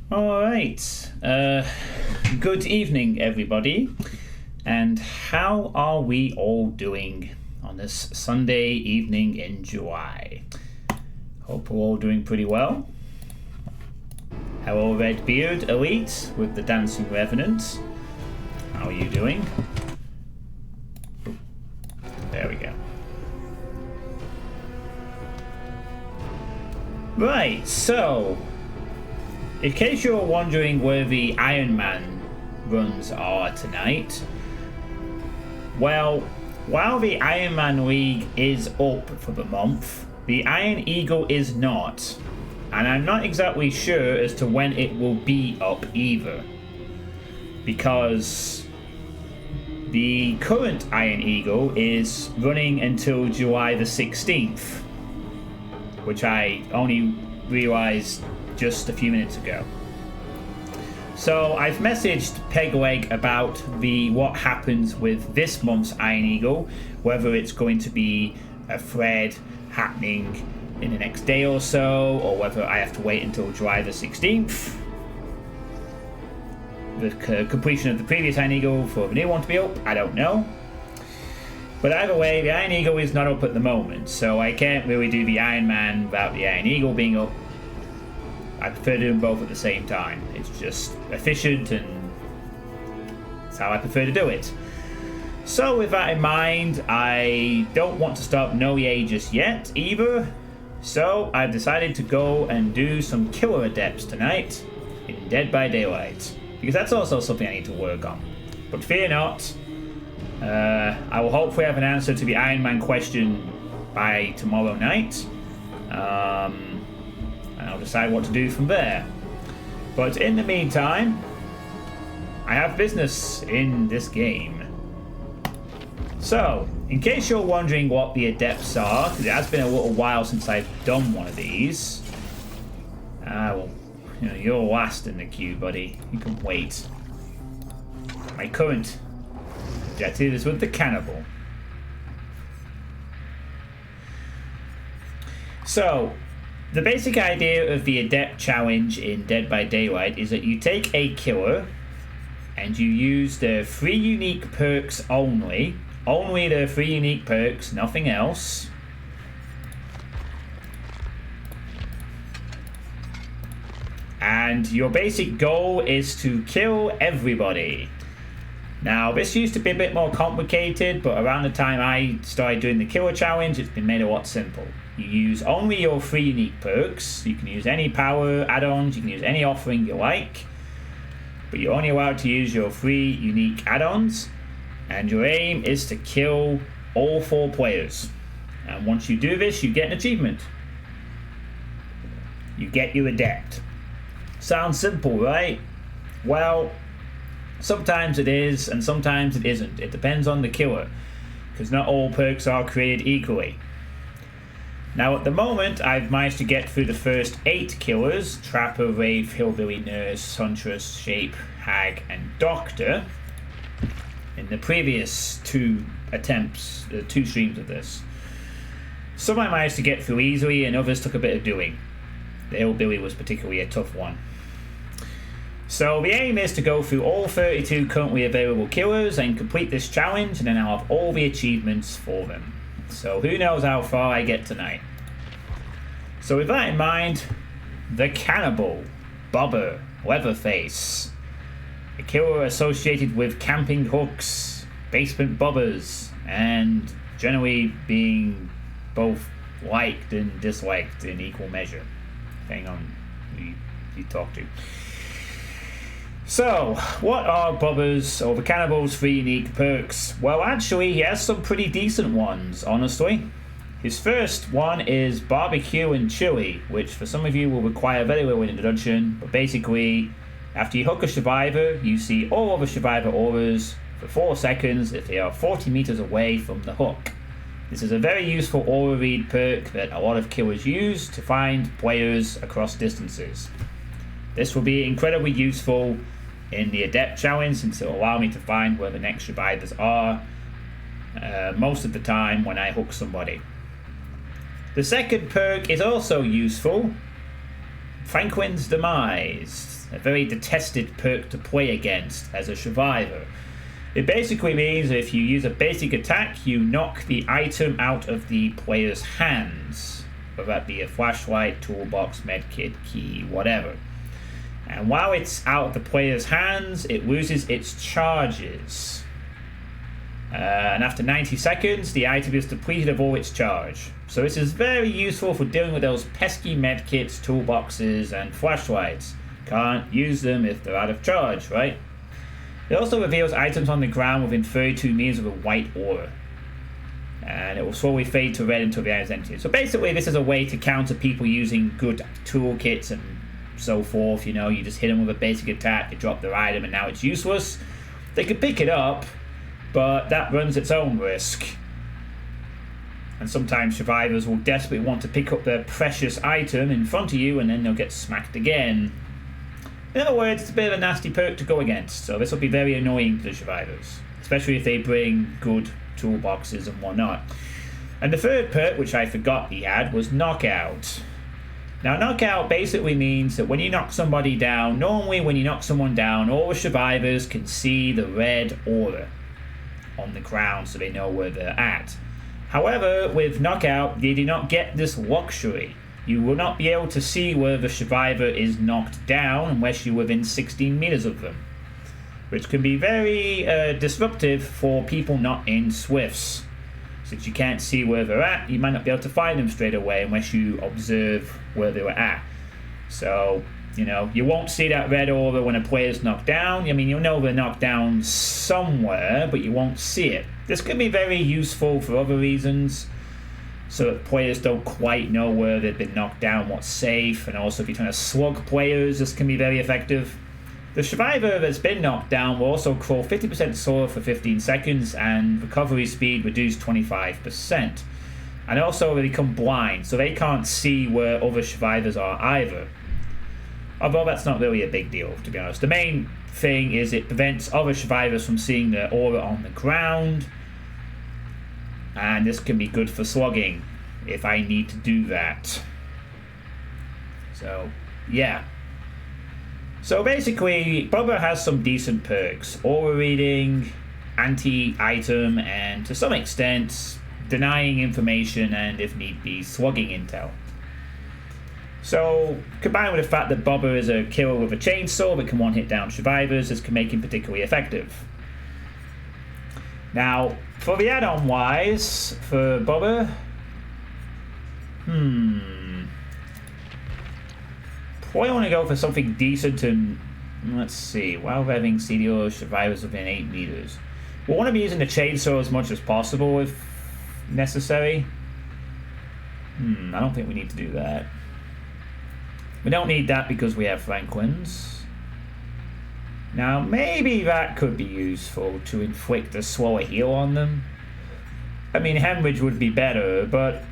All right. Good evening, everybody. And how are we all doing on this Sunday evening in July? Hope we're all doing pretty well. Hello, Redbeard Elite with the Dancing Revenant. How are you doing? There we go. Right, so in case you're wondering where the Iron Man runs are tonight, well, while the Iron Man League is up for the month, the Iron Eagle is not, and I'm not exactly sure as to when it will be up either, because the current Iron Eagle is running until July the 16th, which I only realized just a few minutes ago. So I've messaged Pegleg about what happens with this month's Iron Eagle, whether it's going to be a thread happening in the next day or so, or whether I have to wait until July the 16th, the completion of the previous Iron Eagle, for the new one to be up. I don't know. But either way, the Iron Eagle is not up at the moment, so I can't really do the Iron Man without the Iron Eagle being up. I prefer to do them both at the same time. It's just efficient, and it's how I prefer to do it. So with that in mind, I don't want to start No Yay just yet either. So I've decided to go and do some killer adepts tonight in Dead by Daylight, because that's also something I need to work on. But fear not, I will hopefully have an answer to the Iron Man question by tomorrow night. And I'll decide what to do from there. But in the meantime, I have business in this game. So, in case you're wondering what the adepts are, because it has been a little while since I've done one of these. Well, you're last in the queue, buddy. You can wait. My current objective is with the cannibal. So, the basic idea of the Adept Challenge in Dead by Daylight is that you take a killer and you use the 3 unique perks only. Only the 3 unique perks, nothing else. And your basic goal is to kill everybody. Now, this used to be a bit more complicated, but around the time I started doing the killer challenge, it's been made a lot simpler. You use only your 3 unique perks. You can use any power add-ons, you can use any offering you like, but you're only allowed to use your 3 unique add-ons, and your aim is to kill all 4 players. And once you do this, you get an achievement. You get your adept. Sounds simple, right? Well, sometimes it is, and sometimes it isn't. It depends on the killer, because not all perks are created equally. Now, at the moment, I've managed to get through the first 8 killers: Trapper, Wraith, Hillbilly, Nurse, Huntress, Shape, Hag, and Doctor, in the previous 2 attempts, 2 streams of this. Some I managed to get through easily, and others took a bit of doing. The Hillbilly was particularly a tough one. So the aim is to go through all 32 currently available killers and complete this challenge, and then I'll have all the achievements for them. So who knows how far I get tonight. So with that in mind, the Cannibal, Bobber, Leatherface. A killer associated with camping hooks, basement bobbers, and generally being both liked and disliked in equal measure, depending on who you talk to. So, what are Bobber's, or the Cannibal's 3 unique perks? Well, actually, he has some pretty decent ones, honestly. His first one is Barbecue and Chili, which for some of you will require very little introduction, but basically, after you hook a survivor, you see all other survivor auras for 4 seconds if they are 40 meters away from the hook. This is a very useful aura read perk that a lot of killers use to find players across distances. This will be incredibly useful in the Adept Challenge, since it will allow me to find where the next survivors are most of the time when I hook somebody. The second perk is also useful, Franklin's Demise, a very detested perk to play against as a survivor. It basically means if you use a basic attack, you knock the item out of the player's hands, whether that be a flashlight, toolbox, medkit, key, whatever. And while it's out of the player's hands, it loses its charges. And after 90 seconds, the item is depleted of all its charge. So this is very useful for dealing with those pesky medkits, toolboxes, and flashlights. Can't use them if they're out of charge, right? It also reveals items on the ground within 32 meters of a white aura. And it will slowly fade to red until the item is empty. So basically, this is a way to counter people using good toolkits and so forth. You know, you just hit them with a basic attack, they drop their item, and now it's useless. They could pick it up, but that runs its own risk. And sometimes survivors will desperately want to pick up their precious item in front of you, and then they'll get smacked again. In other words, it's a bit of a nasty perk to go against, so this will be very annoying to the survivors, especially if they bring good toolboxes and whatnot. And the third perk, which I forgot he had, was Knockout. Now, Knockout basically means that when you knock somebody down, normally when you knock someone down, all the survivors can see the red aura on the ground so they know where they're at. However, with Knockout, they do not get this luxury. You will not be able to see where the survivor is knocked down unless you're within 16 meters of them, which can be very disruptive for people not in Swifts. Since you can't see where they're at, you might not be able to find them straight away unless you observe where they were at. So, you know, you won't see that red aura when a player's knocked down. I mean, you'll know they're knocked down somewhere, but you won't see it. This can be very useful for other reasons, so that players don't quite know where they've been knocked down, what's safe, and also if you're trying to slug players, this can be very effective. The survivor that's been knocked down will also crawl 50% slower for 15 seconds and recovery speed reduced 25%. And also they become blind, so they can't see where other survivors are either. Although that's not really a big deal, to be honest. The main thing is it prevents other survivors from seeing the aura on the ground. And this can be good for slugging if I need to do that. So, yeah. So basically, Bubba has some decent perks. Aura reading, anti-item, and to some extent, denying information and, if need be, slugging intel. So, combined with the fact that Bubba is a killer with a chainsaw that can one-hit down survivors, this can make him particularly effective. Now, for the add-on wise, for Bubba, probably want to go for something decent and, let's see, while revving CDO survivors within 8 meters. We'll want to be using the chainsaw as much as possible if necessary. I don't think we need to do that. We don't need that because we have Franklin's. Now, maybe that could be useful to inflict a slower heal on them. I mean, hemorrhage would be better, but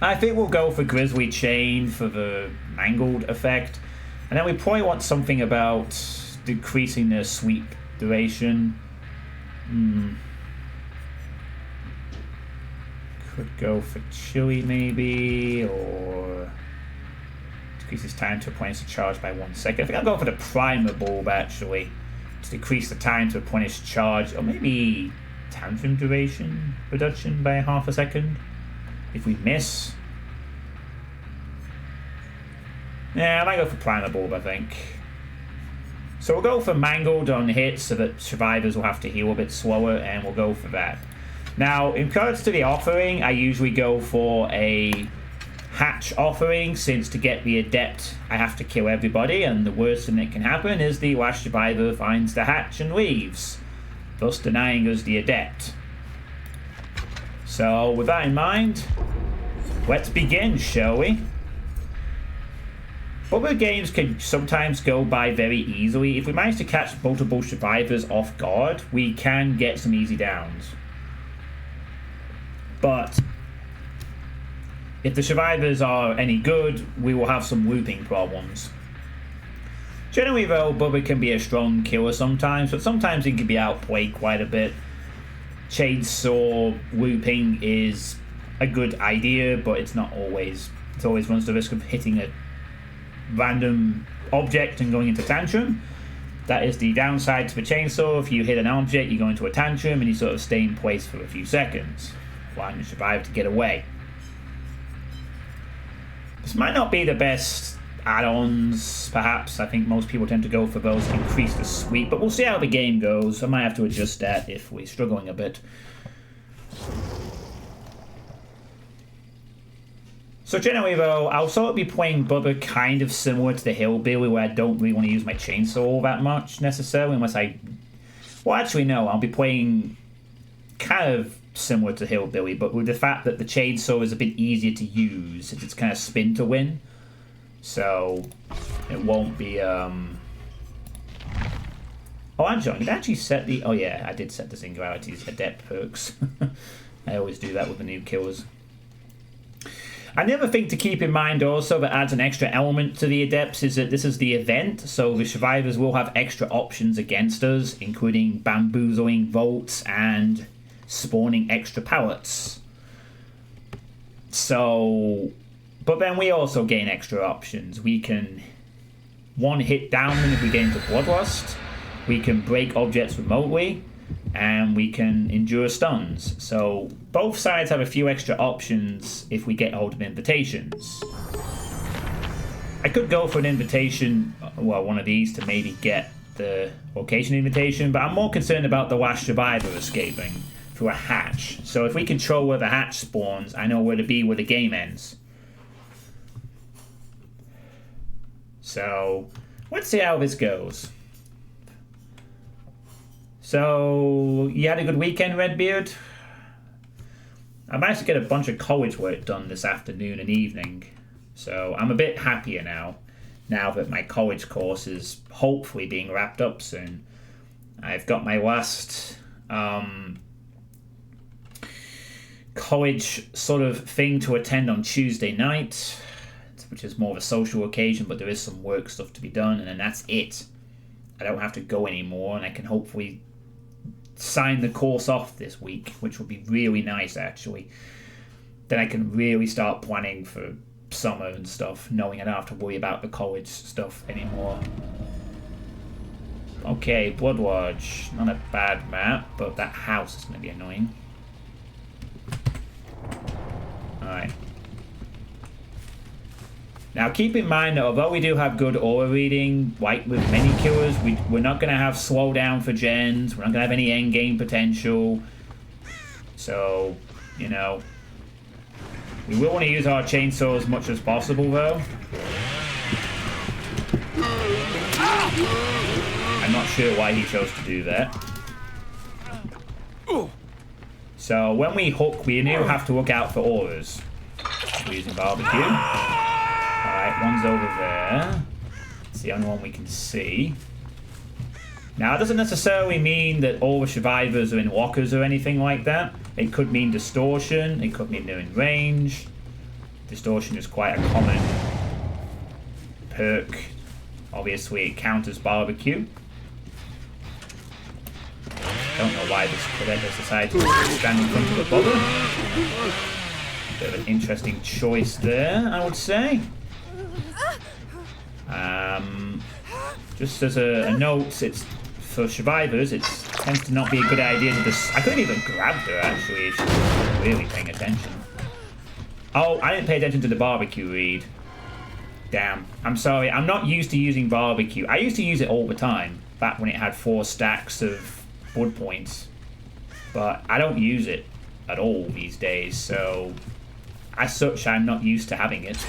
I think we'll go for Grizzly Chain for the mangled effect. And then we probably want something about decreasing the sweep duration. Could go for Chili maybe, or decreases time to replenish the charge by 1 second. I think I'll go for the Primer Bulb actually, to decrease the time to replenish charge, or maybe tantrum duration reduction by half a second if we miss. Yeah, I might go for Primer Bulb, I think. So we'll go for Mangled on hits so that survivors will have to heal a bit slower, and we'll go for that. Now, in regards to the offering, I usually go for a hatch offering, since to get the adept I have to kill everybody, and the worst thing that can happen is the last survivor finds the hatch and leaves, thus denying us the adept. So with that in mind, let's begin, shall we? Other games can sometimes go by very easily. If we manage to catch multiple survivors off guard, we can get some easy downs. But if the survivors are any good, we will have some looping problems. Generally though, Bubba can be a strong killer sometimes, but sometimes he can be outplayed quite a bit. Chainsaw looping is a good idea, but it's not always. It always runs the risk of hitting a random object and going into tantrum. That is the downside to the chainsaw. If you hit an object, you go into a tantrum and you sort of stay in place for a few seconds, allowing the survivor to get away. This might not be the best add-ons, perhaps. I think most people tend to go for those increase the sweep, but we'll see how the game goes. I might have to adjust that if we're struggling a bit. So generally though, I'll sort of be playing Bubba kind of similar to the Hillbilly, where I don't really want to use my chainsaw that much necessarily, unless I... Well, actually no, I'll be playing kind of similar to Hillbilly, but with the fact that the chainsaw is a bit easier to use, since it's kind of spin to win. So it won't be... Oh, actually, I did actually set the... Oh yeah, I did set the Singularity's adept perks. I always do that with the new killers. Another thing to keep in mind also that adds an extra element to the adepts is that this is the event, so the survivors will have extra options against us, including bamboozling vaults and spawning extra pallets. So, but then we also gain extra options. We can one hit down them if we get into Bloodlust, we can break objects remotely, and we can endure stuns. So both sides have a few extra options if we get hold of invitations. I could go for an invitation, well, one of these to maybe get the location invitation, but I'm more concerned about the last survivor escaping through a hatch. So if we control where the hatch spawns, I know where to be where the game ends. So let's see how this goes. So, you had a good weekend, Redbeard? I managed to get a bunch of college work done this afternoon and evening. So, I'm a bit happier now that my college course is hopefully being wrapped up soon. I've got my last college sort of thing to attend on Tuesday night, which is more of a social occasion, but there is some work stuff to be done, and then that's it. I don't have to go anymore, and I can hopefully sign the course off this week, which will be really nice actually. Then I can really start planning for summer and stuff, knowing I don't have to worry about the college stuff anymore. Okay, Blood Lodge. Not a bad map, but that house is going to be annoying. Alright. Now keep in mind that although we do have good aura reading, like with many killers, we're not going to have slowdown for gens, we're not going to have any endgame potential. So, you know, we will want to use our chainsaw as much as possible though. I'm not sure why he chose to do that. So when we hook, we now have to look out for auras. We're using barbecue. Alright, one's over there. It's the only one we can see. Now, it doesn't necessarily mean that all the survivors are in lockers or anything like that. It could mean distortion. It could mean they're in range. Distortion is quite a common perk. Obviously, it counters barbecue. Don't know why this cadet has decided to stand in front of the bubble. Bit of an interesting choice there, I would say. Just as a note, it's for survivors, it tends to not be a good idea to just... I couldn't even grab her, actually, if she was really paying attention. Oh, I didn't pay attention to the barbecue read. Damn. I'm sorry, I'm not used to using barbecue. I used to use it all the time, back when it had 4 stacks of wood points. But I don't use it at all these days, so... As such, I'm not used to having it.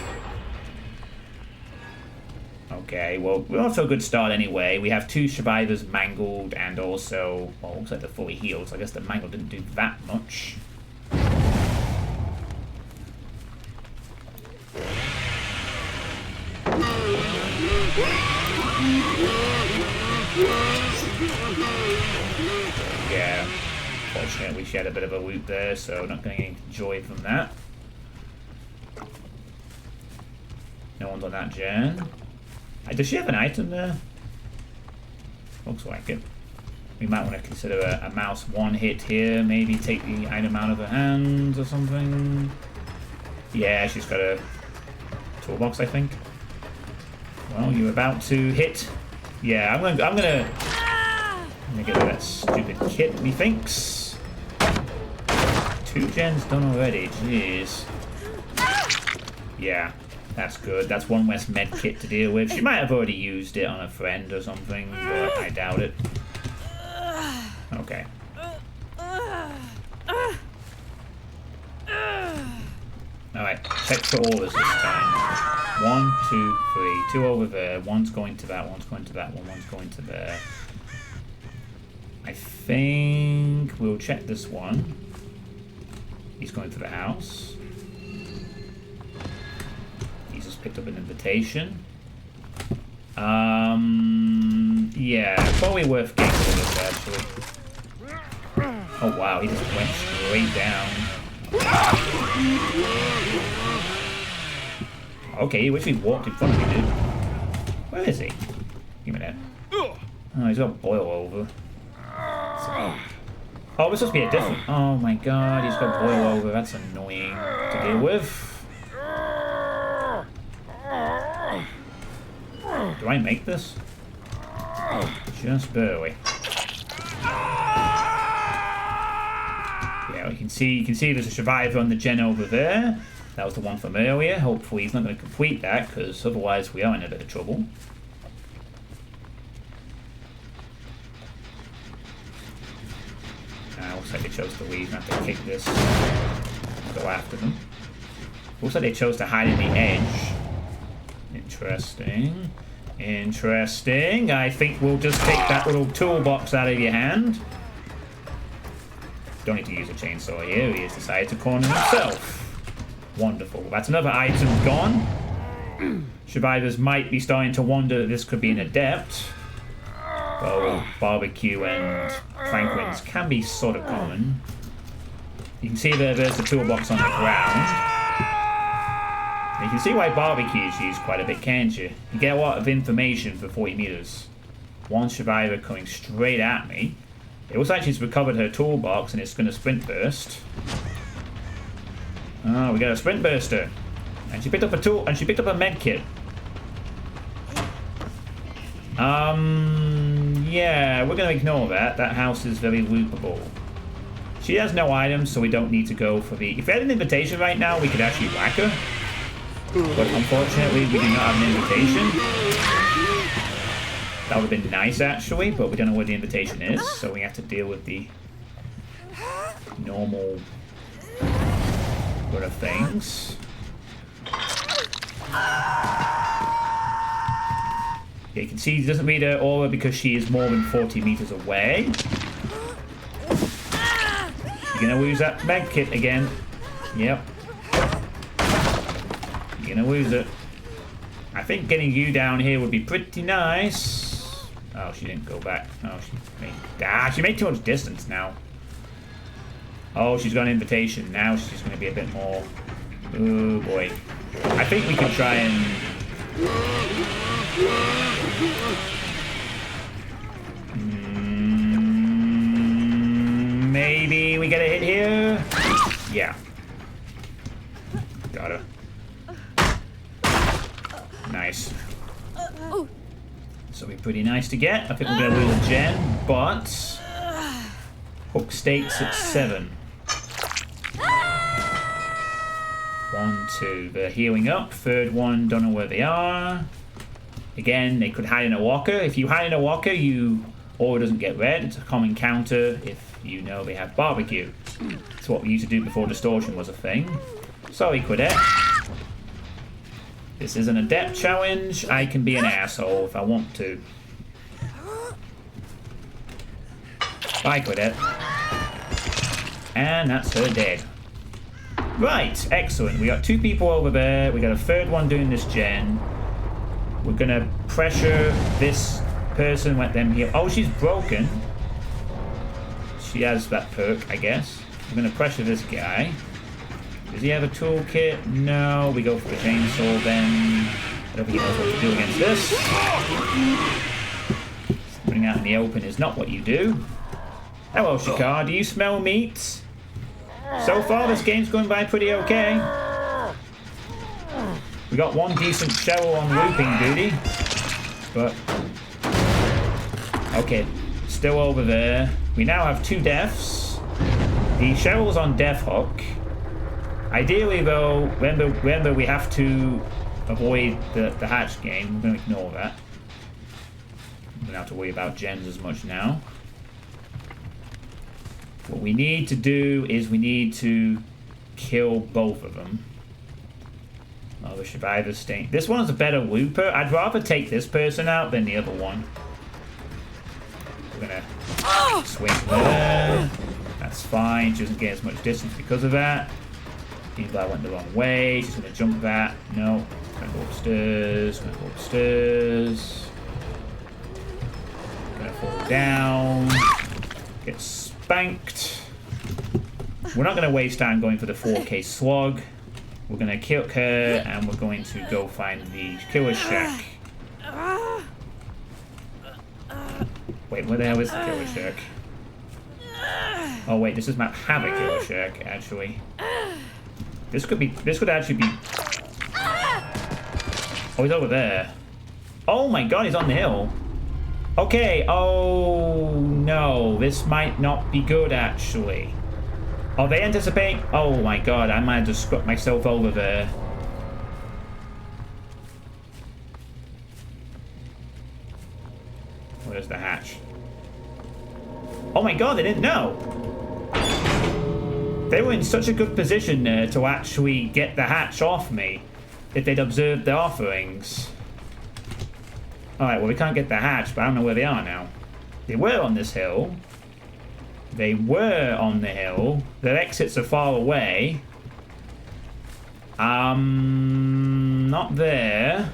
Okay, well, we're off to a good start anyway. We have 2 survivors mangled and also... Well, looks like they're fully healed, so I guess the mangle didn't do that much. Yeah, fortunately she had a bit of a loop there, so not getting any joy from that. No one's on that gen. Does she have an item there? Looks like it. We might want to consider a mouse 1 hit here. Maybe take the item out of her hands or something. Yeah, she's got a toolbox, I think. Well, you're about to hit. Yeah, I'm gonna get rid of that stupid kit, methinks. 2 gens done already, jeez. Yeah, that's good. That's 1 less med kit to deal with. She might have already used it on a friend or something, but I doubt it. Okay. Alright, check for orders this time. 1, 2, 3. 2 over there. 1's going to that, 1's going to that one, 1's going to there. I think we'll check this one. He's going to the house. He's just picked up an invitation. Yeah, probably worth getting rid of this actually. Oh wow, he just went straight down. Okay, he literally walked in front of me, dude. Where is he? Give me that. Oh, he's got boil over. Oh, this must be a different... Oh my god, he's got boil over. That's annoying to deal with. Do I make this? Just barely. Yeah, you can see there's a survivor on the gen over there. That was the one from earlier. Hopefully he's not going to complete that, because otherwise we are in a bit of trouble. Looks like they chose to leave and have to kick this. Go after them. Looks like they chose to hide in the edge. Interesting. Interesting. I think we'll just take that little toolbox out of your hand. Don't need to use a chainsaw here. He has decided to corner himself. Wonderful. That's another item gone. Survivors might be starting to wonder that this could be an adept. Well, barbecue and Franklin's can be sort of common. You can see there's the toolbox on the ground. You can see why barbecue is used quite a bit, can't you? You get a lot of information for 40 meters. One survivor coming straight at me. It looks like she's recovered her toolbox and it's going to sprint burst. Oh, we got a sprint burster. And she picked up a tool, and she picked up a med kit. Yeah, we're going to ignore that. That house is very loopable. She has no items, so we don't need to go for the... If we had an invitation right now, we could actually whack her. But unfortunately, we do not have an invitation. That would have been nice, actually, but we don't know where the invitation is, so we have to deal with the normal sort of things. Yeah, you can see he doesn't read her aura because she is more than 40 meters away. You're gonna lose that med kit again. Yep. You're gonna lose it. I think getting you down here would be pretty nice. Oh, she didn't go back. Oh, she made too much distance now. Oh, she's got an invitation. Now she's going to be a bit more... Oh, boy. I think we could try and... Maybe we get a hit here? Yeah. Got her. Nice. So it'll be pretty nice to get. I think we're going to lose a gen, but... Hook states at 7. 1, 2. They're healing up. Third one, don't know where they are. Again, they could hide in a locker. If you hide in a locker, your aura doesn't get red. It's a common counter if you know they have barbecue. It's what we used to do before distortion was a thing. Sorry, Quidette. This is an adept challenge. I can be an asshole if I want to. Bye, Quidette. And that's her dead. Right, excellent. We got 2 people over there. We got a third one doing this gen. We're gonna pressure this person, let them heal. Oh, she's broken. She has that perk, I guess. We're gonna pressure this guy. Does he have a toolkit? No. We go for the chainsaw then. I don't think he knows what to do against this. Putting out in the open is not what you do. Hello, Shikar. Do you smell meat? So far, this game's going by pretty okay. We got one decent show on looping duty. but... Okay, still over there. We now have 2 deaths. The Cheryl's on Death Hook. Ideally, though, remember we have to avoid the hatch game. We're going to ignore that. We don't have to worry about gens as much now. What we need to do is we need to kill both of them. Oh, the survivor's staying. This one's a better looper. I'd rather take this person out than the other one. We're gonna swing there. That's fine. She doesn't get as much distance because of that. Means I went the wrong way. She's gonna jump that. No. Gonna go upstairs. Gonna go upstairs. Gonna fall down. Get spanked. We're not gonna waste time going for the 4K slug. We're gonna kill her and we're going to go find the killer shack. Wait, where the hell is the killer shack? Oh wait, this is map have a killer shack actually. This could actually be. Oh, he's over there. Oh my god, he's on the hill. Okay, oh no, this might not be good actually. Oh, they anticipate? Oh my god, I might have just screwed myself over there. Where's the hatch? Oh my god, they didn't know! They were in such a good position there to actually get the hatch off me if they'd observed the offerings. Alright, well we can't get the hatch, but I don't know where they are now. They were on this hill. They were on the hill. Their exits are far away. Not there.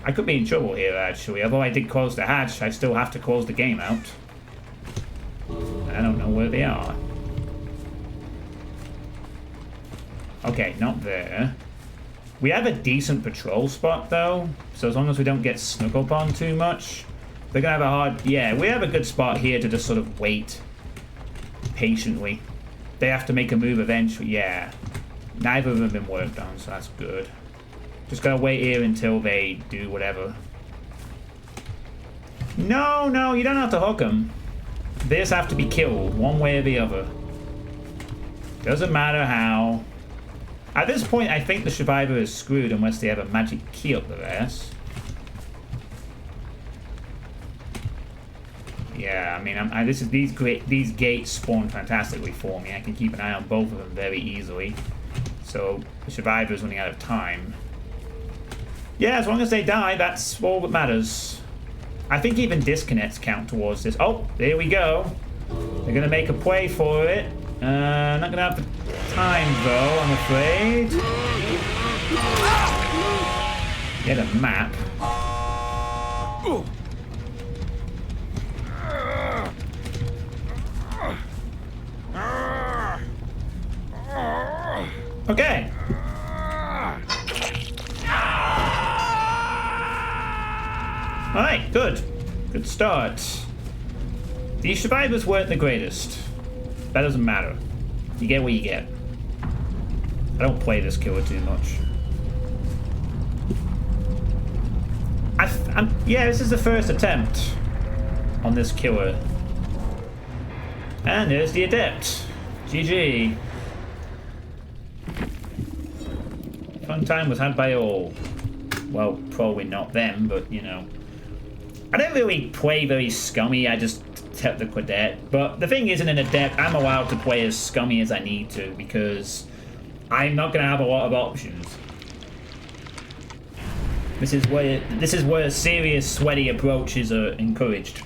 I could be in trouble here, actually. Although I did close the hatch, I still have to close the game out. I don't know where they are. Okay, not there. We have a decent patrol spot, though. So as long as we don't get snuck up on too much, they're going to have a hard... Yeah, we have a good spot here to just sort of wait patiently. They have to make a move eventually. Yeah. Neither of them have been worked on, so that's good. Just gotta wait here until they do whatever. No, no, you don't have to hook them. They just have to be killed, one way or the other. Doesn't matter how. At this point, I think the survivor is screwed unless they have a magic key up their ass. Yeah, I mean, these gates spawn fantastically for me. I can keep an eye on both of them very easily. So the survivor is running out of time. Yeah, as long as they die, that's all that matters. I think even disconnects count towards this. Oh, there we go. They're going to make a play for it. Not going to have the time, though, I'm afraid. Get a map. Okay. Alright, good. Good start. These survivors weren't the greatest. That doesn't matter. You get what you get. I don't play this killer too much. Yeah, this is the first attempt on this killer. And there's the adept. GG. Fun time was had by all. Well, probably not them, but you know. I don't really play very scummy, I just tap the cadet. But the thing is, in an adept, I'm allowed to play as scummy as I need to because I'm not going to have a lot of options. This is where serious sweaty approaches are encouraged.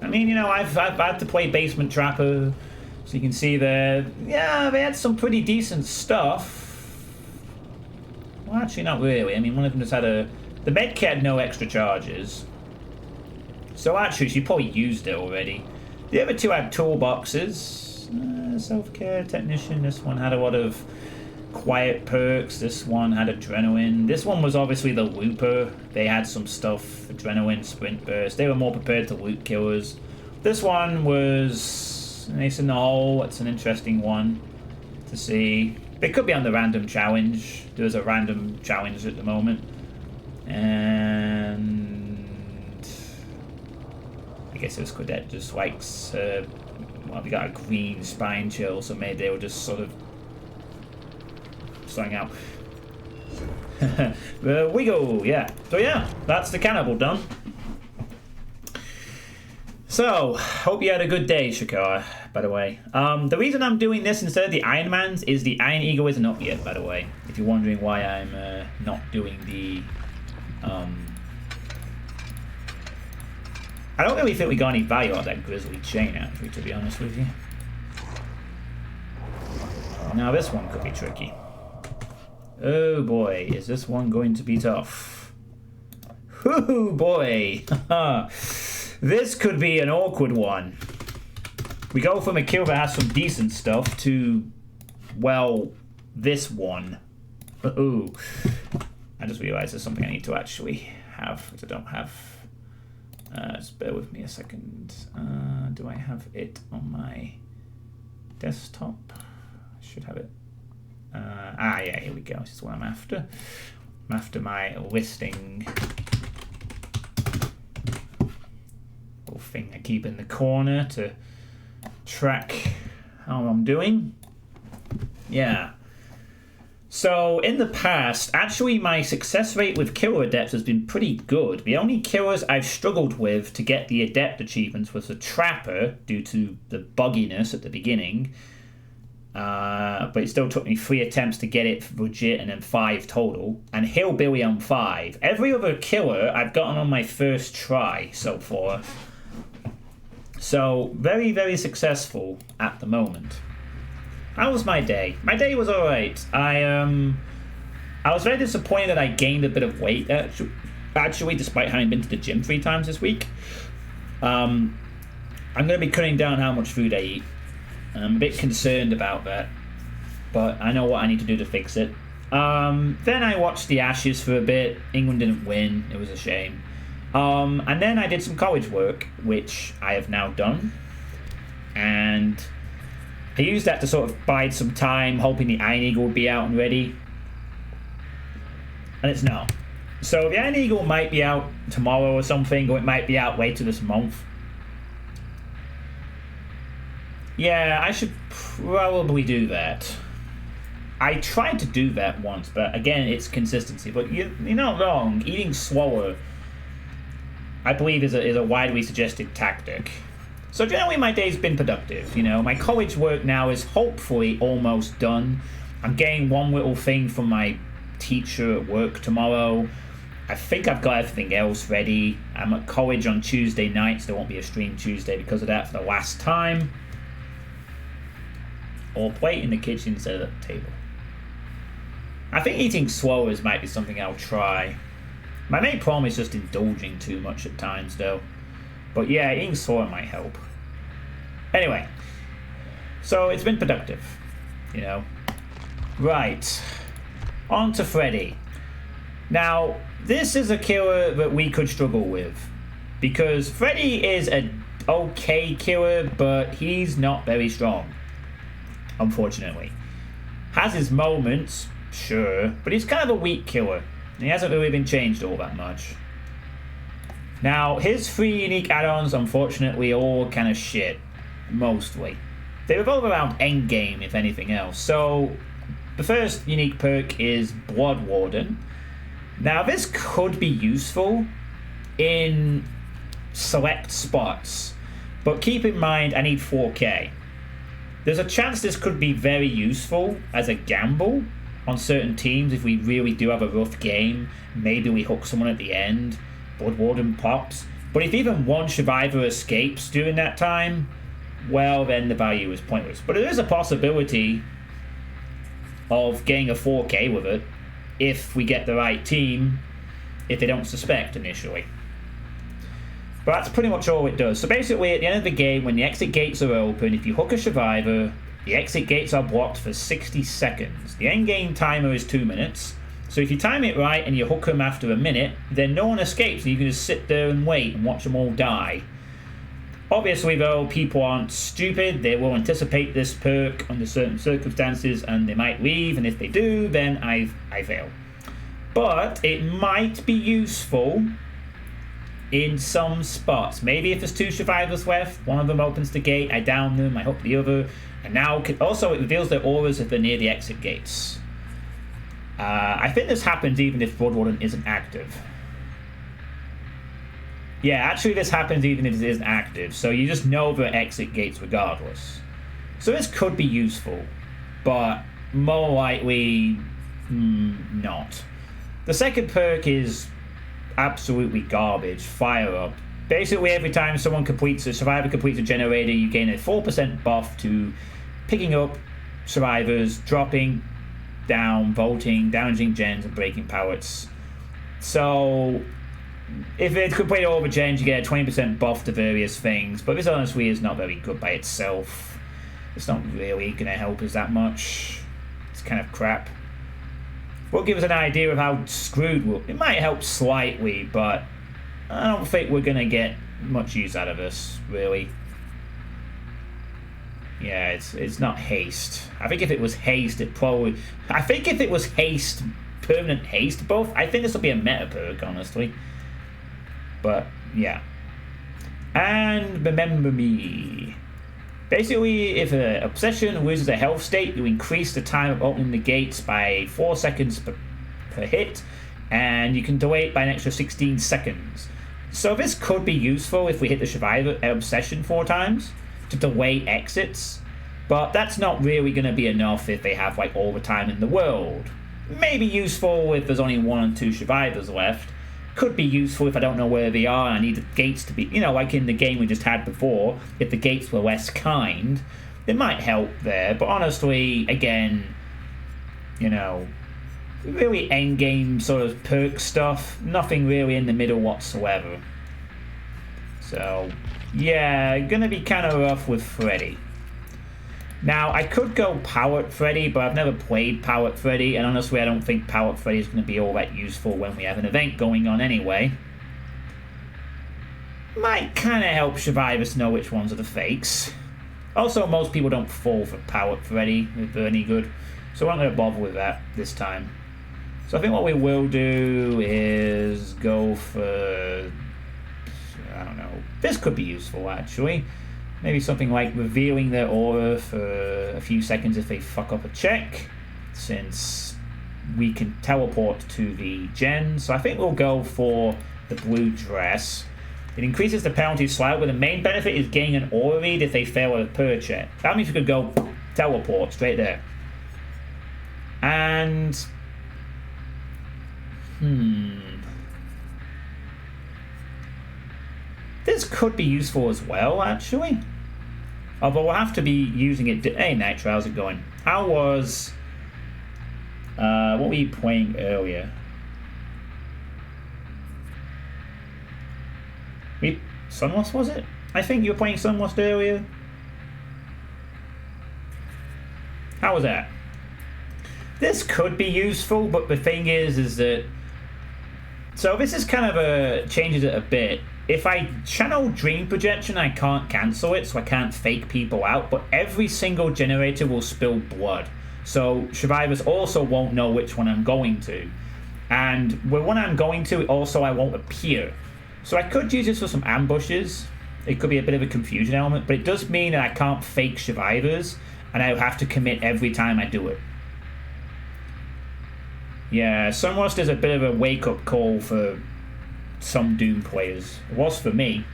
I mean, you know, I've had to play Basement Trapper. So you can see there, yeah, they had some pretty decent stuff. Well, actually, not really. I mean, one of them just had the medkit had no extra charges. So actually, she probably used it already. The other two had toolboxes. Self-care technician. This one had a lot of quiet perks. This one had adrenaline. This one was obviously the looper. They had some stuff, adrenaline, sprint burst. They were more prepared to loot killers. This one was Nice. Nice in the hole. It's an interesting one to see. It could be on the random challenge. There's a random challenge at the moment. And I guess this cadet just likes, well, we got a green spine chill, so maybe they'll just sort of starting out. There we go, yeah. So yeah, that's the cannibal done. So, hope you had a good day, Shakara, by the way. The reason I'm doing this instead of the Iron Man's is the Iron Eagle isn't up yet, by the way. If you're wondering why I'm not doing the... I don't really think we got any value out of that grizzly chain, actually, to be honest with you. Now this one could be tricky. Oh boy, is this one going to be tough? Oh boy! This could be an awkward one. We go from a kill that has some decent stuff to, well, this one. Ooh. I just realized there's something I need to actually have, which I don't have. Just bear with me a second. Do I have it on my desktop? I should have it. Yeah, here we go. This is what I'm after. I'm after my listing. Little thing I keep in the corner to track how I'm doing. Yeah. So, in the past, actually my success rate with killer adepts has been pretty good. The only killers I've struggled with to get the adept achievements was the trapper, due to the bugginess at the beginning. But it still took me 3 attempts to get it legit, and then 5 total. And Hillbilly on 5. Every other killer I've gotten on my first try so far. So, very, very successful at the moment. How was my day? My day was alright. I was very disappointed that I gained a bit of weight, actually, despite having been to the gym 3 times this week. I'm going to be cutting down how much food I eat. I'm a bit concerned about that, but I know what I need to do to fix it. Then I watched the Ashes for a bit. England didn't win. It was a shame. And then I did some college work, which I have now done. And I used that to sort of bide some time, hoping the Iron Eagle would be out and ready. And it's not. So the Iron Eagle might be out tomorrow or something, or it might be out later this month. Yeah, I should probably do that. I tried to do that once, but again, it's consistency. But you're not wrong. Eating slower, I believe, is a widely suggested tactic. So generally my day's been productive, you know. My college work now is hopefully almost done. I'm getting one little thing from my teacher at work tomorrow. I think I've got everything else ready. I'm at college on Tuesday nights. There won't be a stream Tuesday because of that for the last time. Or plate in the kitchen instead of the table. I think eating slower might be something I'll try. My main problem is just indulging too much at times though. But yeah, eating slower might help. Anyway, so it's been productive, you know. Right, on to Freddy. Now, this is a killer that we could struggle with, because Freddy is an okay killer, but he's not very strong, unfortunately. Has his moments, sure, but he's kind of a weak killer. He hasn't really been changed all that much. Now, his 3 unique add-ons, unfortunately, are all kind of shit. Mostly. They revolve around endgame, if anything else. So, the first unique perk is Blood Warden. Now, this could be useful in select spots. But keep in mind, I need 4K. There's a chance this could be very useful as a gamble on certain teams if we really do have a rough game. Maybe we hook someone at the end. Blood Warden pops. But if even one survivor escapes during that time, well, then the value is pointless. But there is a possibility of getting a 4K with it if we get the right team, if they don't suspect initially. But that's pretty much all it does. So basically, at the end of the game, when the exit gates are open, if you hook a survivor, the exit gates are blocked for 60 seconds. The endgame timer is 2 minutes. So if you time it right and you hook them after a minute, then no one escapes and you can just sit there and wait and watch them all die. Obviously, though, people aren't stupid. They will anticipate this perk under certain circumstances, and they might leave, and if they do, then I fail. But it might be useful in some spots. Maybe if there's 2 survivors left, one of them opens the gate, I down them, I hook the other, and now also it reveals their auras if they're near the exit gates. I think this happens even if Blood Warden isn't active. Yeah, actually this happens even if it isn't active, so you just know the exit gates regardless. So this could be useful, but more likely not. The second perk is absolutely garbage. Fire Up. Basically every time someone completes a survivor completes a generator, you gain a 4% buff to picking up survivors, dropping down, vaulting, damaging gens, and breaking pallets. So if it's completed all the gens, you get a 20% buff to various things, but this honestly is not very good by itself. It's not really going to help us that much. It's kind of crap. Will give us an idea of how screwed we'll... It might help slightly, but I don't think we're going to get much use out of this, really. Yeah, it's not haste. I think if it was haste, it probably... I think if it was haste, permanent haste buff, I think this will be a meta perk, honestly. But, yeah. And Remember Me. Basically, if an obsession loses a health state, you increase the time of opening the gates by 4 seconds per hit, and you can delay it by an extra 16 seconds. So this could be useful if we hit the survivor obsession 4 times to delay exits, but that's not really going to be enough if they have like all the time in the world. Maybe useful if there's only 1 or 2 survivors left. Could be useful if I don't know where they are and I need the gates to be, you know, like in the game we just had before, if the gates were less kind, it might help there. But honestly, again, you know, really endgame sort of perk stuff, nothing really in the middle whatsoever. So, yeah, gonna be kind of rough with Freddy. Now, I could go Powered Freddy, but I've never played Powered Freddy, and honestly, I don't think Powered Freddy is going to be all that useful when we have an event going on anyway. Might kind of help survivors know which ones are the fakes. Also, most people don't fall for Powered Freddy if they're any good, so I'm not going to bother with that this time. So I think what we will do is go for... I don't know. This could be useful, actually. Maybe something like revealing their aura for a few seconds if they fuck up a check, since we can teleport to the gen. So I think we'll go for the blue dress. It increases the penalty slightly, but the main benefit is getting an aura read if they fail a per check. That means we could go teleport straight there. And... this could be useful as well, actually. Although we'll have to be using it... Hey, Nitro, how's it going? How was... what were you playing earlier? Sunlust, was it? I think you were playing Sunlust earlier. How was that? This could be useful, but the thing is that... So this is kind of changes it a bit. If I channel Dream Projection, I can't cancel it, so I can't fake people out, but every single generator will spill blood. So survivors also won't know which one I'm going to. And with one I'm going to, also I won't appear. So I could use this for some ambushes. It could be a bit of a confusion element, but it does mean that I can't fake survivors, and I'll have to commit every time I do it. Yeah, Sunlust is a bit of a wake-up call for some Doom players. It was for me.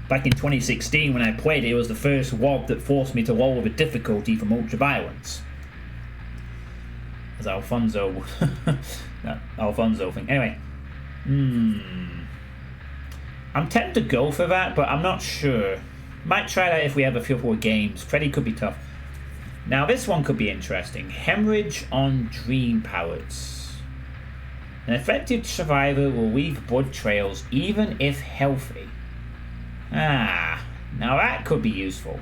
Back in 2016 when I played it, it was the first WoD that forced me to lower the difficulty from ultra-violence. As Alfonso... that Alfonso thing. Anyway. I'm tempted to go for that, but I'm not sure. Might try that if we have a few more games. Freddy could be tough. Now this one could be interesting. Hemorrhage on Dream Pallets. An affected survivor will leave blood trails even if healthy. Now that could be useful.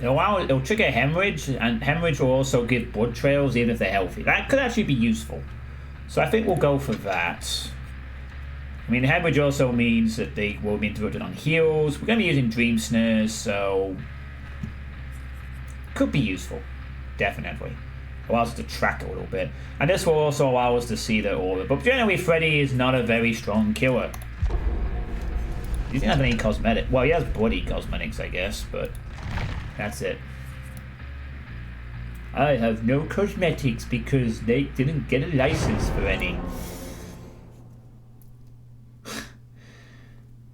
It'll trigger hemorrhage, and hemorrhage will also give blood trails even if they're healthy. That could actually be useful. So I think we'll go for that. I mean, Headbridge also means that they will be interrupted on heals. We're going to be using Dream Snares, so could be useful, definitely. Allows us to track a little bit, and this will also allow us to see the aura. But generally, Freddy is not a very strong killer. He doesn't have any cosmetic. Well, he has bloody cosmetics, I guess, but that's it. I have no cosmetics because they didn't get a license for any.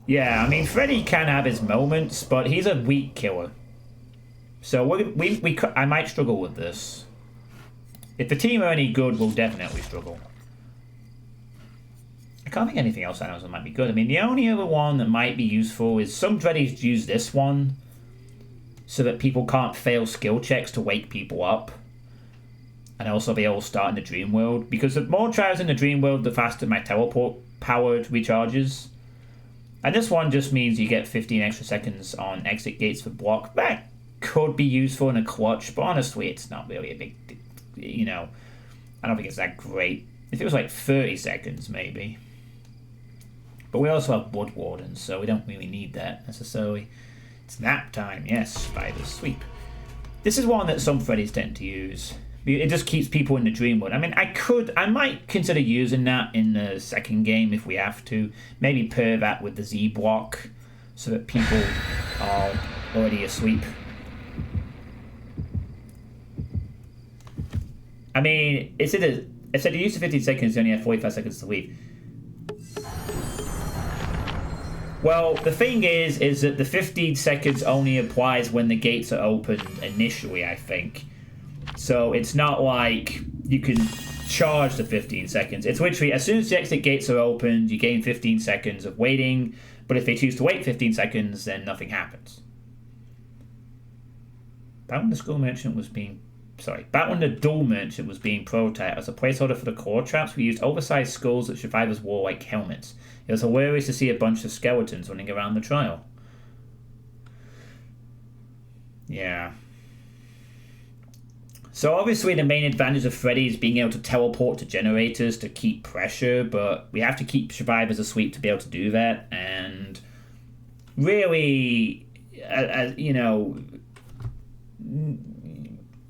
Yeah, I mean, Freddy can have his moments, but he's a weak killer. So I might struggle with this. If the team are any good, we'll definitely struggle. I can't think of anything else I know that might be good. I mean, the only other one that might be useful is some Freddies use this one so that people can't fail skill checks to wake people up. And also be able to start in the dream world. Because the more trials in the dream world, the faster my teleport powered recharges. And this one just means you get 15 extra seconds on exit gates for block. That could be useful in a clutch, but honestly, it's not really a big, you know, I don't think it's that great. If it was like 30 seconds, maybe. But we also have Blood Wardens, so we don't really need that necessarily. It's nap time, yes, Spider's Sweep. This is one that some Freddies tend to use. It just keeps people in the dream world. I mean, I might consider using that in the second game if we have to. Maybe pair that with the Z block so that people are already asleep. I mean, it said you use the 15 seconds, you only have 45 seconds to leave. Well, the thing is that the 15 seconds only applies when the gates are open initially, I think. So it's not like you can charge the 15 seconds. It's literally, as soon as the exit gates are opened, you gain 15 seconds of waiting. But if they choose to wait 15 seconds, then nothing happens. Back when the Dual Merchant was being prototyped as a placeholder for the core traps, we used oversized skulls that survivors wore like helmets. It was hilarious to see a bunch of skeletons running around the trial. Yeah. So obviously the main advantage of Freddy is being able to teleport to generators to keep pressure, but we have to keep survivors asleep to be able to do that. And really, you know,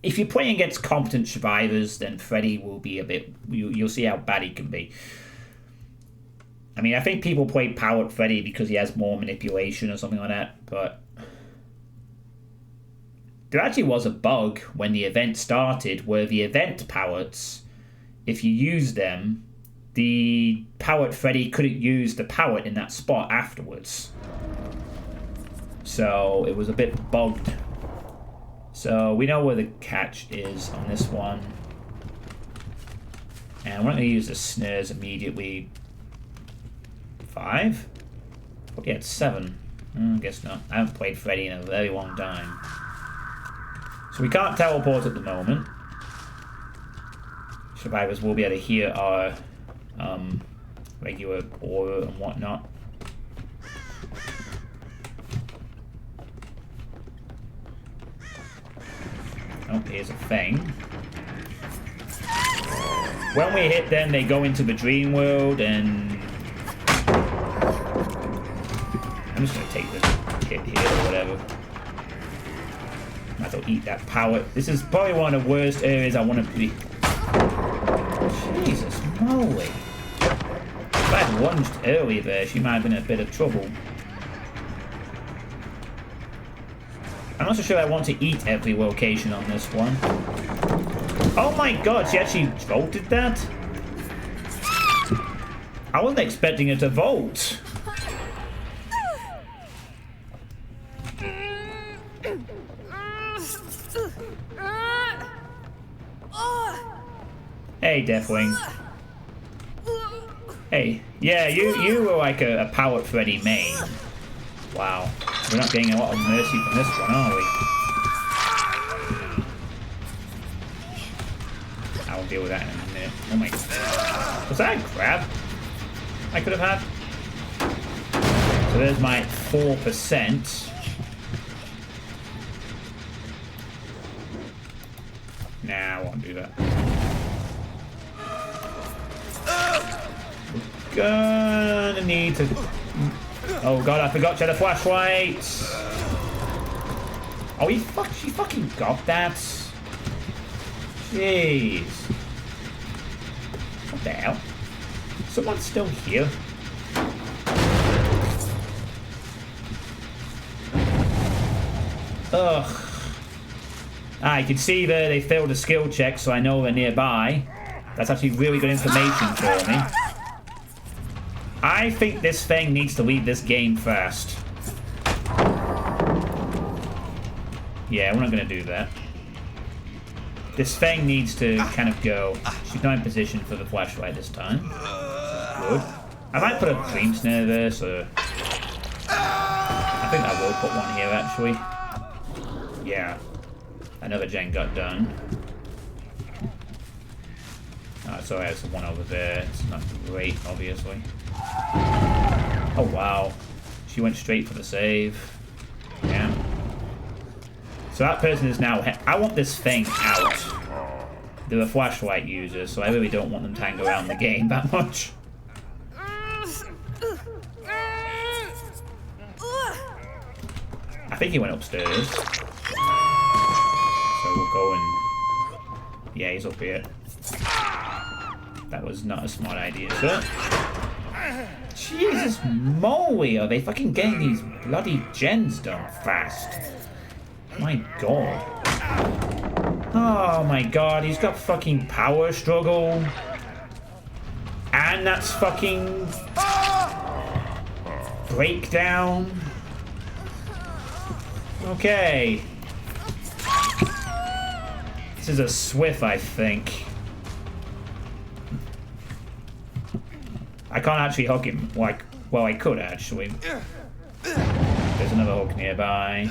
if you're playing against competent survivors, then Freddy will be a bit... You'll see how bad he can be. I mean, I think people play Powered Freddy because he has more manipulation or something like that, but... There actually was a bug when the event started where the event pallets, if you use them, the pallet Freddy couldn't use the pallet in that spot afterwards. So it was a bit bugged. So we know where the catch is on this one. And we're not going to use the snares immediately. 5? Okay, it's 7. I guess not. I haven't played Freddy in a very long time. So we can't teleport at the moment. Survivors will be able to hear our regular aura and whatnot. Oh, here's a thing. When we hit them, they go into the dream world, and I'm just gonna take this hit here or whatever. Might as well eat that power. This is probably one of the worst areas I want to be. Jesus moly. If I had lunged early there, she might have been in a bit of trouble. I'm not so sure I want to eat every location on this one. Oh my god, she actually vaulted that? I wasn't expecting her to vault. Hey, Deathwing. Hey, yeah, you were like a Powered Freddy main. Wow. We're not getting a lot of mercy from this one, are we? I will deal with that in a minute. Oh my god. Was that a grab I could have had? So there's my 4%. Nah, I won't do that. Gonna need to... Oh god, I forgot you had a flashlight. Oh, she fucking got that. Jeez. What the hell? Someone's still here. Ugh. Ah, you can see there they failed a skill check, so I know they're nearby. That's actually really good information for me. I think this thing needs to leave this game first. Yeah, we're not going to do that. This thing needs to kind of go. She's not in position for the flashlight this time. Good. I might put a dream snare there, so... I think I will put one here, actually. Yeah. Another gen got done. Oh, so there's one over there. It's not great, obviously. Oh, wow. She went straight for the save. Yeah. So that person is now... I want this thing out. They're a flashlight user, so I really don't want them to hang around the game that much. I think he went upstairs. So we'll go and... Yeah, he's up here. That was not a smart idea, sir. Jesus moly, are they fucking getting these bloody gens done fast? My god. Oh my god, he's got fucking power struggle. And that's fucking... breakdown. Okay. This is a Swift, I think. I can't actually hook him. Like, well, I could actually. There's another hook nearby.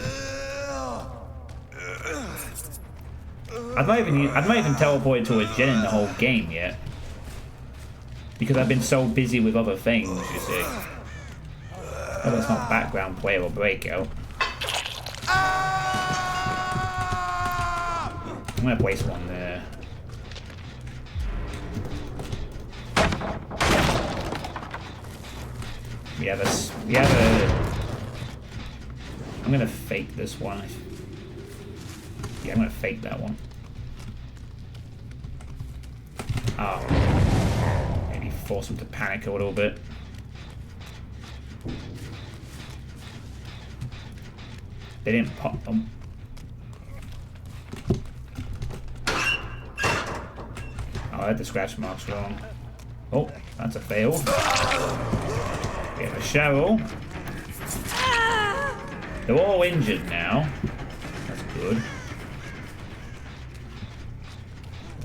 I've not even teleported to a gen in the whole game yet. Because I've been so busy with other things, you see. Oh, that's not background play or breakout. I'm gonna place one there. We have a... I'm gonna fake this one. Yeah, I'm gonna fake that one. Oh. Maybe force them to panic a little bit. They didn't pop them. Oh, I had the scratch marks wrong. Oh, that's a fail. We have a Cheryl. They're all injured now. That's good.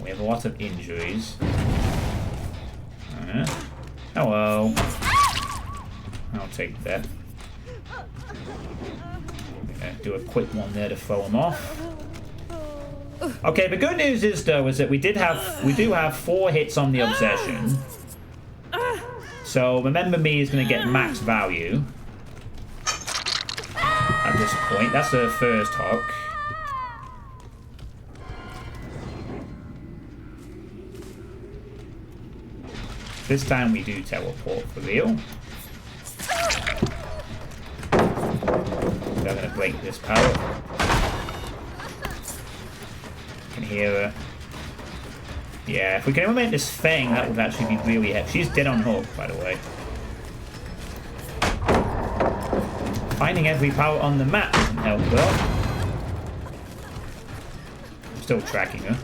We have a lot of injuries. Hello. I'll take that. Do a quick one there to throw them off. Okay, the good news is though is that we do have 4 hits on the obsession. So remember me is going to get max value at this point. That's the first hook. This time we do teleport for real. So I'm going to break this power. Can hear her. Yeah, if we can eliminate this thing, that would actually be really helpful. She's dead on hook, by the way. Finding every power on the map doesn't help though. I'm still tracking her.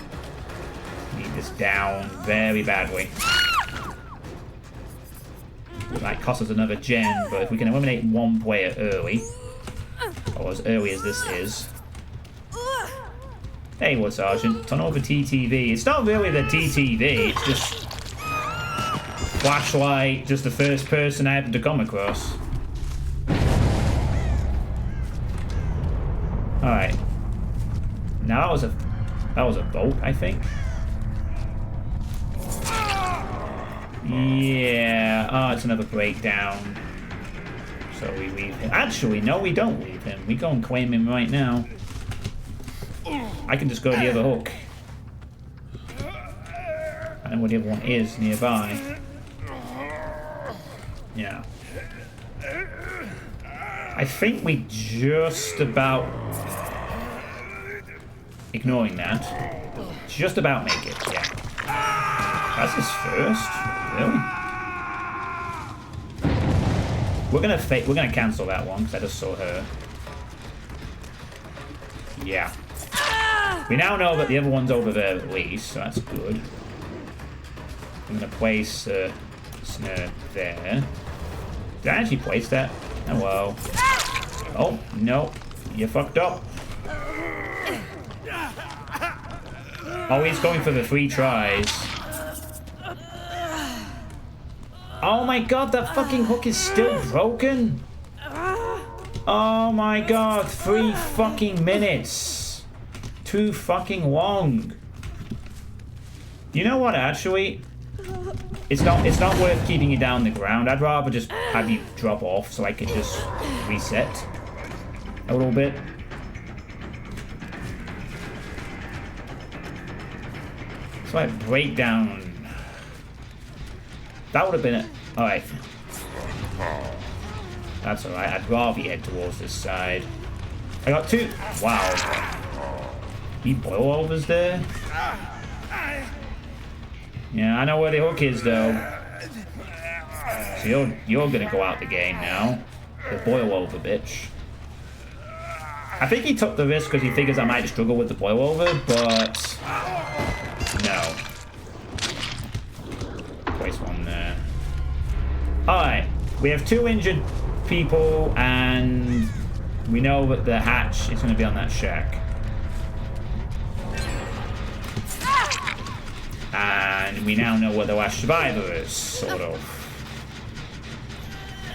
Need this down very badly. It might cost us another gen, but if we can eliminate one player early, or as early as this is. Hey, what, Sergeant? Turn over TTV. It's not really the TTV, it's just flashlight, just the first person I happened to come across. Alright. Now that was a bolt, I think. Yeah. Oh, it's another breakdown. So we leave him. Actually, no, we don't leave him. We go and claim him right now. I can just go to the other hook. I know where the other one is nearby. Yeah. I think we just about... Ignoring that. Just about make it, yeah. That's his first? Really? We're gonna cancel that one, because I just saw her. Yeah. We now know that the other one's over there at least, so that's good. I'm gonna place snare there. Did I actually place that? Oh well. Oh, no. You fucked up. Oh, he's going for the 3 tries. Oh my god, that fucking hook is still broken? Oh my god, 3 fucking minutes. Too fucking long. You know what, actually? It's not worth keeping you down the ground. I'd rather just have you drop off so I could just reset a little bit. So I break down. That would have been it. Alright. That's alright. I'd rather head towards this side. I got 2. Wow. He boil overs there? Yeah, I know where the hook is though. So you're gonna go out the game now. The boil over bitch. I think he took the risk because he figures I might struggle with the boil over, but no. Place one there. Alright, we have 2 injured people and we know that the hatch is gonna be on that shack. And we now know where the last survivor is, sort of.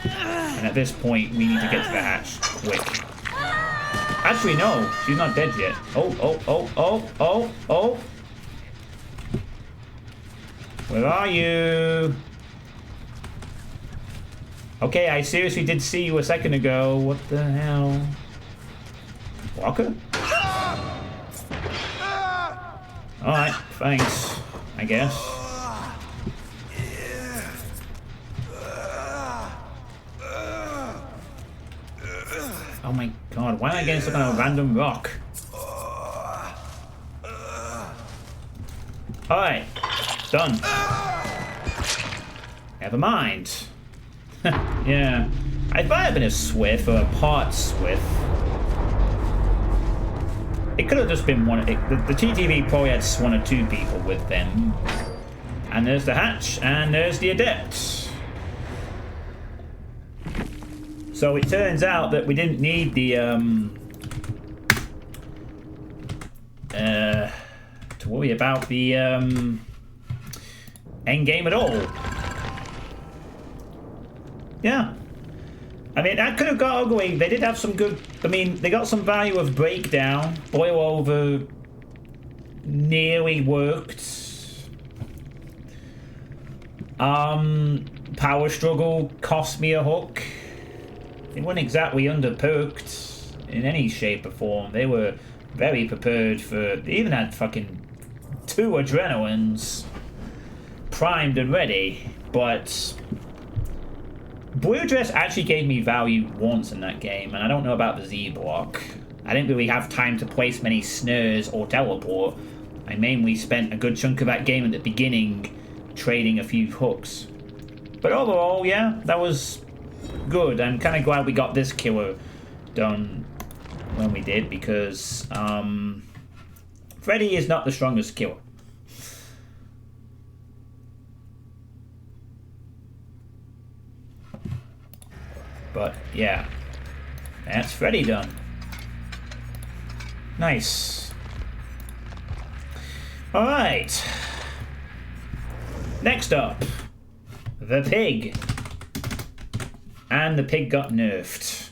And at this point, we need to get to the hatch quick. Actually, no, she's not dead yet. Oh. Where are you? Okay, I seriously did see you a second ago. What the hell? Walker? Alright, thanks. I guess. Oh my god, why am I getting stuck on a random rock? Alright, done. Never mind. Yeah, I thought I'd been a Swift or a part Swift. It could have just been one. The TTV probably had 1 or 2 people with them. And there's the hatch, and there's the adept. So it turns out that we didn't need the to worry about the end game at all. Yeah. I mean, that could have got ugly. They did have some good... I mean, they got some value of breakdown. Boil over nearly worked. Power struggle cost me a hook. They weren't exactly underperked in any shape or form. They were very prepared for... They even had fucking 2 adrenalines primed and ready, but... Blue Dress actually gave me value once in that game, and I don't know about the Z block. I didn't really have time to place many snares or teleport. I mainly spent a good chunk of that game at the beginning trading a few hooks. But overall, yeah, that was good. I'm kind of glad we got this killer done when we did, because Freddy is not the strongest killer. But, yeah. That's Freddy done. Nice. Alright. Next up. The pig. And the pig got nerfed.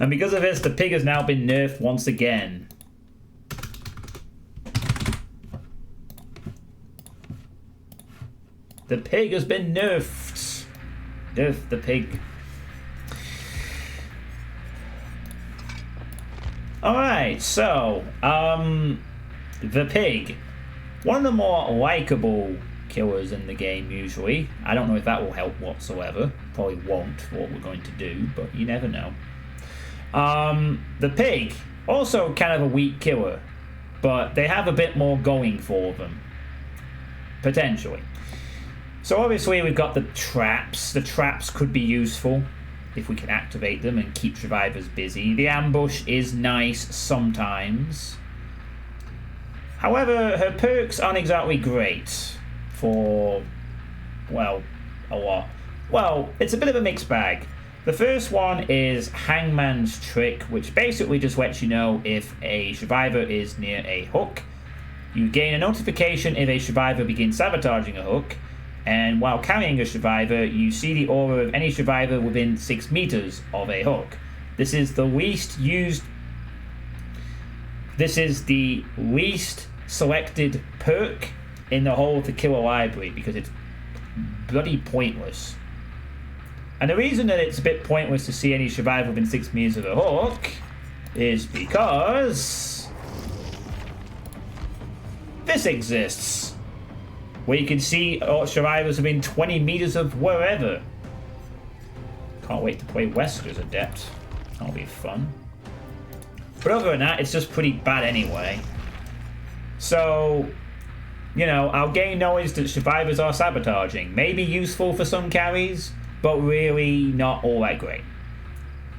And because of this, the pig has now been nerfed once again. The pig has been nerfed. Nerf the pig. Alright, so, the pig. One of the more likable killers in the game usually. I don't know if that will help whatsoever. Probably won't for what we're going to do, but you never know. The pig, also kind of a weak killer, but they have a bit more going for them. Potentially. So obviously we've got the traps. The traps could be useful if we can activate them and keep survivors busy. The ambush is nice sometimes. However, her perks aren't exactly great for, well, a lot. Well, it's a bit of a mixed bag. The first one is Hangman's Trick, which basically just lets you know if a survivor is near a hook. You gain a notification if a survivor begins sabotaging a hook, and while carrying a survivor, you see the aura of any survivor within 6 meters of a hook. This is the least selected perk in the whole of the killer library because it's bloody pointless. And the reason that it's a bit pointless to see any survivor within 6 meters of a hook is because this exists, where you can see survivors within 20 meters of wherever. Can't wait to play Wesker's adept. That'll be fun. But other than that, it's just pretty bad anyway. So, you know, I'll gain knowledge that survivors are sabotaging. Maybe useful for some carries, but really not all that great.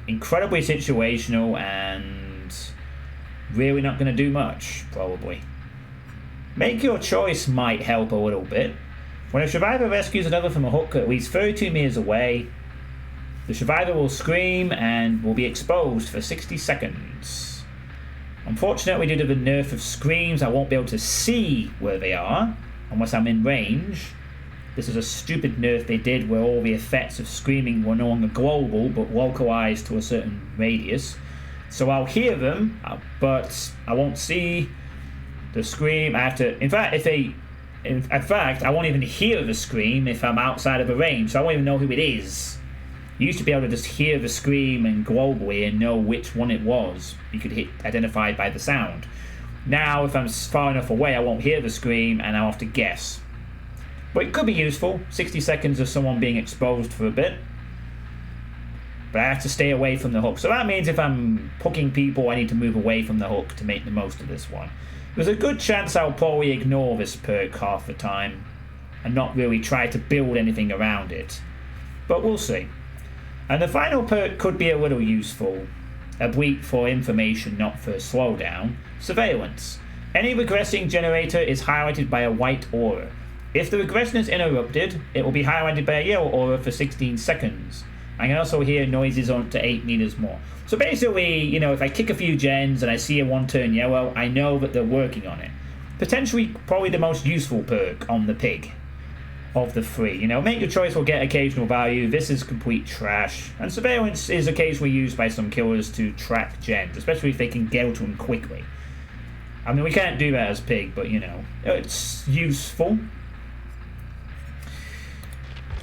Incredibly situational and really not going to do much, probably. Make Your Choice might help a little bit. When a survivor rescues another from a hook at least 32 meters away, the survivor will scream and will be exposed for 60 seconds. Unfortunately, due to the nerf of screams, I won't be able to see where they are unless I'm in range. This is a stupid nerf they did where all the effects of screaming were no longer global but localized to a certain radius. So I'll hear them, but I won't see the scream. I have to. In fact, I won't even hear the scream if I'm outside of a range, so I won't even know who it is. You used to be able to just hear the scream and globally and know which one it was. You could identify it by the sound. Now, if I'm far enough away, I won't hear the scream and I'll have to guess. But it could be useful. 60 seconds of someone being exposed for a bit. But I have to stay away from the hook. So that means if I'm hooking people, I need to move away from the hook to make the most of this one. There's a good chance I'll probably ignore this perk half the time and not really try to build anything around it. But we'll see. And the final perk could be a little useful. A bleep for information, not for slowdown. Surveillance. Any regressing generator is highlighted by a white aura. If the regression is interrupted, it will be highlighted by a yellow aura for 16 seconds. I can also hear noises on to 8 meters more. So basically, you know, if I kick a few gens and I see a one turn yellow, I know that they're working on it. Potentially, probably the most useful perk on the pig of the 3. You know, Make Your Choice will get occasional value. This is complete trash. And Surveillance is occasionally used by some killers to track gens, especially if they can get to them quickly. I mean, we can't do that as pig, but you know, it's useful.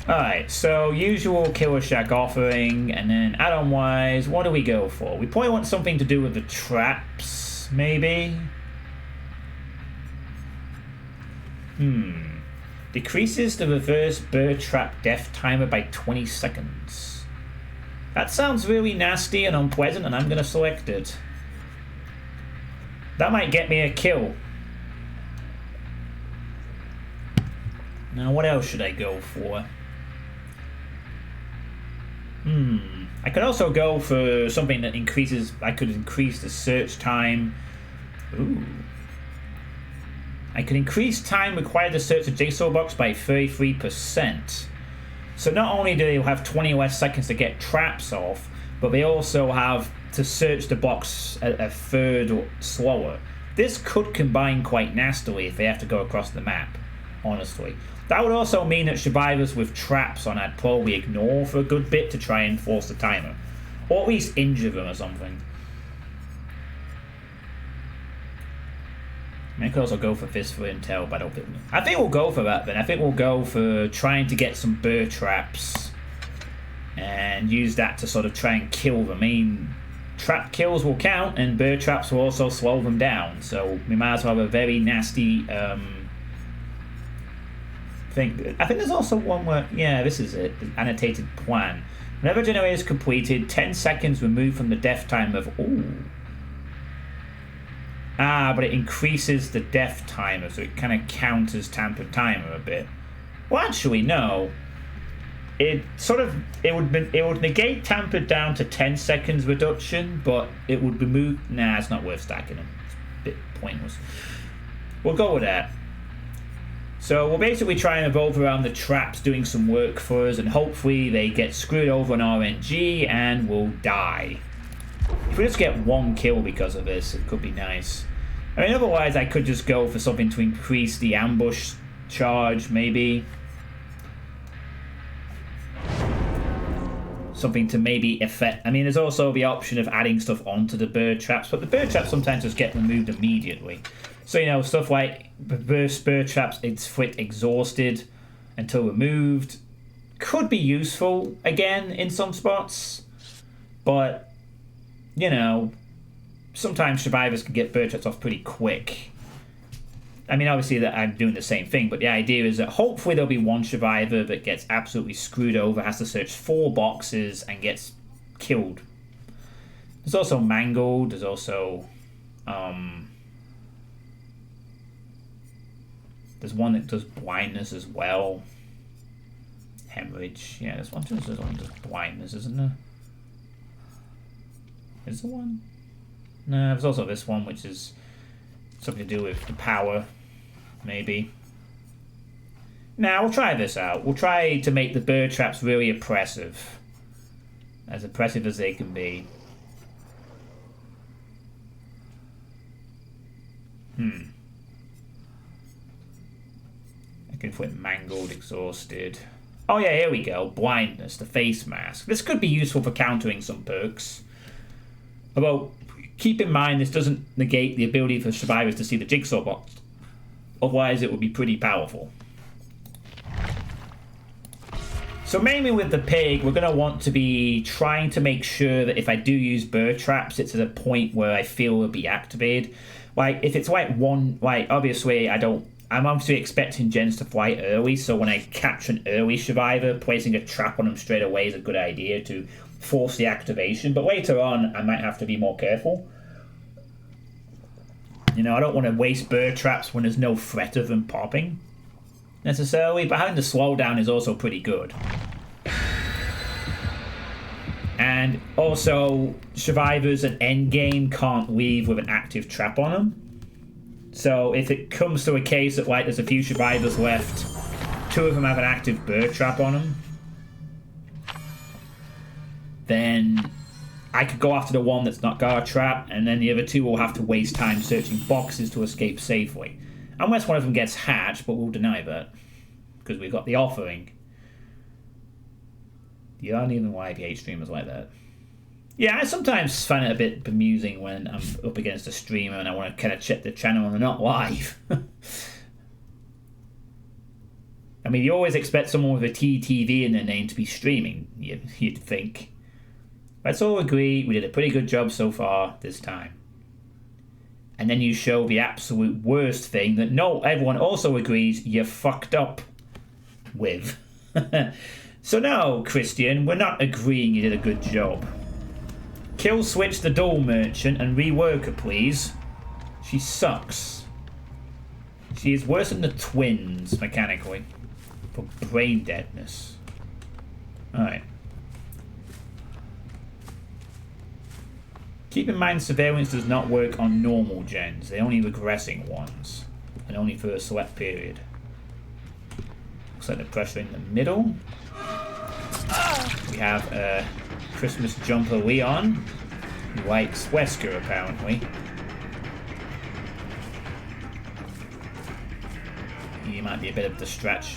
Alright, so usual Killer Shack offering, and then add-on wise, what do we go for? We probably want something to do with the traps, maybe? Decreases the reverse bird trap death timer by 20 seconds. That sounds really nasty and unpleasant, and I'm going to select it. That might get me a kill. Now, what else should I go for? I could also go for something that increases... I could increase the search time. Ooh. I could increase time required to search a jigsaw box by 33%. So not only do they have 20 less seconds to get traps off, but they also have to search the box a third slower. This could combine quite nastily if they have to go across the map, honestly. That would also mean that survivors with traps on I'd probably ignore for a good bit to try and force the timer. Or at least injure them or something. I could also go for Fist for Intel, but I think we'll go for that then. I think we'll go for trying to get some burr traps and use that to sort of try and kill them. I mean, trap kills will count and burr traps will also slow them down. So we might as well have a very nasty I think there's also one where, yeah, this is it. Annotated plan. Whenever generator is completed, 10 seconds removed from the death timer of... Ooh. Ah, but it increases the death timer, so it kind of counters tampered timer a bit. Well, actually, no. It would negate tampered down to 10 seconds reduction, but it would remove... Nah, it's not worth stacking them. It's a bit pointless. We'll go with that. So we'll basically try and evolve around the traps doing some work for us, and hopefully they get screwed over on RNG and we'll die. If we just get one kill because of this, it could be nice. I mean, otherwise I could just go for something to increase the ambush charge, maybe. Something to maybe affect... I mean, there's also the option of adding stuff onto the bird traps, but the bird traps sometimes just get removed immediately. So, you know, stuff like reverse bird traps, inflict exhausted until removed, could be useful, again, in some spots. But, you know, sometimes survivors can get bird traps off pretty quick. I mean, obviously that I'm doing the same thing, but the idea is that hopefully there'll be one survivor that gets absolutely screwed over, has to search 4 boxes, and gets killed. There's also mangled, there's also... there's one that does blindness as well. Hemorrhage. Yeah, there's one that does blindness, isn't there? Is there one? No, there's also this one, which is something to do with the power, maybe. Now, we'll try this out. We'll try to make the bird traps really oppressive. As oppressive as they can be. I can put mangled, exhausted. Oh yeah, here we go. Blindness, the face mask. This could be useful for countering some perks. Although, keep in mind this doesn't negate the ability for survivors to see the jigsaw box. Otherwise, it would be pretty powerful. So mainly with the pig, we're going to want to be trying to make sure that if I do use bird traps, it's at a point where I feel it'll be activated. Like, if it's like one... Like, obviously, I'm obviously expecting gens to fly early, so when I catch an early survivor, placing a trap on them straight away is a good idea to force the activation. But later on, I might have to be more careful. You know, I don't want to waste bird traps when there's no threat of them popping, necessarily. But having the slowdown is also pretty good. And also, survivors at endgame can't leave with an active trap on them. So if it comes to a case that, like, there's a few survivors left, 2 of them have an active bird trap on them, then I could go after the one that's not got a trap, and then the other 2 will have to waste time searching boxes to escape safely. Unless one of them gets hatched, but we'll deny that, because we've got the offering. You aren't even YPH streamers like that. Yeah, I sometimes find it a bit bemusing when I'm up against a streamer and I want to kind of check the channel and they're not live. I mean, you always expect someone with a TTV in their name to be streaming, you'd think. Let's all agree we did a pretty good job so far this time. And then you show the absolute worst thing that everyone also agrees you fucked up with. So no, Christian, we're not agreeing you did a good job. Kill switch the doll merchant and rework her, please. She sucks. She is worse than the twins, mechanically. For brain deadness. Alright. Keep in mind surveillance does not work on normal gens. They're only regressing ones. And only for a select period. Looks like the pressure in the middle. We have a Christmas jumper Leon, who likes Wesker apparently. He might be a bit of the stretch.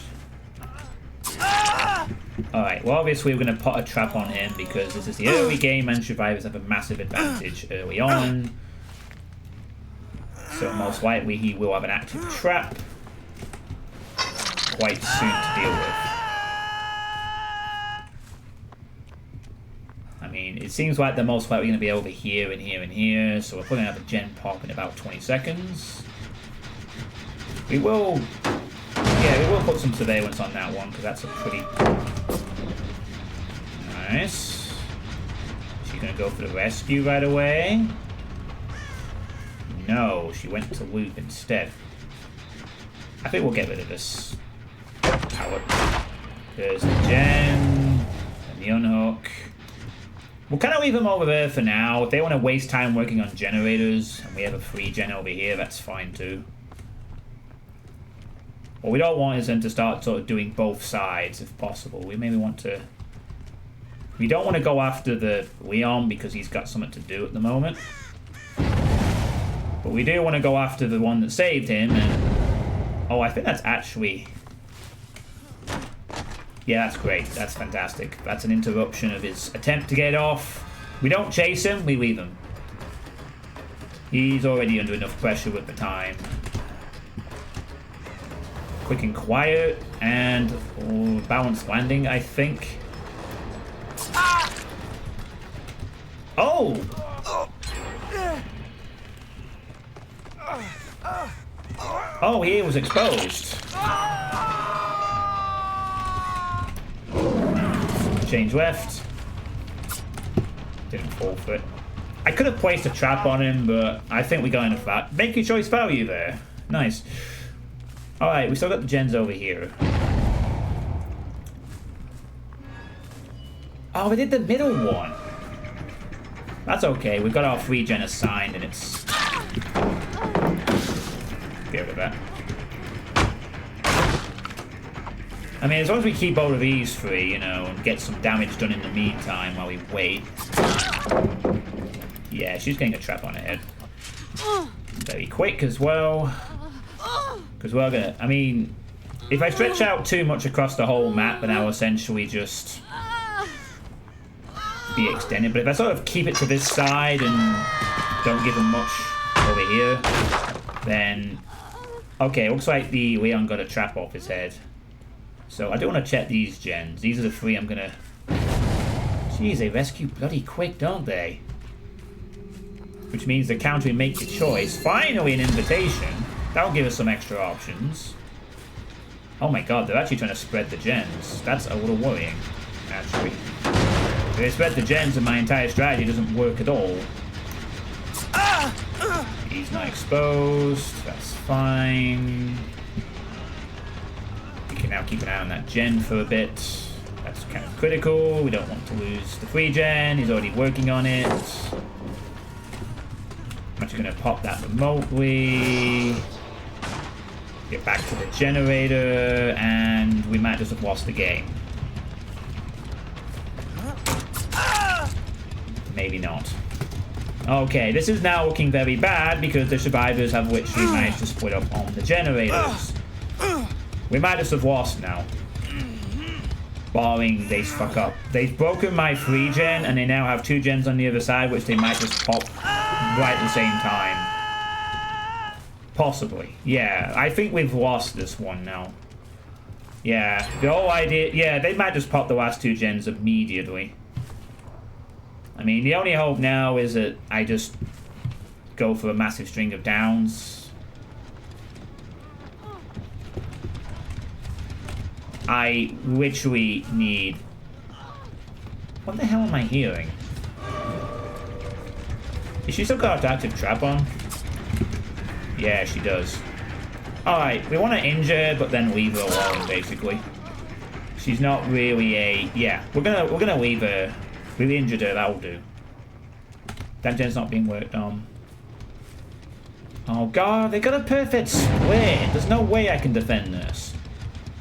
Alright, well obviously we're going to put a trap on him because this is the early game and survivors have a massive advantage early on. So most likely he will have an active trap quite soon to deal with. I mean, it seems like they're most likely going to be over here and here and here, so we're probably going to have a gen pop in about 20 seconds. We will Yeah, we will put some surveillance on that one, because that's a pretty... Nice. She's going to go for the rescue right away. No, she went to loot instead. I think we'll get rid of this power. There's the gen, and the unhook. We'll kind of leave them over there for now. If they want to waste time working on generators, and we have a free gen over here, that's fine too. What we don't want is them to start sort of doing both sides, if possible. We maybe want to... We don't want to go after the Leon, because he's got something to do at the moment. But we do want to go after the one that saved him, and... Oh, I think that's actually... Yeah, that's great. That's fantastic. That's an interruption of his attempt to get off. We don't chase him, we leave him. He's already under enough pressure with the time. Quick and quiet, and balanced landing, I think. Oh! Oh, he was exposed. Change left. Didn't fall for it. I could have placed a trap on him, but I think we got enough that. Make your choice value there. Nice. Alright, we still got the gens over here. Oh, we did the middle one. That's okay. We've got our free gen assigned, and it's... Get rid of that. I mean, as long as we keep all of these free, you know, and get some damage done in the meantime while we wait. Yeah, she's getting a trap on her head. Very quick as well. Because we're gonna... I mean, if I stretch out too much across the whole map, then I'll essentially just be extended. But if I sort of keep it to this side and don't give them much over here, then... Okay, looks like the Leon got a trap off his head. So I do want to check these gens. These are the three I'm gonna... Jeez, they rescue bloody quick, don't they? Which means they're countering make your choice. Finally an invitation. That'll give us some extra options. Oh my god, they're actually trying to spread the gens. That's a little worrying, actually. If they spread the gens and my entire strategy doesn't work at all. He's not exposed. That's fine. We can now keep an eye on that gen for a bit. That's kind of critical. We don't want to lose the free gen. He's already working on it. I'm actually going to pop that remotely. Get back to the generator, and we might just have lost the game. Maybe not. Okay, this is now looking very bad because the survivors have literally managed to split up on the generators. We might just have lost now. Barring they fuck up. They've broken my free gen, and they now have two gens on the other side, which they might just pop right at the same time. Possibly. Yeah, I think we've lost this one now. Yeah, the whole idea... Yeah, they might just pop the last two gens immediately. I mean, the only hope now is that I just go for a massive string of downs. I literally need... What the hell am I hearing? Is she still got an active trap on? Yeah, she does. Alright, we want to injure her, but then leave her alone, basically. She's not really a... Yeah, we're gonna leave her. We injured her, that'll do. That gen's not being worked on. Oh god, they got a perfect split. There's no way I can defend this.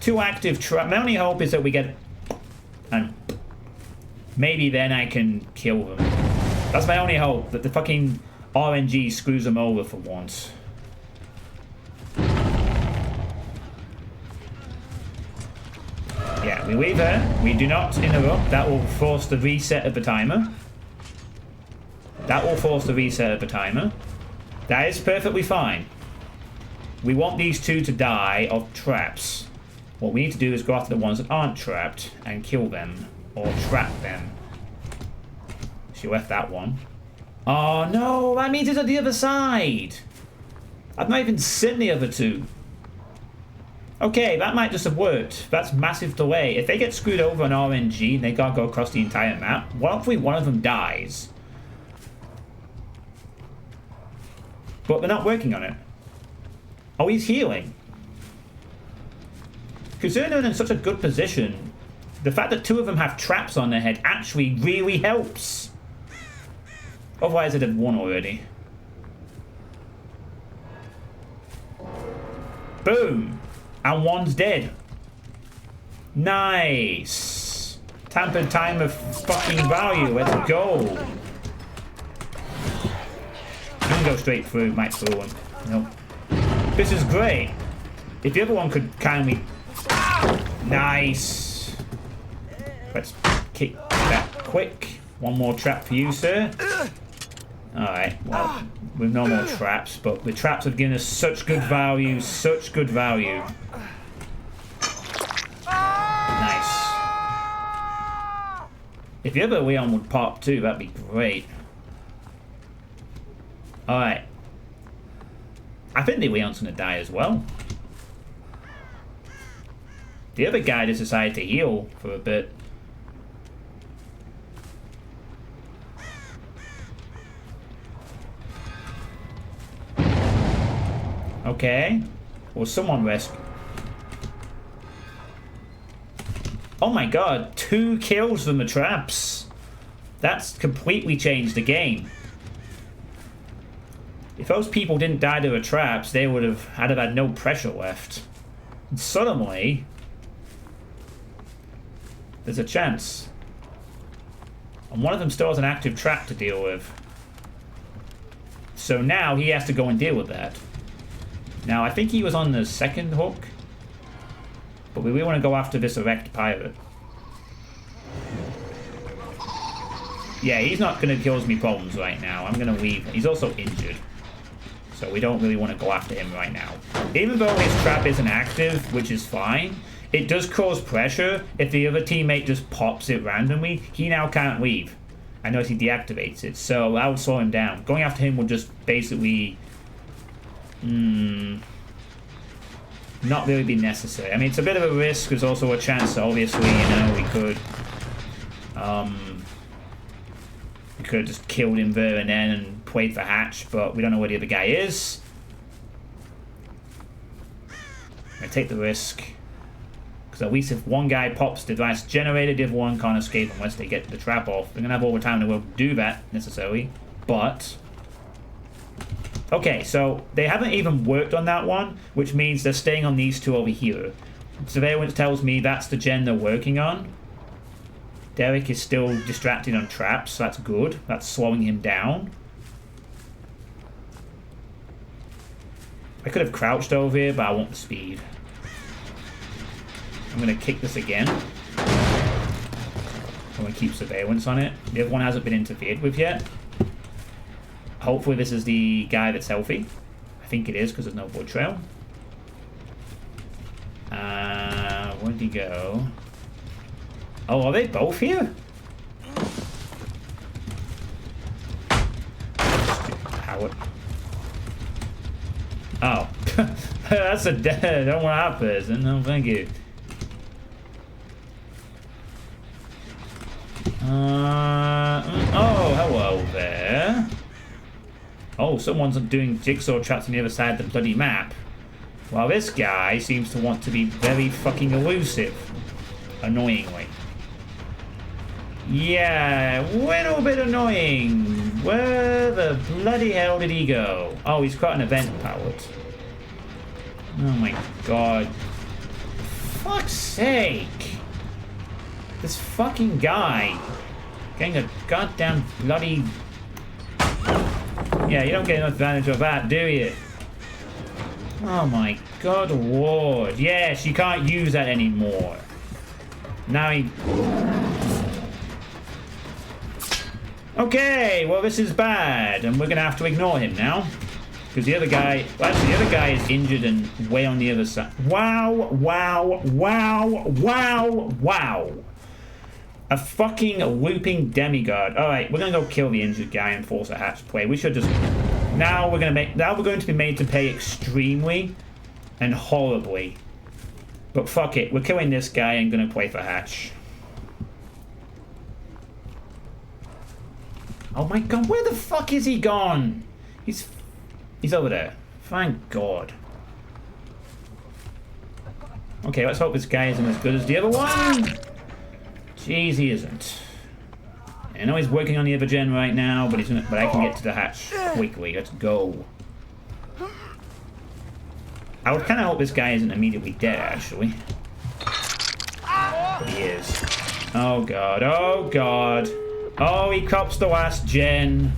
Two active trap. My only hope is that we get... And maybe then I can kill them. That's my only hope, that the fucking RNG screws them over for once. Yeah, we leave her. We do not interrupt. That will force the reset of the timer. That will force the reset of the timer. That is perfectly fine. We want these two to die of traps. What we need to do is go after the ones that aren't trapped and kill them. Or trap them. She left that one. Oh no, that means it's at the other side. I've not even seen the other two. Okay, that might just have worked. That's massive delay. If they get screwed over on RNG and they gotta go across the entire map, what if one of them dies? But they're not working on it. Oh, he's healing. Considering they're in such a good position, the fact that two of them have traps on their head actually really helps. Otherwise, I did one already. Boom! And one's dead. Nice! Tampered time of fucking value. Let's go. I'm gonna go straight through. Might throw him. Nope. This is great. If the other one could kindly... Nice. Let's kick that quick. One more trap for you, sir. Alright, well, with no more traps, but the traps have given us such good value, such good value. Nice. If the other Leon would pop too, that'd be great. Alright. I think the Leon's gonna die as well. The other guy just decided to heal for a bit. Okay. Or someone rescue. Oh my god, 2 kills from the traps. That's completely changed the game. If those people didn't die to the traps, they would have had no pressure left. And suddenly, there's a chance. And one of them still has an active trap to deal with. So now he has to go and deal with that. Now, I think he was on the second hook. But we really want to go after this erect pirate. Yeah, he's not going to cause me problems right now. I'm going to leave. He's also injured. So we don't really want to go after him right now. Even though his trap isn't active, which is fine, it does cause pressure. If the other teammate just pops it randomly, he now can't leave. Unless he deactivates it. So that will slow him down. Going after him will just basically... not really be necessary. I mean, it's a bit of a risk. There's also a chance, obviously, you know, we could have just killed him there and then and played for hatch, but we don't know where the other guy is. I'm gonna take the risk, because at least if one guy pops the device generator, the other one can't escape unless they get the trap off. They're gonna have all the time in the world to do that necessarily, but okay, so they haven't even worked on that one, which means they're staying on these two over here. Surveillance tells me that's the gen they're working on. Derek is still distracted on traps, so that's good. That's slowing him down. I could have crouched over here, but I want the speed. I'm going to kick this again. I'm going to keep surveillance on it. The other one hasn't been interfered with yet. Hopefully this is the guy that's healthy. I think it is, because there's no blood trail. Where'd he go? Oh, are they both here? Howard. Oh. That's a dead. Don't want that person. No, thank you. Oh, hello there. Oh, someone's doing jigsaw traps on the other side of the bloody map. While this guy seems to want to be very fucking elusive. Annoyingly. Yeah, a little bit annoying. Where the bloody hell did he go? Oh, he's got an event powered. Oh my god. Fuck's sake. This fucking guy. Getting a goddamn bloody... Yeah, you don't get enough advantage of that, do you? Oh my god, lord. Yes, you can't use that anymore. Now he... Okay, well this is bad, and we're gonna have to ignore him now. Because the other guy... Well, actually, the other guy is injured and way on the other side. Wow, wow, wow, wow, wow. A fucking looping demigod. Alright, we're gonna go kill the injured guy and force a hatch play. We should just... Now we're going to be made to pay extremely and horribly But fuck it, we're killing this guy and gonna play for hatch. Oh my god, where the fuck is he gone? He's over there. Thank God. Okay, let's hope this guy isn't as good as the other one. Jeez, he isn't. I know he's working on the other gen right now, but I can get to the hatch quickly. Let's go. I would kind of hope this guy isn't immediately dead, actually. But he is. Oh god, oh god. Oh, he cops the last gen.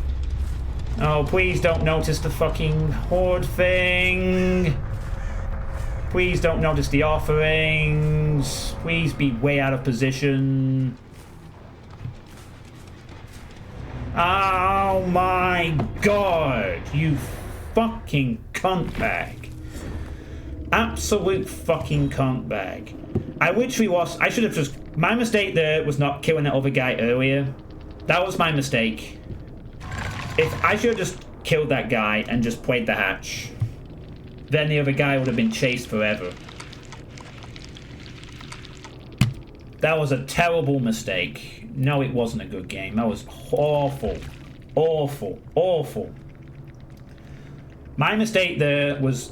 Oh, please don't notice the fucking horde thing. Please don't notice the offerings. Please be way out of position. Oh my god, you fucking cunt bag. Absolute fucking cunt bag. I literally lost. I should have just. My mistake there was not killing that other guy earlier. That was my mistake. If I should have just killed that guy and just played the hatch, then the other guy would have been chased forever. That was a terrible mistake. No, it wasn't a good game. That was awful. Awful. Awful. My mistake there was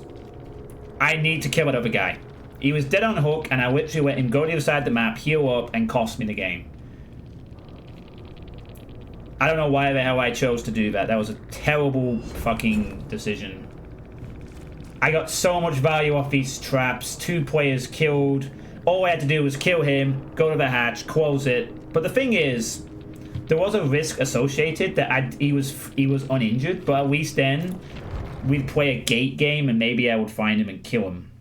I need to kill that other guy. He was dead on hook, and I literally let him go to the other side of the map, heal up, and cost me the game. I don't know why the hell I chose to do that. That was a terrible fucking decision. I got so much value off these traps. 2 players killed. All I had to do was kill him, go to the hatch, close it. But the thing is, there was a risk associated that he was uninjured, but at least then we'd play a gate game and maybe I would find him and kill him.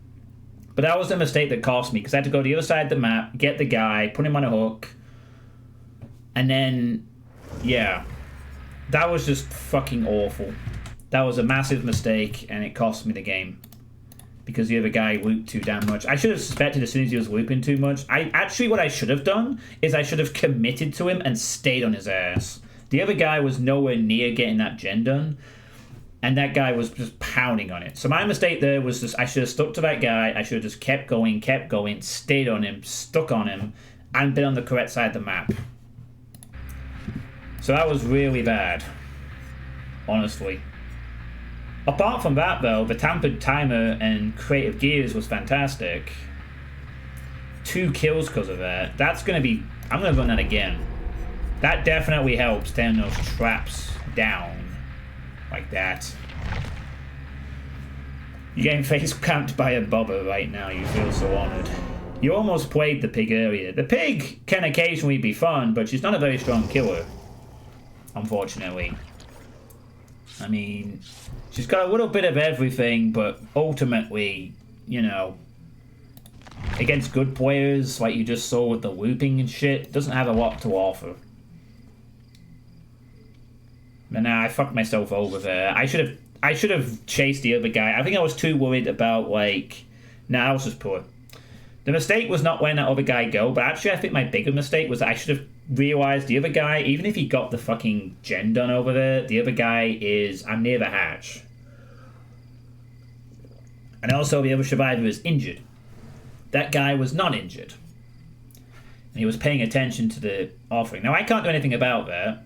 But that was the mistake that cost me, because I had to go to the other side of the map, get the guy, put him on a hook, and then, yeah, that was just fucking awful. That was a massive mistake, and it cost me the game. Because the other guy looped too damn much. I should have suspected as soon as he was looping too much. What I should have done is I should have committed to him and stayed on his ass. The other guy was nowhere near getting that gen done, and that guy was just pounding on it. So my mistake there was just I should have stuck to that guy. I should have just kept going, stayed on him, stuck on him, and been on the correct side of the map. So that was really bad, honestly. Apart from that, though, the tampered timer and creative gears was fantastic. 2 kills because of that. That's going to be... I'm going to run that again. That definitely helps turn those traps down. Like that. You're getting face camped by a bobber right now. You feel so honoured. You almost played the pig earlier. The pig can occasionally be fun, but she's not a very strong killer. Unfortunately. I mean, she's got a little bit of everything, but ultimately, you know, against good players, like you just saw with the looping and shit, doesn't have a lot to offer. But nah, I fucked myself over there. I should have chased the other guy. I think I was too worried about, like... Nah, I was just poor. The mistake was not letting that other guy go, but actually I think my bigger mistake was that I should have realised the other guy, even if he got the fucking gen done over there, the other guy is... I'm near the hatch. And also the other survivor is injured. That guy was not injured. And he was paying attention to the offering. Now, I can't do anything about that.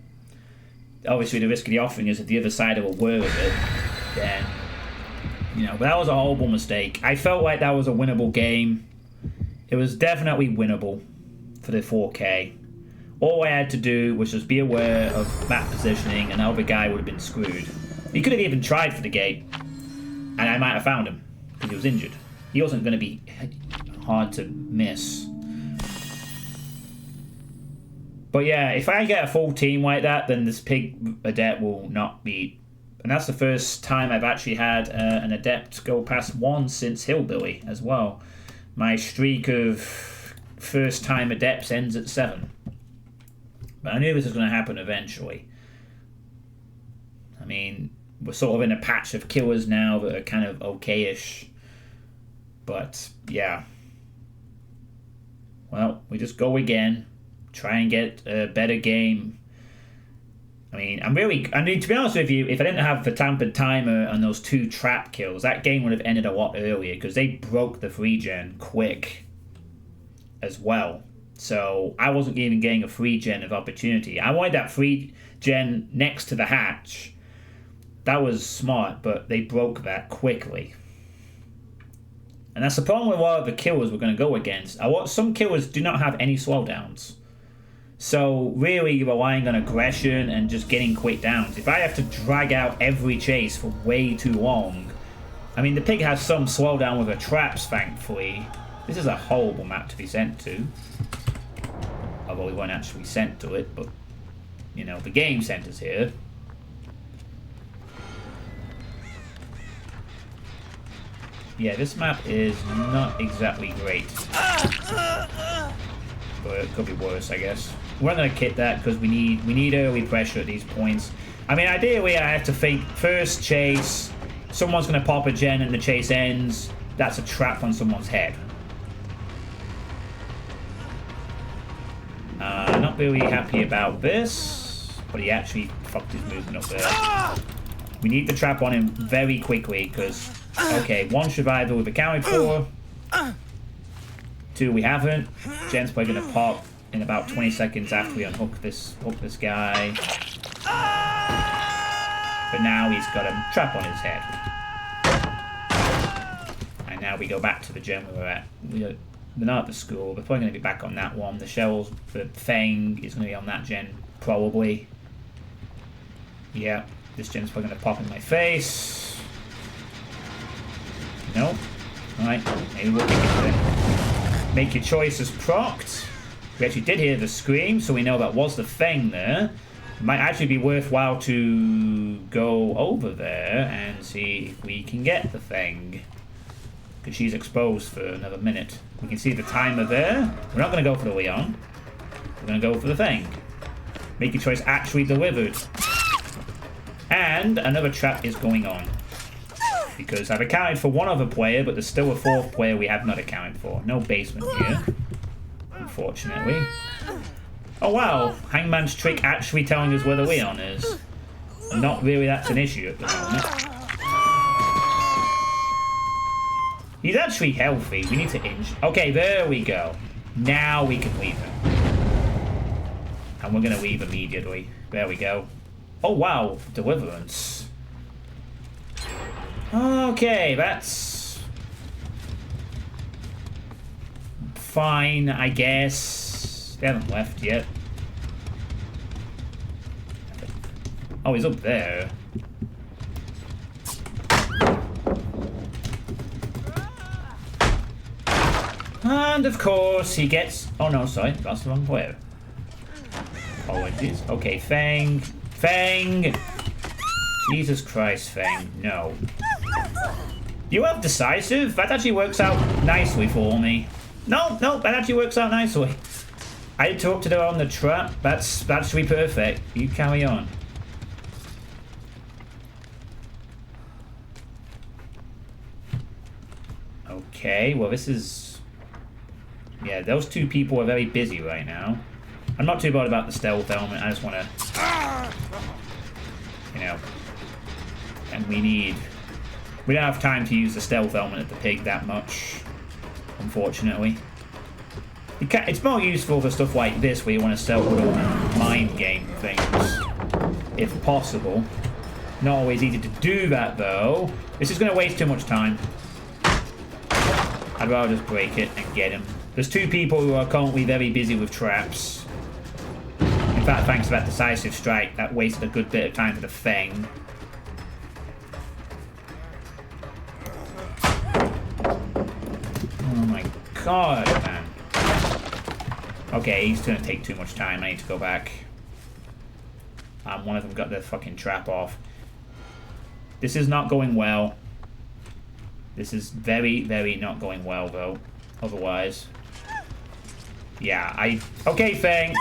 Obviously, the risk of the offering is if the other side are aware of it, then, you know, but that was a horrible mistake. I felt like that was a winnable game. It was definitely winnable for the 4K. All I had to do was just be aware of map positioning, and the other guy would have been screwed. He could have even tried for the gate, and I might have found him, because he was injured. He wasn't going to be hard to miss. But yeah, if I get a full team like that, then this pig adept will not beat. And that's the first time I've actually had an adept go past 1 since Hillbilly as well. My streak of first time adepts ends at 7. But I knew this was going to happen eventually. I mean, we're sort of in a patch of killers now that are kind of okay-ish. But yeah. Well, we just go again. Try and get a better game. I mean, to be honest with you, if I didn't have the tampered timer and those 2 trap kills, that game would have ended a lot earlier, because they broke the free gen quick. as well. So I wasn't even getting a free gen of opportunity. I wanted that free gen next to the hatch. That was smart, but they broke that quickly. And that's the problem with a lot of the killers we're going to go against. Some killers do not have any slowdowns. So really you're relying on aggression and just getting quick downs. If I have to drag out every chase for way too long... I mean, the pig has some slowdown with her traps, thankfully. This is a horrible map to be sent to. Although we weren't actually sent to it, but... You know, the game sent us here. Yeah, this map is not exactly great. But it could be worse, I guess. We're not going to kit that because we need early pressure at these points. I mean, ideally, I have to think first chase. Someone's going to pop a gen and the chase ends. That's a trap on someone's head. Not really happy about this. But he actually fucked his movement up there. We need the trap on him very quickly because... Okay, 1 survivor we've accounted for. 2 we haven't. Gen's probably going to pop in about 20 seconds after we unhook this guy. But now he's got a trap on his head. And now we go back to the gen we were at. We're not at the school. We're probably going to be back on that one. The shells, the Fang is going to be on that gen, probably. Yeah, this gen's probably going to pop in my face. Nope. Alright, maybe we'll kick it then. Make your choices procced. We actually did hear the scream, so we know that was the Fang there. It might actually be worthwhile to go over there and see if we can get the Fang. Because she's exposed for another minute. We can see the timer there. We're not going to go for the Leon. We're going to go for the Fang. Make your choice actually delivered. And another trap is going on. Because I've accounted for one other player, but there's still a 4th player we have not accounted for. No basement here, unfortunately. Oh wow, Hangman's trick actually telling us where the Leon is. Not really that's an issue at the moment. He's actually healthy, we need to inch. Okay, there we go. Now we can leave him. And we're going to leave immediately. There we go. Oh wow, deliverance. Okay, that's fine, I guess. They haven't left yet. Oh, he's up there. And of course he gets... Oh no, sorry, that's the wrong player. Apologies. Okay, Fang. Fang! Jesus Christ, Fang, no. You have decisive? That actually works out nicely for me. No, that actually works out nicely. I interrupted her on the trap. That should be perfect. You carry on. Okay, well this is... Yeah, those 2 people are very busy right now. I'm not too bothered about the stealth element. I just want to... You know... And we don't have time to use the stealth element of the pig that much, unfortunately. It's more useful for stuff like this where you want to stealth little mind game things, if possible. Not always easy to do that though. This is going to waste too much time. I'd rather just break it and get him. There's 2 people who are currently very busy with traps. In fact, thanks to that decisive strike, that wasted a good bit of time for the Fang. Oh my god, man. Okay, he's gonna take too much time. I need to go back. One of them got the fucking trap off. This is not going well. This is very, very not going well, though. Otherwise. Yeah, Okay, Fang.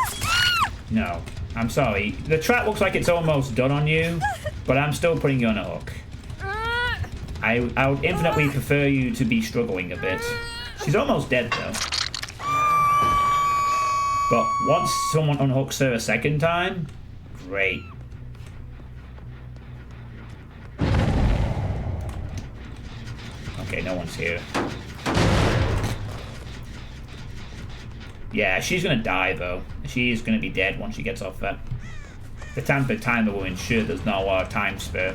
No. I'm sorry. The trap looks like it's almost done on you, but I'm still putting you on a hook. I would infinitely prefer you to be struggling a bit. She's almost dead, though. But once someone unhooks her a second time, great. Okay, no one's here. Yeah, she's gonna die though. She's gonna be dead once she gets off that. The tamper timer will ensure there's not a lot of time spare.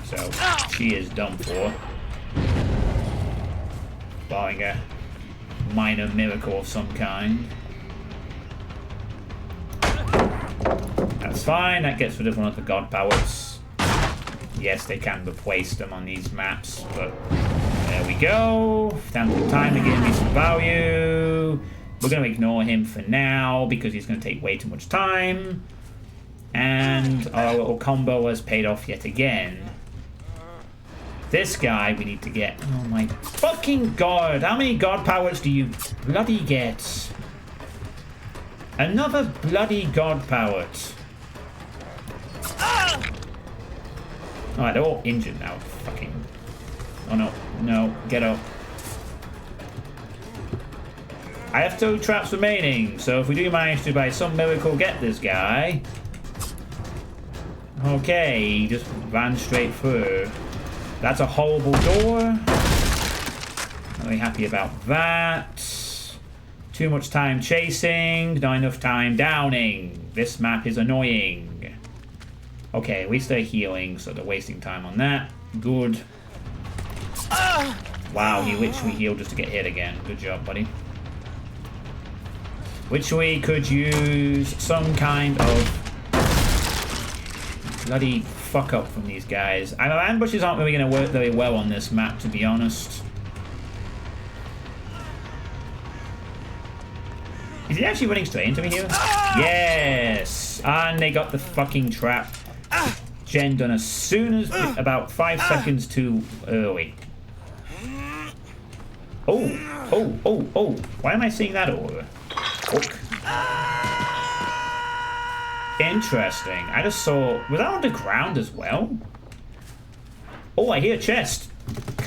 So she is done for. Barring a minor miracle of some kind. That's fine, that gets rid of one of the god powers. Yes, they can replace them on these maps, but there we go. Tamper timer giving me some value. We're going to ignore him for now because he's going to take way too much time. And our little combo has paid off yet again. This guy we need to get. Oh my fucking god. How many god powers do you bloody get? Another bloody god powers. Alright, they're all injured now. Fucking. Oh no. No. Get up. I have 2 traps remaining, so if we do manage to, by some miracle, get this guy... Okay, he just ran straight through. That's a horrible door. Not really happy about that. Too much time chasing, not enough time downing. This map is annoying. Okay, at least they're healing, so they're wasting time on that. Good. Wow, he literally healed just to get hit again. Good job, buddy. Which we could use some kind of bloody fuck up from these guys. I know ambushes aren't really going to work very well on this map, to be honest. Is he actually running straight into me here? Yes! And they got the fucking trap. Gen done as soon as about 5 seconds too early. Oh. Why am I seeing that over? Interesting. I just saw... Was that underground as well? Oh, I hear a chest.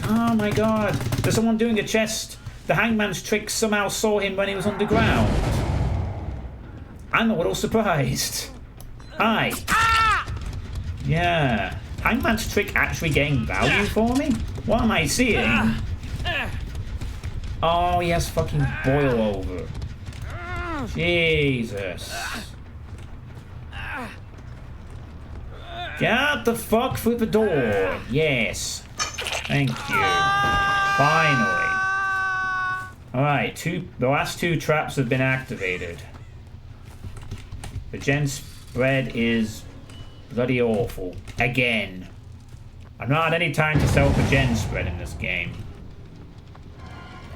Oh my god. There's someone doing a chest. The hangman's trick somehow saw him when he was underground. I'm a little surprised. Hi. Yeah. Hangman's trick actually getting value for me? What am I seeing? Oh, he has fucking boil over. Jesus. Get out the fuck through the door. Yes. Thank you. Finally. Alright, the last 2 traps have been activated. The gen spread is bloody awful. Again. I've not had any time to sell for gen spread in this game.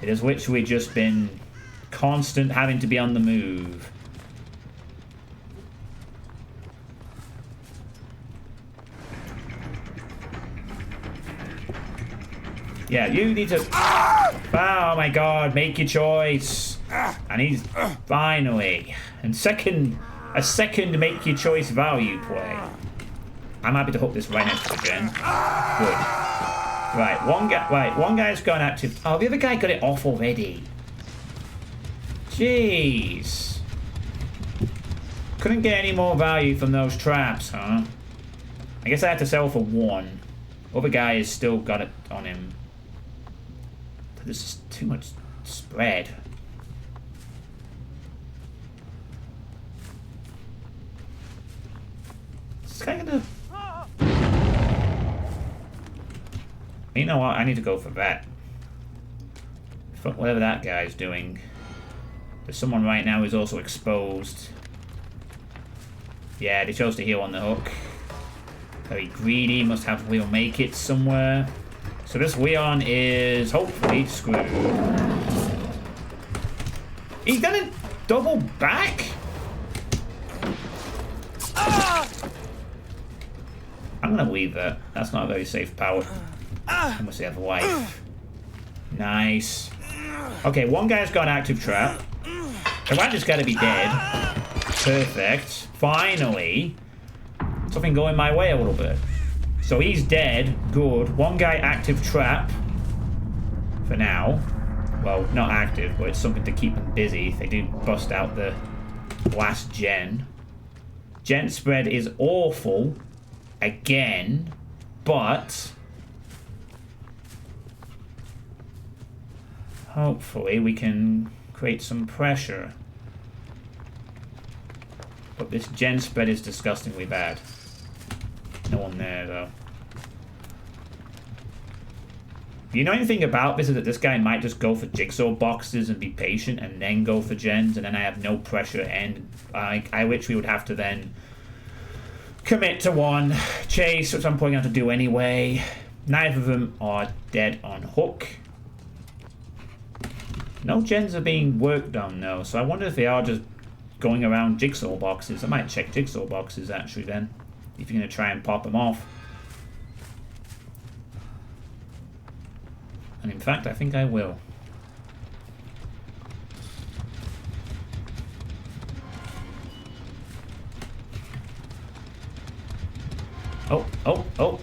It has literally just been constant having to be on the move. Yeah, you need to... Oh my god, make your choice. And he's finally... And a second make your choice value play. I'm happy to hook this right next to the gen. Good. One guy's gone active. Oh, the other guy got it off already. Jeez. Couldn't get any more value from those traps, huh? I guess I had to sell for 1. Other guy has still got it on him. There's just too much spread. It's kind of... You know what? I need to go for that. Fuck whatever that guy's doing. There's someone right now who's also exposed. Yeah, they chose to heal on the hook. Very greedy, must have We'll Make It somewhere. So this Leon is hopefully screwed. He's gonna double back? I'm gonna leave that. That's not a very safe power. Unless they have a wife. Nice. Okay, one guy's got an active trap. The rat just gotta be dead. Perfect. Finally. Something going my way a little bit. So he's dead. Good. One guy active trap. For now. Well, not active, but it's something to keep them busy if they do bust out the last gen. Gen spread is awful. Again. But... hopefully we can create some pressure. But this gen spread is disgustingly bad. No one there, though. You know anything about this is that this guy might just go for jigsaw boxes and be patient and then go for gens, and then I have no pressure, and I literally would have to then commit to one chase, which I'm probably going to have to do anyway. Neither of them are dead on hook. No gens are being worked on, though, so I wonder if they are just going around jigsaw boxes. I might check jigsaw boxes, actually, then, if you're going to try and pop them off. And in fact, I think I will.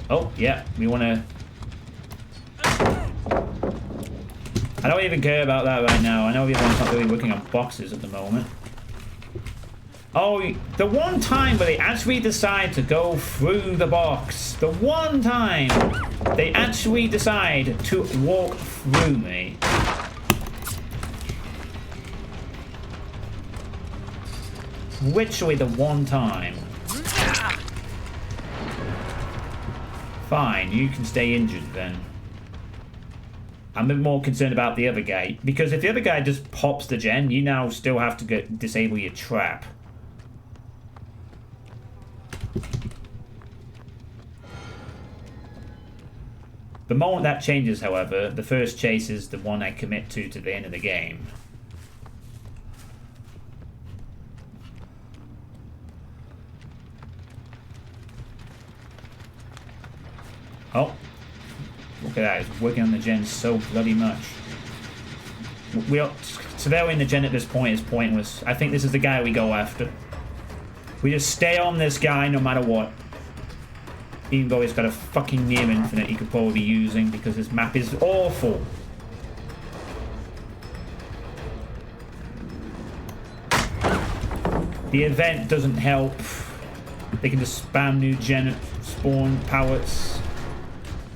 Oh, yeah, we want to... I don't even care about that right now. I know everyone's not really working on boxes at the moment. Oh, the one time where they actually decide to go through the box. The one time they actually decide to walk through me. Literally the one time. Fine, you can stay injured then. I'm a bit more concerned about the other guy, because if the other guy just pops the gen, you now still have to disable your trap. The moment that changes, however, the first chase is the one I commit to the end of the game. Oh, look at that, it's working on the gen so bloody much. Surveilling the gen at this point is pointless. I think this is the guy we go after. We just stay on this guy no matter what. Even though he's got a fucking near infinite he could probably be using, because this map is awful. The event doesn't help. They can just spam new gen spawn pallets.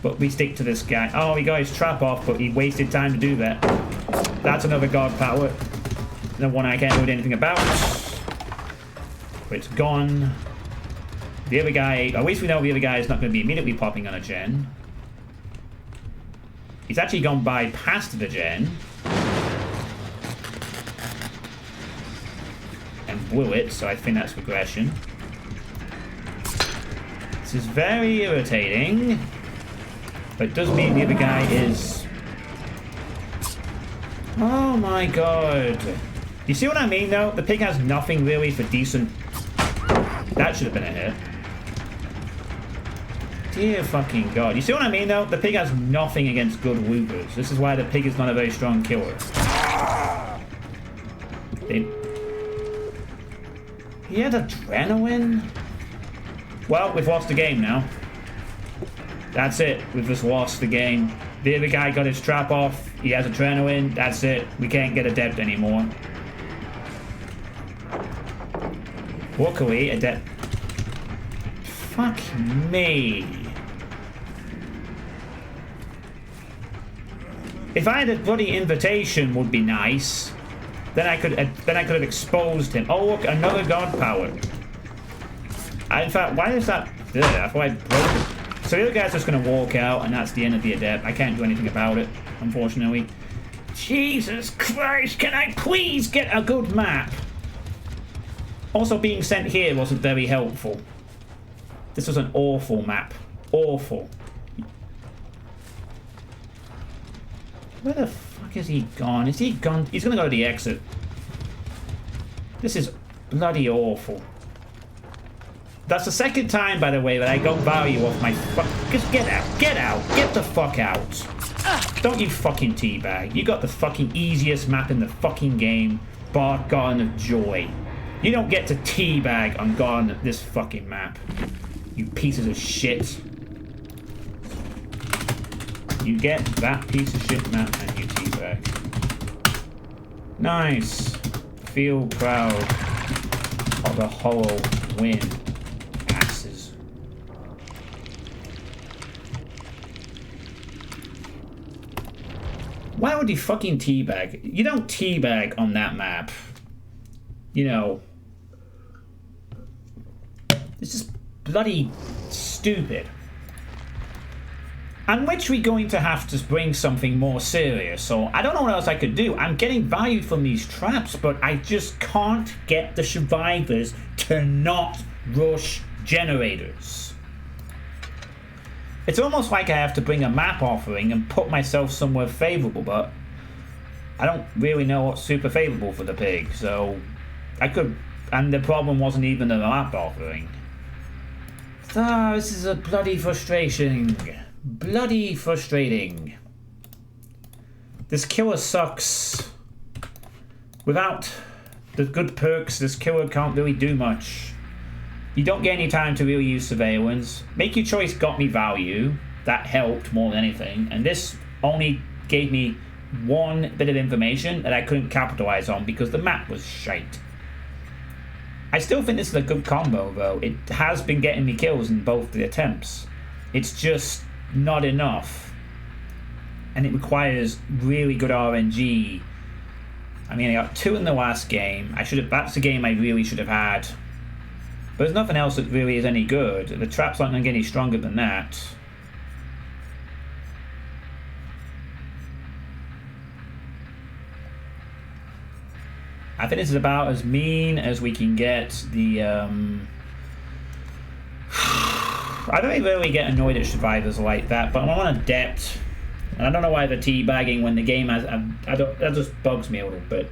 But we stick to this guy. Oh, he got his trap off, but he wasted time to do that. That's another guard pallet. The one I can't do anything about. But it's gone. The other guy, at least we know the other guy is not going to be immediately popping on a gen. He's actually gone by past the gen. And blew it, so I think that's regression. This is very irritating. But it does mean the other guy is... Oh my god. You see what I mean, though? The pig has nothing really for decent... That should have been a hit. Dear fucking god. You see what I mean, though? The pig has nothing against good whoopers. This is why the pig is not a very strong killer. He had adrenaline? Well, we've lost the game now. That's it. We've just lost the game. The other guy got his trap off. He has adrenaline. That's it. We can't get adept anymore. Luckily, adept... Fuck me. If I had a bloody invitation, would be nice. Then I could have exposed him. Oh look, another god power. In fact, why is that? Ugh, I thought I broke it. So the other guy's just gonna walk out, and that's the end of the adept. I can't do anything about it, unfortunately. Jesus Christ! Can I please get a good map? Also, being sent here wasn't very helpful. This was an awful map. Awful. Where the fuck is he gone? Is he gone? He's gonna go to the exit. This is bloody awful. That's the second time, by the way, that I got value off my fuck. Just get out. Get out. Get the fuck out. Don't you fucking teabag. You got the fucking easiest map in the fucking game. Bar Garden of Joy. You don't get to teabag on Garden this fucking map. You pieces of shit. You get that piece of shit map and you teabag. Nice. Feel proud of a hollow win. Asses. Why would you fucking teabag? You don't teabag on that map. You know. It's just bloody stupid. I'm literally going to have to bring something more serious, so I don't know what else I could do. I'm getting value from these traps, but I just can't get the survivors to not rush generators. It's almost like I have to bring a map offering and put myself somewhere favorable, but I don't really know what's super favorable for the pig, so I could... And the problem wasn't even the map offering. So, this is a bloody frustration. Bloody frustrating. This killer sucks. Without the good perks, this killer can't really do much. You don't get any time to really use surveillance. Make your choice got me value. That helped more than anything. And this only gave me one bit of information that I couldn't capitalize on because the map was shite. I still think this is a good combo though. It has been getting me kills in both the attempts. It's just not enough. And it requires really good RNG. I mean, I got 2 in the last game. That's the game I really should have had. But there's nothing else that really is any good. The traps aren't going to get any stronger than that. I think this is about as mean as we can get. I don't really get annoyed at survivors like that, but I'm on adept. And I don't know why they're teabagging when the game has... that just bugs me a little bit.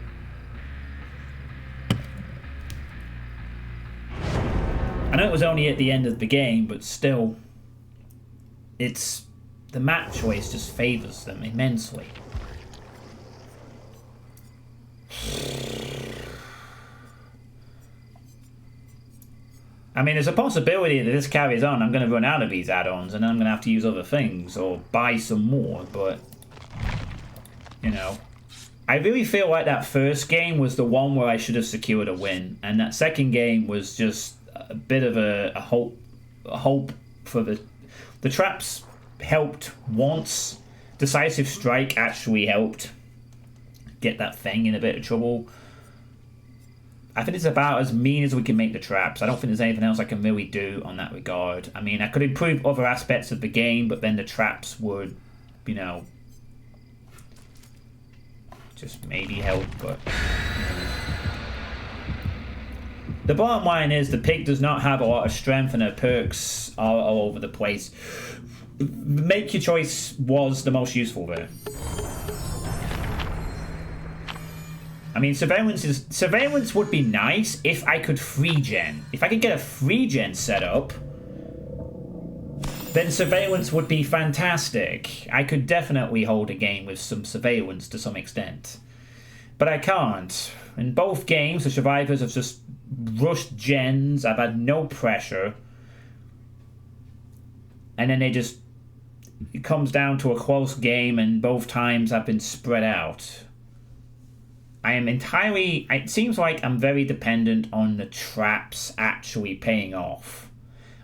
I know it was only at the end of the game, but still... It's... The map choice just favours them immensely. I mean, there's a possibility that this carries on. I'm going to run out of these add-ons and I'm going to have to use other things or buy some more, but, you know. I really feel like that first game was the one where I should have secured a win, and that second game was just a bit of a hope for the traps helped once. Decisive Strike actually helped get that thing in a bit of trouble. I think it's about as mean as we can make the traps. I don't think there's anything else I can really do on that regard. I mean, I could improve other aspects of the game, but then the traps would, you know, just maybe help, but... The bottom line is the pig does not have a lot of strength and her perks are all over the place. Make your choice was the most useful there. I mean, surveillance would be nice if I could free gen. If I could get a free gen set up, then surveillance would be fantastic. I could definitely hold a game with some surveillance to some extent. But I can't. In both games, the survivors have just rushed gens. I've had no pressure. And then it comes down to a close game, and both times I've been spread out. It seems like I'm very dependent on the traps actually paying off.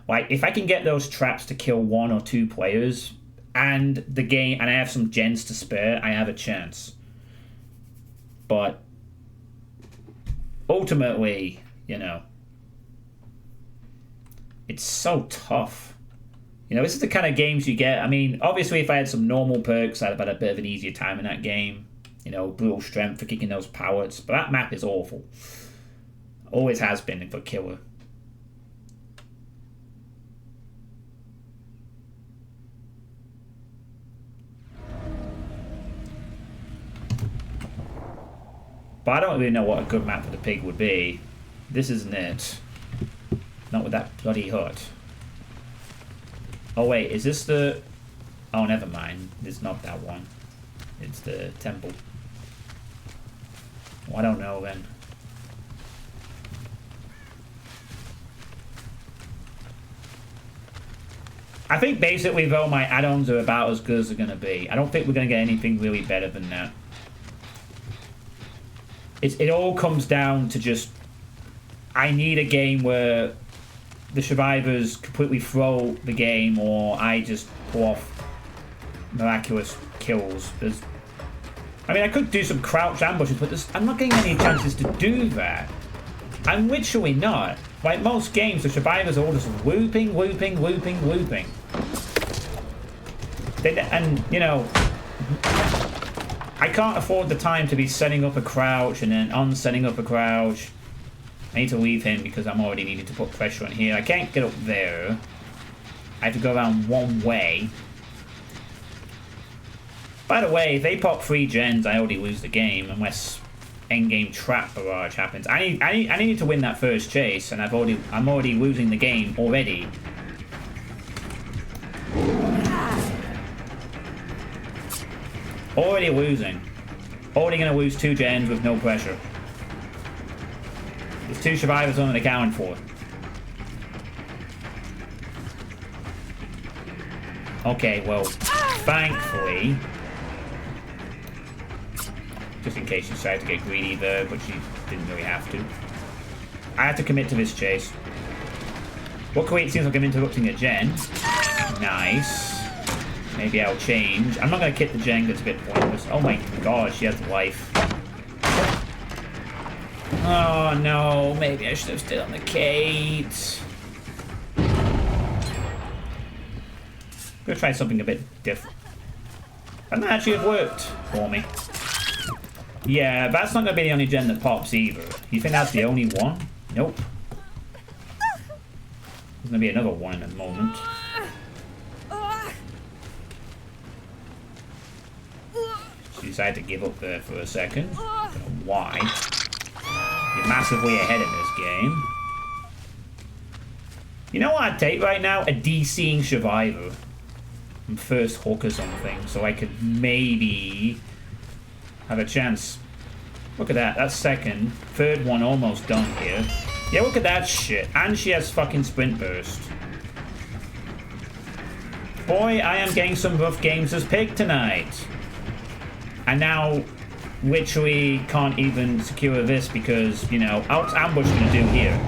Like, if I can get those traps to kill 1 or 2 players, and the game, and I have some gens to spare, I have a chance. But, ultimately, you know, it's so tough. You know, this is the kind of games you get. I mean, obviously, if I had some normal perks, I'd have had a bit of an easier time in that game. You know, brutal strength for kicking those pallets. But that map is awful. Always has been for killer. But I don't really know what a good map for the pig would be. This isn't it. Not with that bloody hut. Oh wait, is this the... Oh, never mind. It's not that one. It's the temple. Well, I don't know then. I think basically though my add-ons are about as good as they're going to be. I don't think we're going to get anything really better than that. It all comes down to just... I need a game where the survivors completely throw the game, or I just pull off miraculous kills. I mean, I could do some crouch ambushes, but I'm not getting any chances to do that. And literally not. Like most games, the survivors are all just whooping, whooping, whooping, whooping. And, you know, I can't afford the time to be setting up a crouch and then unsetting up a crouch. I need to leave him because I'm already needing to put pressure on here. I can't get up there. I have to go around one way. By the way, if they pop 3 gens, I already lose the game unless endgame trap barrage happens. I need to win that first chase, and I'm already losing the game already. Already losing. Already gonna lose 2 gens with no pressure. There's 2 survivors on an account for. Okay, well, thankfully, just in case she decided to get greedy there, but she didn't really have to. I had to commit to this chase. Luckily, it seems like I'm interrupting a gen. Nice. Maybe I'll change. I'm not going to kick the gen, it's a bit pointless. Oh my god, she has life. Oh no, maybe I should have stayed on the Kate. I'm going to try something a bit different. That might actually have worked for me. Yeah, that's not going to be the only gen that pops either. You think that's the only one? Nope. There's going to be another one in a moment. She decided to give up there for a second. I don't know why. You're massively ahead in this game. You know what I'd take right now? A DCing survivor. And first hook or something, so I could maybe have a chance. Look at that. That's second. Third one almost done here. Yeah, look at that shit. And she has fucking sprint burst. Boy, I am getting some rough games as pig tonight. And now, literally can't even secure this because, you know, what's ambush gonna do here?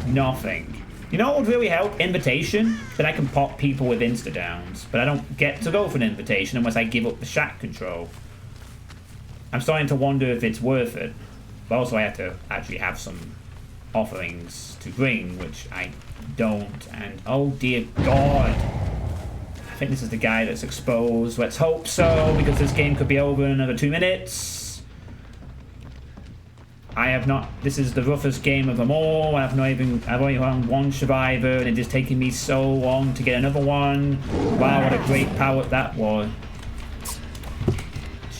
Nothing. You know what would really help? Invitation. Then I can pop people with insta-downs. But I don't get to go for an invitation unless I give up the shack control. I'm starting to wonder if it's worth it. But also I have to actually have some offerings to bring, which I don't. And oh dear God. I think this is the guy that's exposed. Let's hope so, because this game could be over in another 2 minutes. I have not. This is the roughest game of them all. I've only found 1 survivor, and it is taking me so long to get another one. Wow, what a great power that was.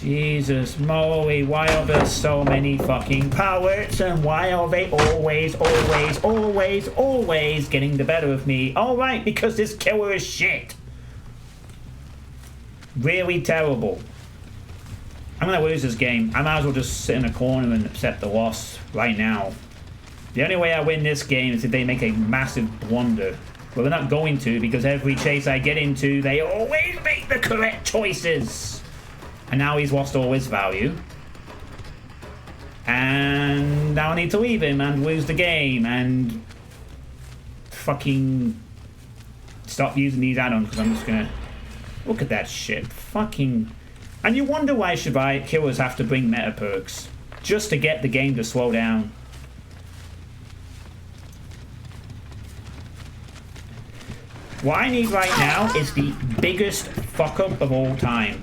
Jesus moly, why are there so many fucking powers? And why are they always getting the better of me? Alright, because this killer is shit. Really terrible. I'm gonna lose this game. I might as well just sit in a corner and accept the loss right now. The only way I win this game is if they make a massive blunder. Well, they're not going to, because every chase I get into, they always make the correct choices. And now he's lost all his value. And now I need to leave him and lose the game and fucking stop using these add-ons, because I'm just gonna... Look at that shit. Fucking... And you wonder why killers have to bring meta perks, just to get the game to slow down. What I need right now is the biggest fuck up of all time.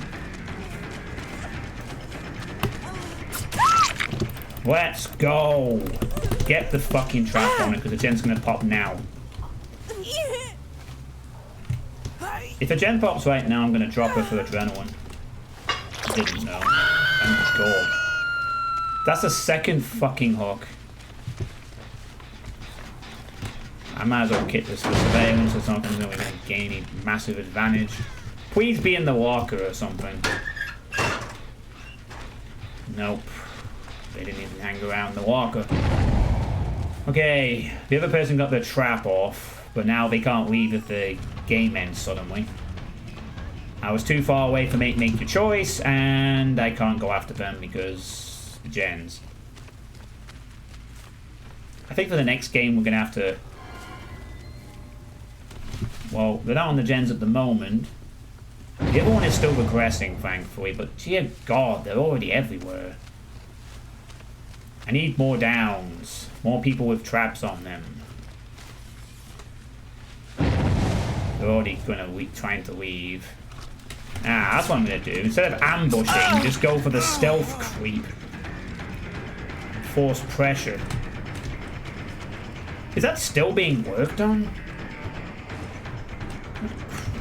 Let's go. Get the fucking trap on it, because the gen's gonna pop now. If a gen pops right now, I'm gonna drop her for adrenaline. Didn't know. Thank God. That's a second fucking hook. I might as well kit this for surveillance or something, so we're going to gain a massive advantage. Please be in the locker or something. Nope. They didn't even hang around the locker. Okay, the other person got their trap off, but now they can't leave if the game ends suddenly. I was too far away for me to make the choice, and I can't go after them because the gens. I think for the next game we're going to have to... Well, they're not on the gens at the moment. The other one is still regressing, thankfully, but dear God, they're already everywhere. I need more downs. More people with traps on them. They're already trying to leave. Ah, that's what I'm going to do. Instead of ambushing, just go for the stealth creep. Force pressure. Is that still being worked on?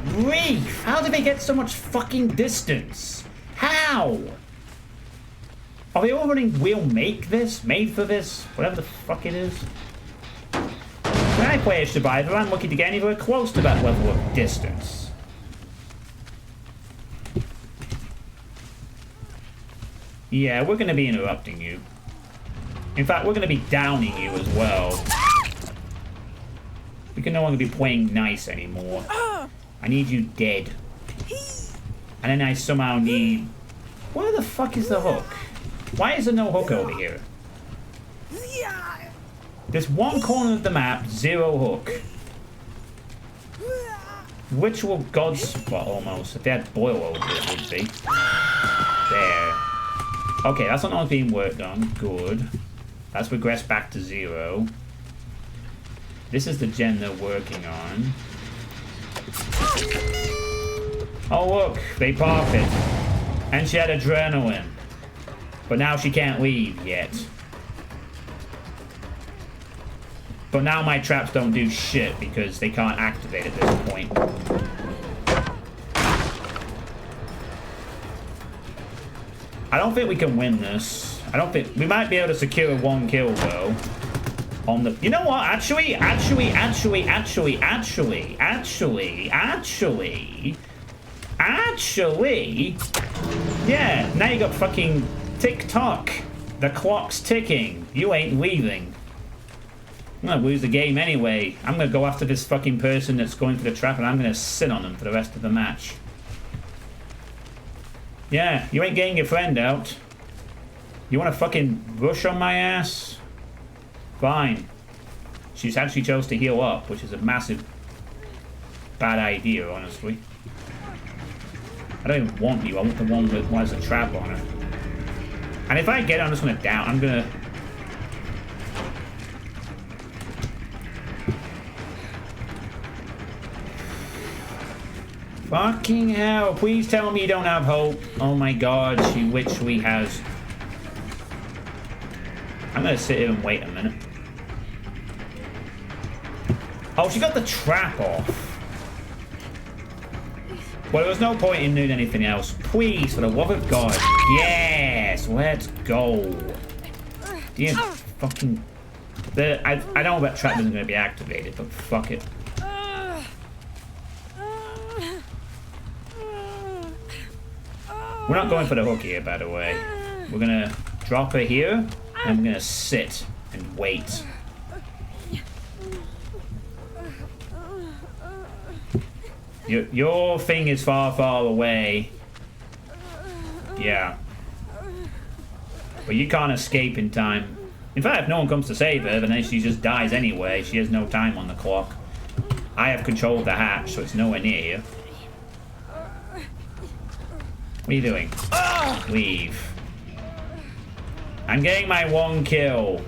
Grief! How did they get so much fucking distance? How? Are they all running we'll make this? Made for this? Whatever the fuck it is. When I play a survivor, I'm looking to get anywhere close to that level of distance. Yeah, we're going to be interrupting you. In fact, we're going to be downing you as well. We can no longer be playing nice anymore. I need you dead. And then I somehow need... Where the fuck is the hook? Why is there no hook over here? There's one corner of the map, zero hook. Ritual God spot almost. If they had boil over it, would be. There. Okay, that's not being worked on. Good. That's regressed back to 0. This is the gen they're working on. Oh look, they pop it. And she had adrenaline. But now she can't leave yet. But now my traps don't do shit because they can't activate at this point. I don't think we can win this. I don't think... We might be able to secure 1 kill though. On the... You know what? Actually. Yeah, now you got fucking tick-tock. The clock's ticking. You ain't leaving. I'm gonna lose the game anyway. I'm gonna go after this fucking person that's going for the trap and I'm gonna sit on them for the rest of the match. Yeah, you ain't getting your friend out. You wanna fucking rush on my ass? Fine. She's actually chose to heal up, which is a massive bad idea, honestly. I don't even want you. I want the one that has a trap on her. And if I get it, I'm just gonna down. I'm gonna... Fucking hell. Please tell me you don't have hope. Oh my god, she literally has... I'm gonna sit here and wait a minute. Oh, she got the trap off. Well, there was no point in doing anything else. Please, for the love of God. Yes, let's go. Dear fucking... I know that trap isn't going to be activated, but fuck it. We're not going for the hook here, by the way. We're going to drop her here, and we're going to sit and wait. Your thing is far, far away. Yeah. But you can't escape in time. In fact, if no one comes to save her, then she just dies anyway. She has no time on the clock. I have control of the hatch, so it's nowhere near you. What are you doing? Leave. I'm getting my 1 kill.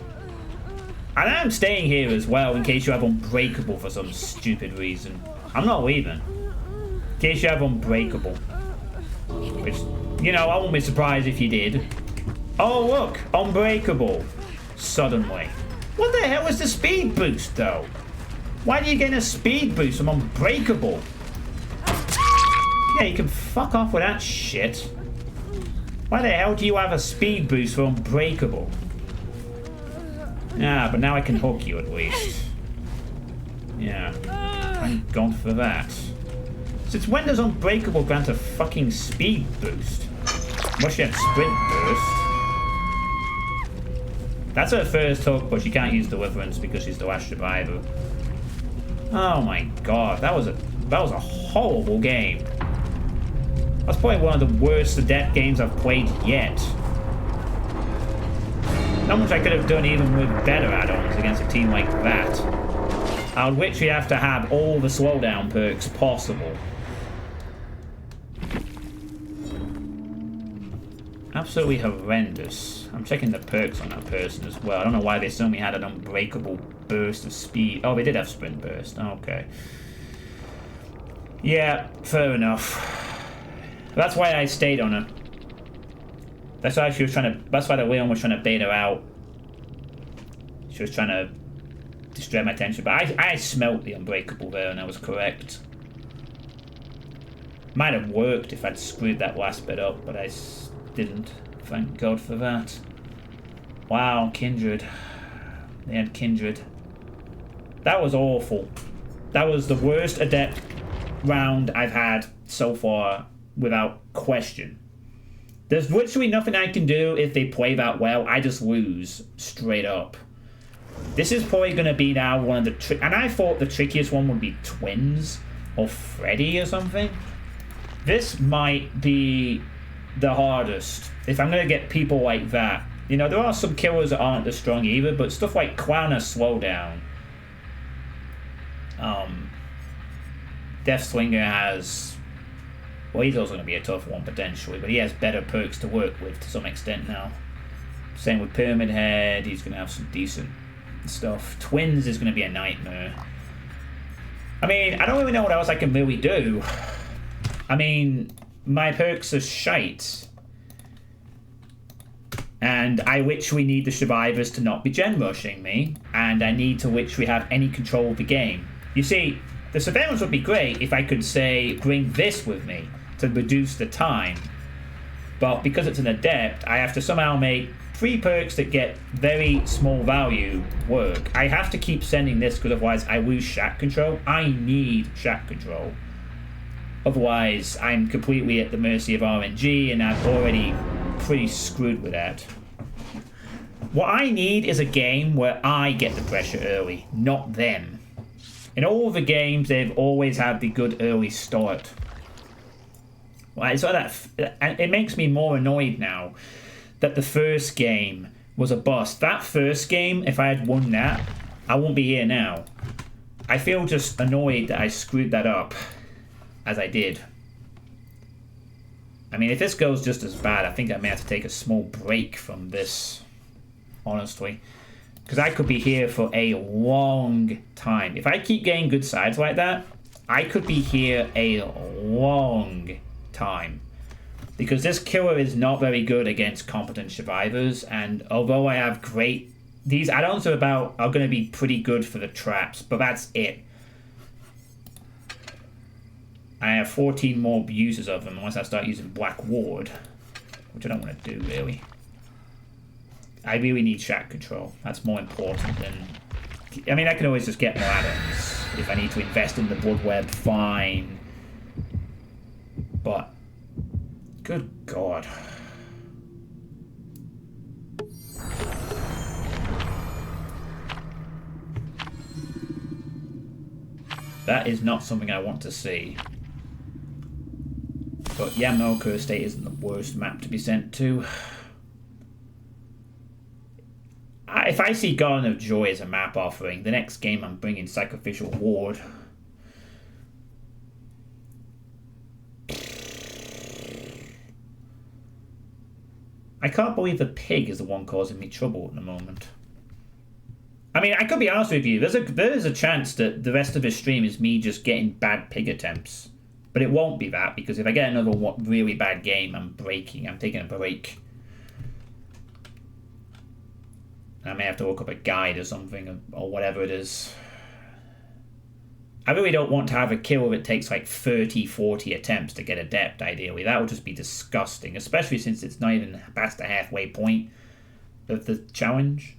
And I'm staying here as well in case you have Unbreakable for some stupid reason. I'm not leaving. In case you have Unbreakable. Which, you know, I won't be surprised if you did. Oh, look! Unbreakable. Suddenly. What the hell is the speed boost, though? Why do you get a speed boost from Unbreakable? Yeah, you can fuck off with that shit. Why the hell do you have a speed boost for Unbreakable? Yeah, but now I can hook you at least. Yeah. Thank God for that. Since when does Unbreakable grant a fucking speed boost? Well, she had sprint boost. That's her first hook, but she can't use Deliverance because she's the last survivor. Oh my god, that was a horrible game. That's probably one of the worst adept games I've played yet. Not much I could have done even with better add-ons against a team like that. I would literally have to have all the slowdown perks possible. Absolutely horrendous. I'm checking the perks on that person as well. I don't know why they suddenly had an unbreakable burst of speed. Oh, they did have sprint burst. Okay. Yeah, fair enough. That's why I stayed on her. That's why she was trying to. That's why the Leon was trying to bait her out. She was trying to distract my attention, but I smelt the unbreakable there, and I was correct. Might have worked if I'd screwed that last bit up, but I didn't. Thank God for that. Wow, Kindred. They had Kindred. That was awful. That was the worst adept round I've had so far, without question. There's literally nothing I can do if they play that well. I just lose straight up. This is probably going to be now one of the and I thought the trickiest one would be Twins or Freddy or something. This might be the hardest if I'm going to get people like that. You know, there are some killers that aren't as strong either, but stuff like Clown has Slowdown. Deathslinger has... Well, he's also going to be a tough one potentially, but he has better perks to work with to some extent now. Same with Pyramid Head, he's going to have some decent stuff. Twins is going to be a nightmare. I mean, I don't really know what else I can really do. I mean, my perks are shite. And I literally need the survivors to not be gen rushing me, and I need to literally have any control of the game. You see, the surveillance would be great if I could, say, bring this with me to reduce the time. But because it's an adept, I have to somehow make 3 perks that get very small value work. I have to keep sending this because otherwise I lose shack control. I need shack control. Otherwise, I'm completely at the mercy of RNG, and I'm already pretty screwed with that. What I need is a game where I get the pressure early, not them. In all of the games, they've always had the good early start. Right, so it makes me more annoyed now that the first game was a bust. That first game, if I had won that, I won't be here now. I feel just annoyed that I screwed that up, as I did. I mean, if this goes just as bad, I think I may have to take a small break from this, honestly. Because I could be here for a long time. If I keep getting good sides like that, I could be here a long time. Because this killer is not very good against competent survivors, and although I have great... These add-ons are going to be pretty good for the traps, but that's it. I have 14 more uses of them unless I start using Black Ward, which I don't want to do, really. I really need shack control. That's more important than... I mean, I can always just get more add-ons. If I need to invest in the Blood Web, fine. But... Good God. That is not something I want to see. But Yamnoka Estate isn't the worst map to be sent to. If I see Garden of Joy as a map offering, the next game I'm bringing Sacrificial Ward. I can't believe the pig is the one causing me trouble at the moment. I mean, I could be honest with you. There's a chance that the rest of this stream is me just getting bad pig attempts. But it won't be that, because if I get another really bad game, I'm breaking. I'm taking a break. I may have to look up a guide or something, or whatever it is. I really don't want to have a kill that takes like 30, 40 attempts to get adept, ideally. That would just be disgusting, especially since it's not even past the halfway point of the challenge.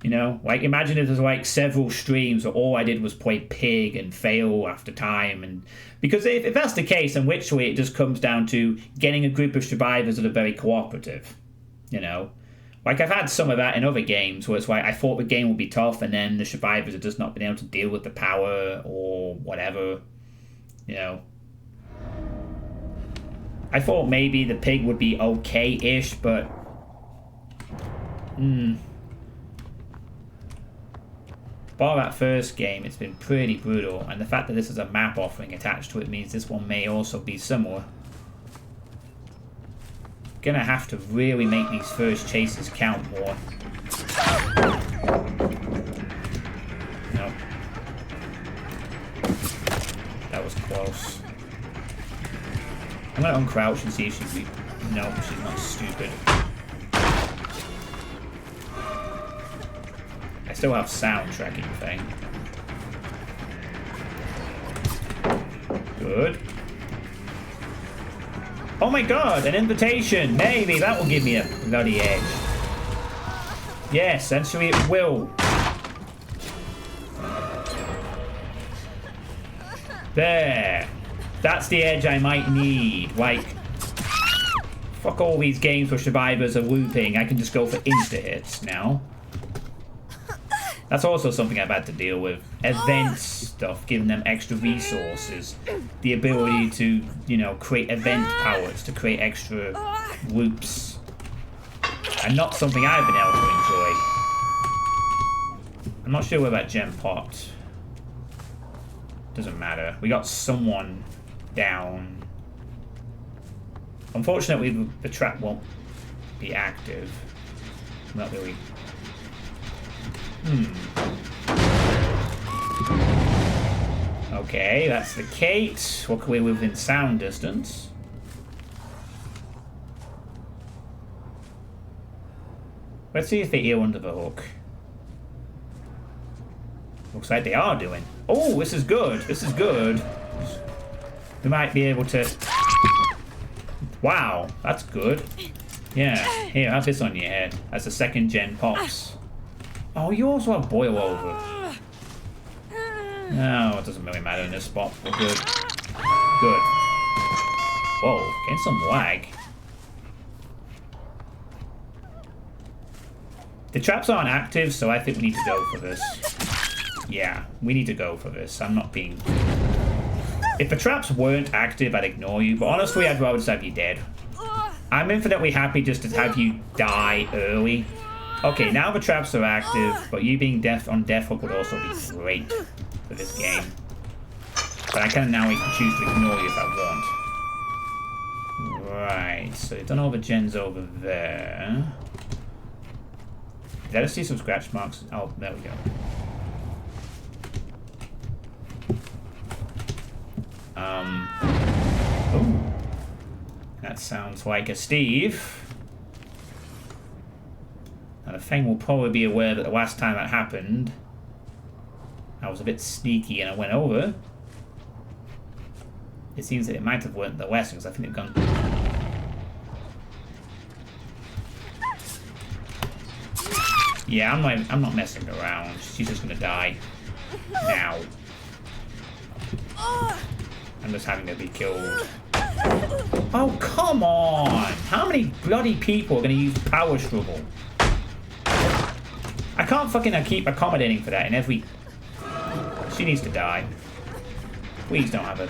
You know, like imagine if there's like several streams where all I did was play pig and fail after time, and because if that's the case, then literally it just comes down to getting a group of survivors that are very cooperative. You know, like I've had some of that in other games where it's like I thought the game would be tough, and then the survivors have just not been able to deal with the power or whatever. You know, I thought maybe the pig would be okay-ish, but bar that first game, it's been pretty brutal, and the fact that this is a map offering attached to it means this one may also be similar. gonna have to really make these first chases count more. Nope. That was close. I'm gonna uncrouch and see if she's... No, she's not stupid. I still have sound tracking thing. Good. Oh my god, an invitation! Maybe that will give me a bloody edge. Yes, essentially it will. There. That's the edge I might need. Like, fuck all these games where survivors are looping. I can just go for insta-hits now. That's also something I've had to deal with. Event stuff, giving them extra resources. The ability to, you know, create event powers to create extra loops. And not something I've been able to enjoy. I'm not sure where that gem popped. Doesn't matter. We got someone down. Unfortunately, the trap won't be active. Not really. Okay, that's the Kate. What can we within sound distance? Let's see if they hear under the hook. Looks like they are doing. Oh, this is good. This is good. We might be able to... Wow, that's good. Yeah, here, have this on your head as the second gen pops. Oh, you also have boil over. No, it doesn't really matter in this spot. We're good. Good. Whoa, getting some lag. The traps aren't active, so I think we need to go for this. Yeah, we need to go for this. I'm not being... If the traps weren't active, I'd ignore you, but honestly, I'd rather just have you dead. I'm infinitely happy just to have you die early. Okay, now the traps are active, but you being on death hook would also be great for this game. But I can now choose to ignore you if I want. Right, so you've done all the gens over there. Did I just see some scratch marks? Oh, there we go. Ooh. That sounds like a Steve. Now the thing will probably be aware that the last time that happened, I was a bit sneaky and I went over. It seems that it might have learned the lesson, because I think they've gone... Yeah, I'm not messing around. She's just gonna die. Now. I'm just having to be killed. Oh, come on! How many bloody people are gonna use power struggle? I can't fucking keep accommodating for that in every... She needs to die. Please don't have it.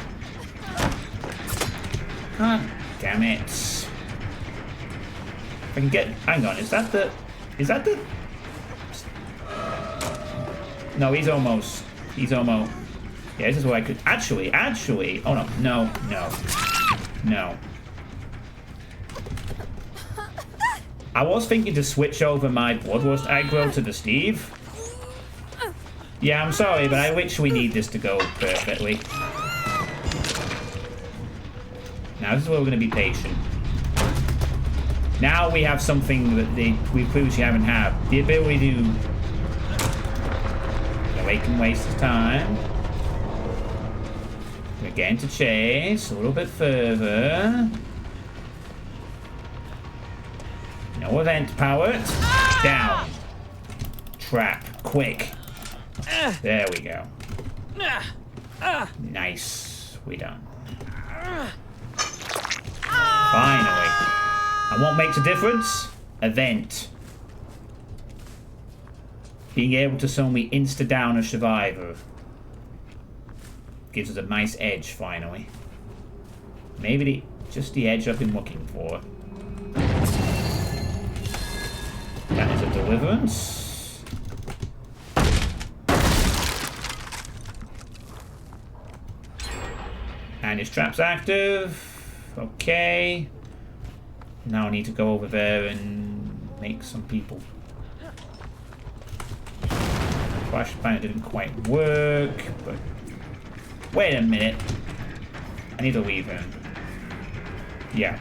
God damn it. If I can get... Hang on, is that the... Is that the... No, he's almost... He's almost... Yeah, this is what I could... Actually... Oh, no. No. I was thinking to switch over my Bloodlust aggro to the Steve. Yeah, I'm sorry, but I literally need this to go perfectly. Now, this is where we're going to be patient. Now we have something that we previously haven't had. The ability to... So they can waste his time. We're getting to chase a little bit further. No event power. Down. Trap. Quick. There we go. Nice. We done. Finally. And what makes a difference? Event. Being able to suddenly insta-down a survivor. Gives us a nice edge, finally. Maybe just the edge I've been looking for. That is a deliverance. And his trap's active. Okay. Now I need to go over there and make some people. Flashbang didn't quite work, but wait a minute. I need to leave him. Yeah.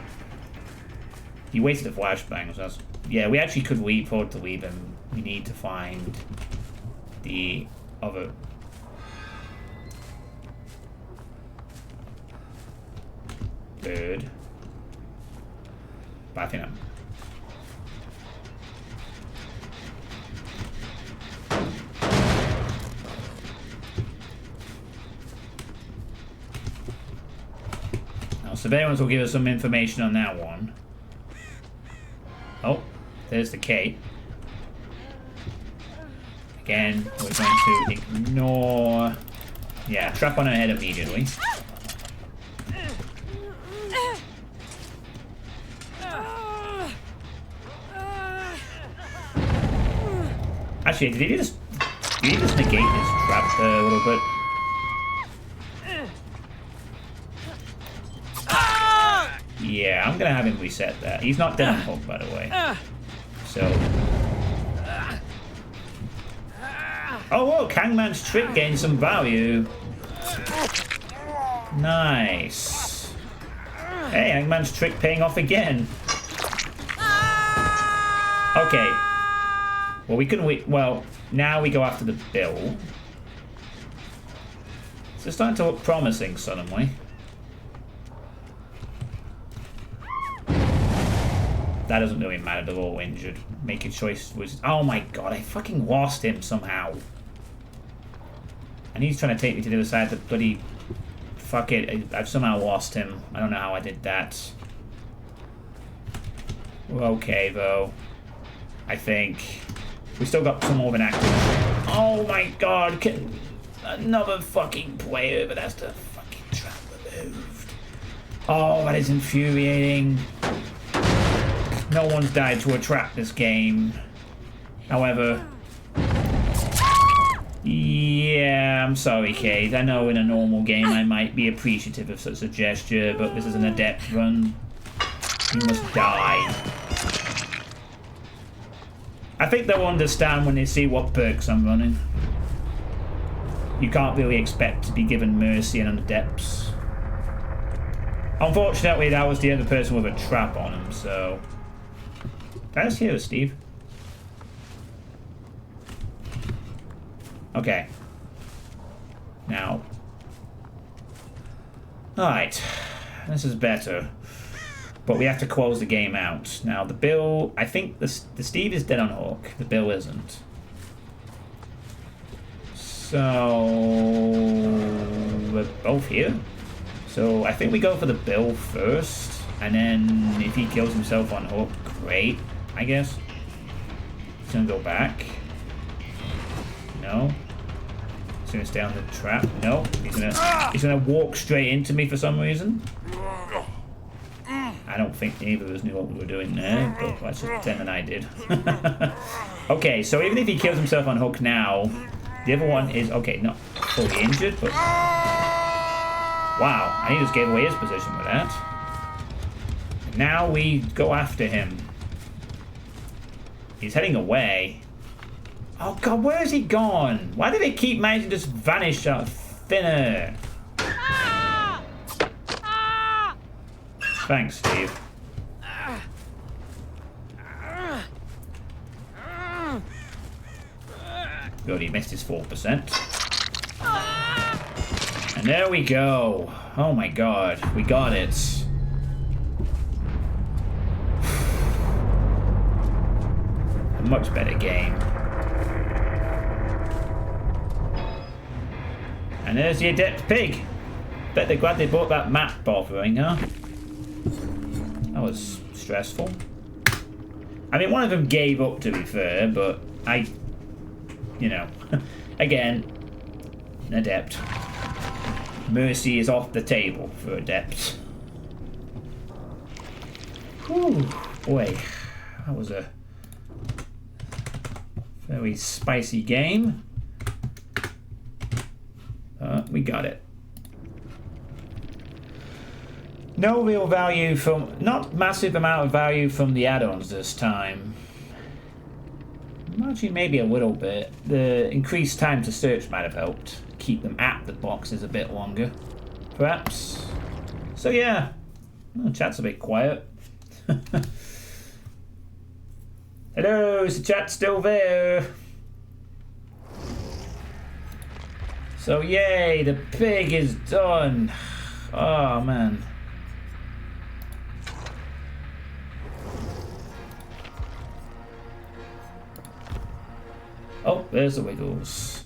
He wasted a flashbang, so that's... Yeah, we actually could afford to leave him. We need to find the other... bird. But I think I'm... Surveillance will give us some information on that one. Oh, there's the Kate. Again, we're going to ignore... Yeah, trap on her head immediately. Actually, did he just negate his trap there a little bit? Yeah, I'm gonna have him reset that. He's not dead on hook, by the way. So. Oh, look, Hangman's trick gained some value. Nice. Hey, Hangman's trick paying off again. Okay. Well, we couldn't. Well, now we go after the bill. So it's starting to look promising suddenly. That doesn't really matter, they're all injured. Make a choice was... Oh my god, I fucking lost him somehow. And he's trying to take me to the other side of the bloody... Fuck it, I've somehow lost him. I don't know how I did that. We're okay, though. I think. We still got some more of an active... Oh my god, another fucking player, but that's the fucking trap removed. Oh, that is infuriating. No one's died to a trap this game. However... Yeah, I'm sorry, Kate. I know in a normal game I might be appreciative of such a gesture, but this is an adept run. You must die. I think they'll understand when they see what perks I'm running. You can't really expect to be given mercy on adepts. Unfortunately, that was the other person with a trap on him, so... That's here, Steve. Okay. Now. Alright. This is better. But we have to close the game out. Now, the Bill... I think the Steve is dead on hook. The Bill isn't. So... We're both here. So, I think we go for the Bill first. And then, if he kills himself on hook, great. I guess. He's gonna go back. No. He's gonna stay on the trap. No. He's gonna walk straight into me for some reason. I don't think either of us knew what we were doing there, but let's just pretend that I did. Okay, so even if he kills himself on hook now, the other one is okay, not fully injured, but wow, and he just gave away his position with that. Now we go after him. He's heading away. Oh god, where has he gone? Why do they keep managing to just vanish out thinner? Thanks, Steve. Good, he missed his 4%. And there we go. Oh my god, we got it. Much better game. And there's the adept pig. Bet they're glad they bought that map bothering, huh? That was stressful. I mean, one of them gave up, to be fair, but you know, again, an adept. Mercy is off the table for adepts. Whew, boy, that was a very spicy game. We got it. No real value from, not massive amount of value from the add-ons this time. Actually, maybe a little bit. The increased time to search might have helped keep them at the boxes a bit longer, perhaps. So yeah, oh, chat's a bit quiet. Hello, is the chat still there? So yay, the pig is done. Oh man. Oh, there's the Wiggles.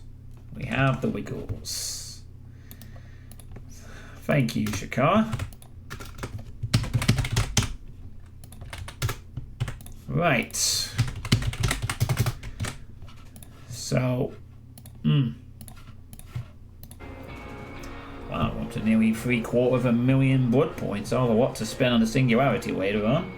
We have the Wiggles. Thank you, Shakar. Right. So, wow, up to nearly 750,000 blood points. All a lot to spend on the singularity later on.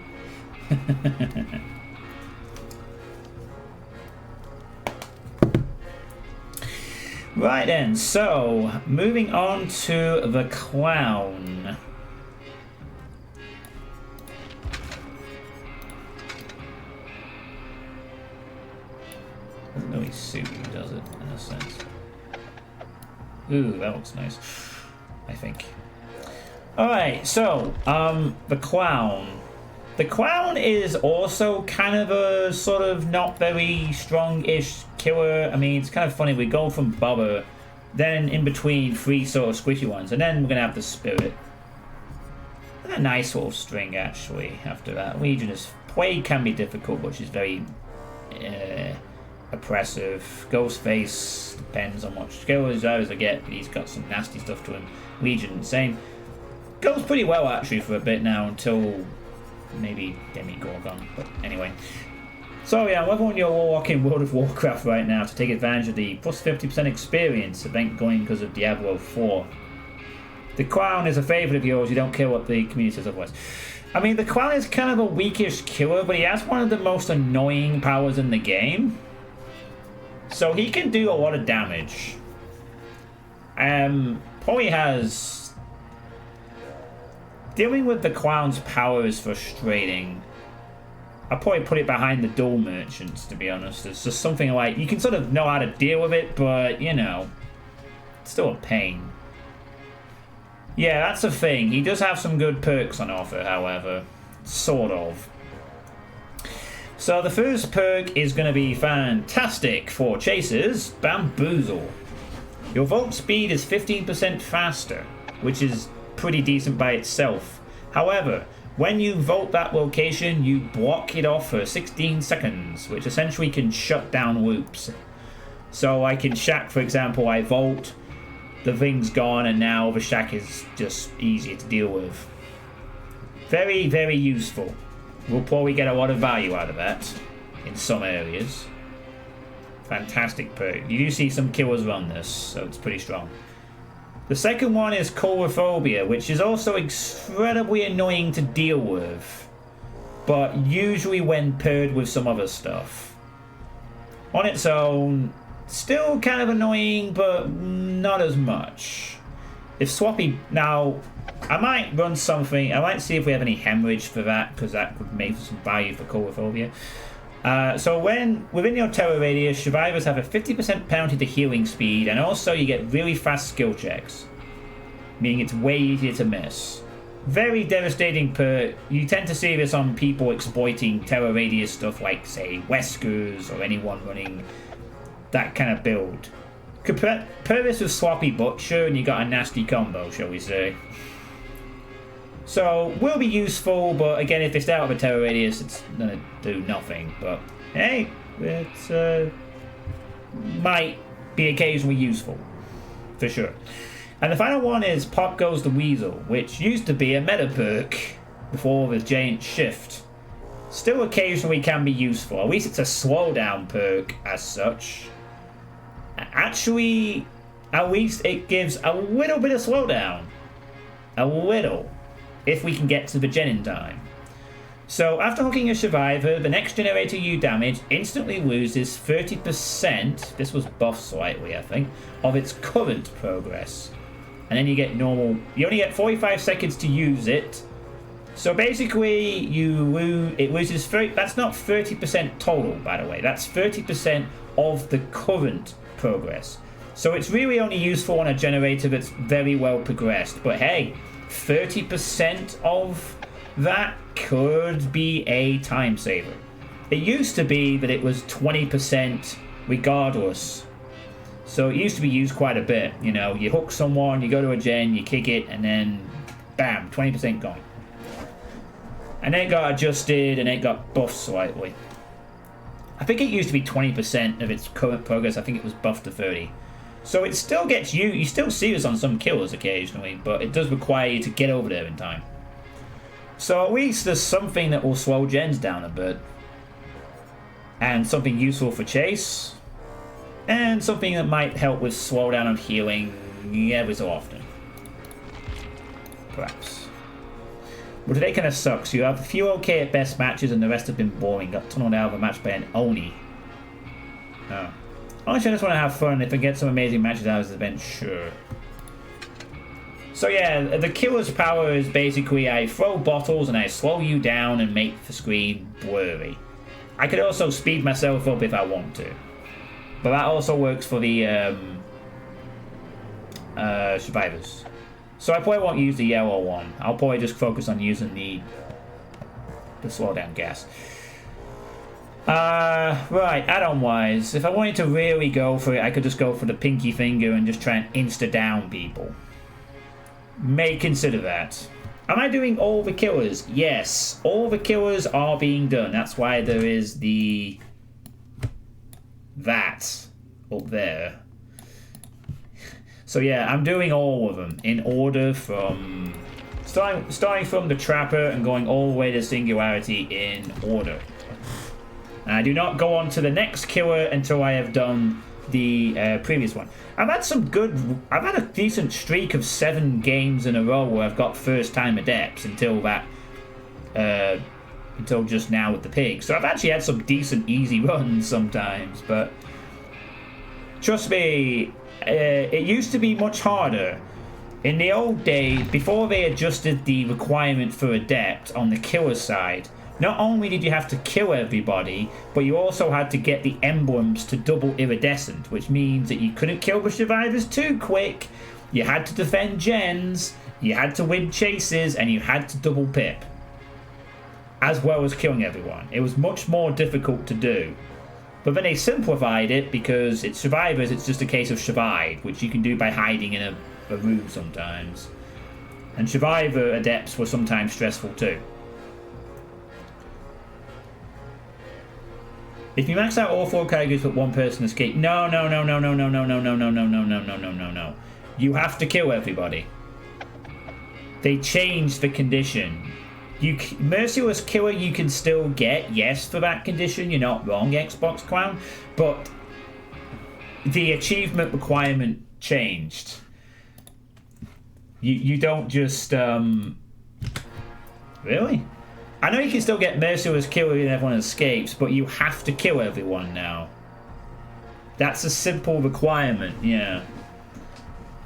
Right then, so moving on to the clown. Doesn't really suit you, does it, in a sense? Ooh, that looks nice, I think. Alright, so, the clown. The clown is also kind of a sort of not very strong-ish killer. I mean, it's kind of funny. We go from Bubba, then in between 3 sort of squishy ones, and then we're going to have the Spirit. A nice little string, actually, after that. Legion is... Plague can be difficult, but she's very oppressive. Ghostface depends on what skills I get, but he's got some nasty stuff to him. Legion, insane. Goes pretty well, actually, for a bit now, until... maybe Demigorgon, but anyway. So yeah, I'm leveling your Warlock in World of Warcraft right now to take advantage of the plus 50% experience event going because of Diablo 4. The Clown is a favourite of yours, you don't care what the community says otherwise. I mean, the Clown is kind of a weakish killer, but he has one of the most annoying powers in the game. So he can do a lot of damage. Probably has... Dealing with the Clown's power is frustrating. I'll probably put it behind the Duel Merchants, to be honest. It's just something like, you can sort of know how to deal with it, but, you know, it's still a pain. Yeah, that's the thing. He does have some good perks on offer, however. Sort of. So the first perk is going to be fantastic for chasers, Bamboozle. Your vault speed is 15% faster, which is pretty decent by itself. However, when you vault that location, you block it off for 16 seconds, which essentially can shut down loops. So like in Shack, for example, I vault, the thing's gone, and now the Shack is just easier to deal with. Very, very useful. We'll probably get a lot of value out of that in some areas. Fantastic perk. You do see some killers run this, so it's pretty strong. The second one is Coulrophobia, which is also incredibly annoying to deal with, but usually when paired with some other stuff. On its own, still kind of annoying, but not as much. If Swappy... Now, I might run something... I might see if we have any hemorrhage for that, because that could make some value for Coulrophobia. So when within your terror radius, survivors have a 50% penalty to healing speed, and also you get really fast skill checks, meaning it's way easier to miss. Very devastating perk. You tend to see this on people exploiting terror radius stuff like, say, Weskers or anyone running that kind of build. Pair this with Sloppy Butcher and you got a nasty combo, shall we say. So, will be useful, but again, if it's out of a terror radius, it's gonna do nothing. But, hey, it might be occasionally useful, for sure. And the final one is Pop Goes the Weasel, which used to be a meta perk before the giant shift. Still occasionally can be useful, at least it's a slowdown perk as such. Actually, at least it gives a little bit of slowdown. A little. If we can get to the gen in time. So after hooking a survivor, the next generator you damage instantly loses 30%, this was buffed slightly I think, of its current progress. and then you get normal. You only get 45 seconds to use it. So basically, it loses 30. That's not 30% total, by the way. That's 30% of the current progress. So it's really only useful on a generator that's very well progressed. But hey, 30% of that could be a time saver. It used to be that it was 20% regardless. So it used to be used quite a bit. You know, you hook someone, you go to a gen, you kick it, and then bam, 20% gone. And then it got adjusted and it got buffed slightly. I think it used to be 20% of its current progress. I think it was buffed to 30. So it still gets you still see this on some killers occasionally, but it does require you to get over there in time. So at least there's something that will slow gens down a bit. And something useful for chase. And something that might help with slowdown of healing every so often. Perhaps. But today kind of sucks. You have a few okay at best matches and the rest have been boring. Got tunneled out of a match by an Oni. Oh. Honestly, I just want to have fun. If I get some amazing matches out of this event, sure. So yeah, the killer's power is basically I throw bottles and I slow you down and make the screen blurry. I could also speed myself up if I want to. But that also works for the survivors. So I probably won't use the yellow one. I'll probably just focus on using the slowdown gas. Right, add-on wise, if I wanted to really go for it, I could just go for the pinky finger and just try and insta-down people. May consider that. Am I doing all the killers? Yes, all the killers are being done. That's why there is that up there. So yeah, I'm doing all of them in order from starting from the Trapper and going all the way to Singularity in order. And I do not go on to the next killer until I have done the previous one. I've had a decent streak of 7 games in a row where I've got first time adepts until just now with the pig. So I've actually had some decent easy runs sometimes, but trust me, it used to be much harder. In the old days, before they adjusted the requirement for adept on the killer side, not only did you have to kill everybody, but you also had to get the emblems to double iridescent, which means that you couldn't kill the survivors too quick, you had to defend gens, you had to win chases, and you had to double pip. As well as killing everyone. It was much more difficult to do. But then they simplified it because it's survivors, it's just a case of survive, which you can do by hiding in a room sometimes. And survivor adepts were sometimes stressful too. If you max out all 4 categories but one person escape, no. You have to kill everybody. They changed the condition. Merciless Killer you can still get, yes, for that condition. You're not wrong, Xbox Clown. But the achievement requirement changed. You don't just... Really? I know you can still get Merciless Killer and everyone escapes, but you have to kill everyone now. That's a simple requirement, yeah.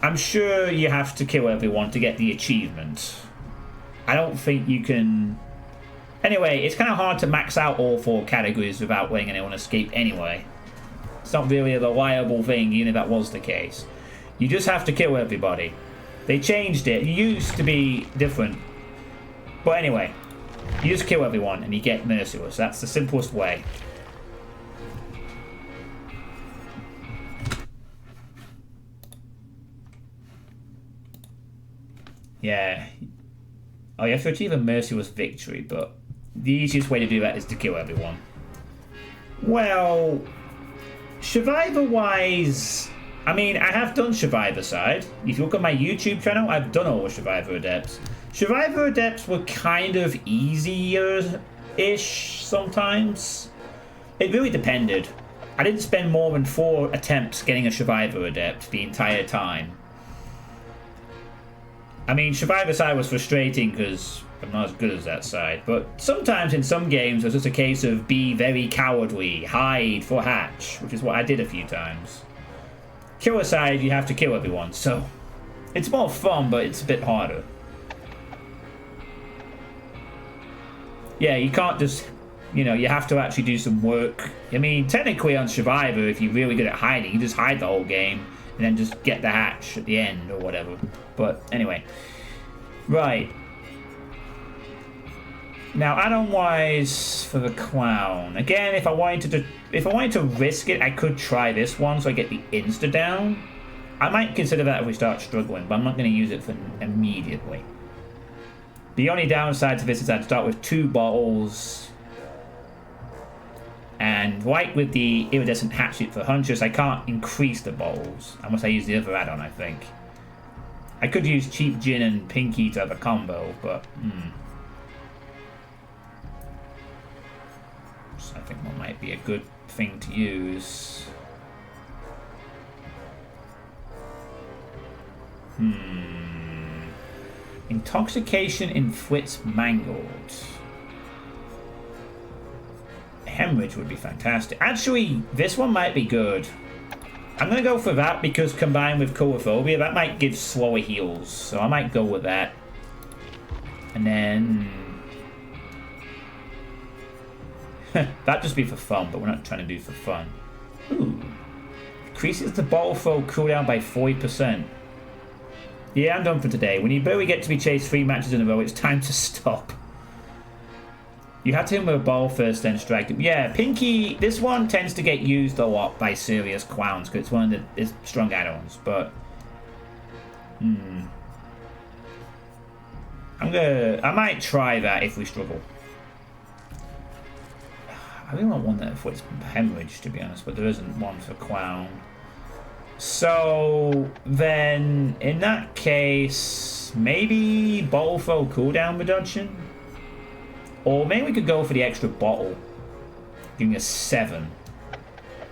I'm sure you have to kill everyone to get the achievement. I don't think you can... Anyway, it's kind of hard to max out all 4 categories without letting anyone escape anyway. It's not really a reliable thing, even if that was the case. You just have to kill everybody. They changed it. It used to be different. But anyway... You just kill everyone and you get Merciless. That's the simplest way. Yeah. Oh, you have to achieve a Merciless victory, but the easiest way to do that is to kill everyone. Well, Survivor-wise... I mean, I have done Survivor side. If you look at my YouTube channel, I've done all the Survivor Adepts. Survivor Adepts were kind of easier-ish sometimes. It really depended. I didn't spend more than 4 attempts getting a Survivor Adept the entire time. I mean, Survivor side was frustrating because I'm not as good as that side. But sometimes in some games, it was just a case of be very cowardly, hide for hatch, which is what I did a few times. Killer side, you have to kill everyone, so... It's more fun, but it's a bit harder. Yeah, you can't just, you know, you have to actually do some work. I mean, technically on Survivor, if you're really good at hiding, you just hide the whole game and then just get the hatch at the end or whatever. But anyway, right. Now, add-on-wise for the clown. Again, if I wanted to risk it, I could try this one so I get the insta down. I might consider that if we start struggling, but I'm not going to use it for immediately. The only downside to this is I'd start with 2 bottles. And like with the iridescent hatchet for Huntress, I can't increase the bottles unless I use the other add-on, I think. I could use cheap gin and pinky to have a combo, but so I think that might be a good thing to use. Intoxication inflicts mangled. Hemorrhage would be fantastic. Actually, this one might be good. I'm going to go for that because combined with Coulrophobia, that might give slower heals. So I might go with that. And then... that'd just be for fun, but we're not trying to do for fun. Ooh. Increases the bottle throw cooldown by 40%. Yeah, I'm done for today. When you barely get to be chased 3 matches in a row, it's time to stop. You have to hit him with a ball first, then strike him. Yeah, Pinky, this one tends to get used a lot by serious clowns because it's one of the strong add-ons, but... I might try that if we struggle. I really want one that avoids hemorrhage, to be honest, but there isn't one for clown. So then, in that case, maybe bottle throw cooldown reduction? Or maybe we could go for the extra bottle. Giving us 7.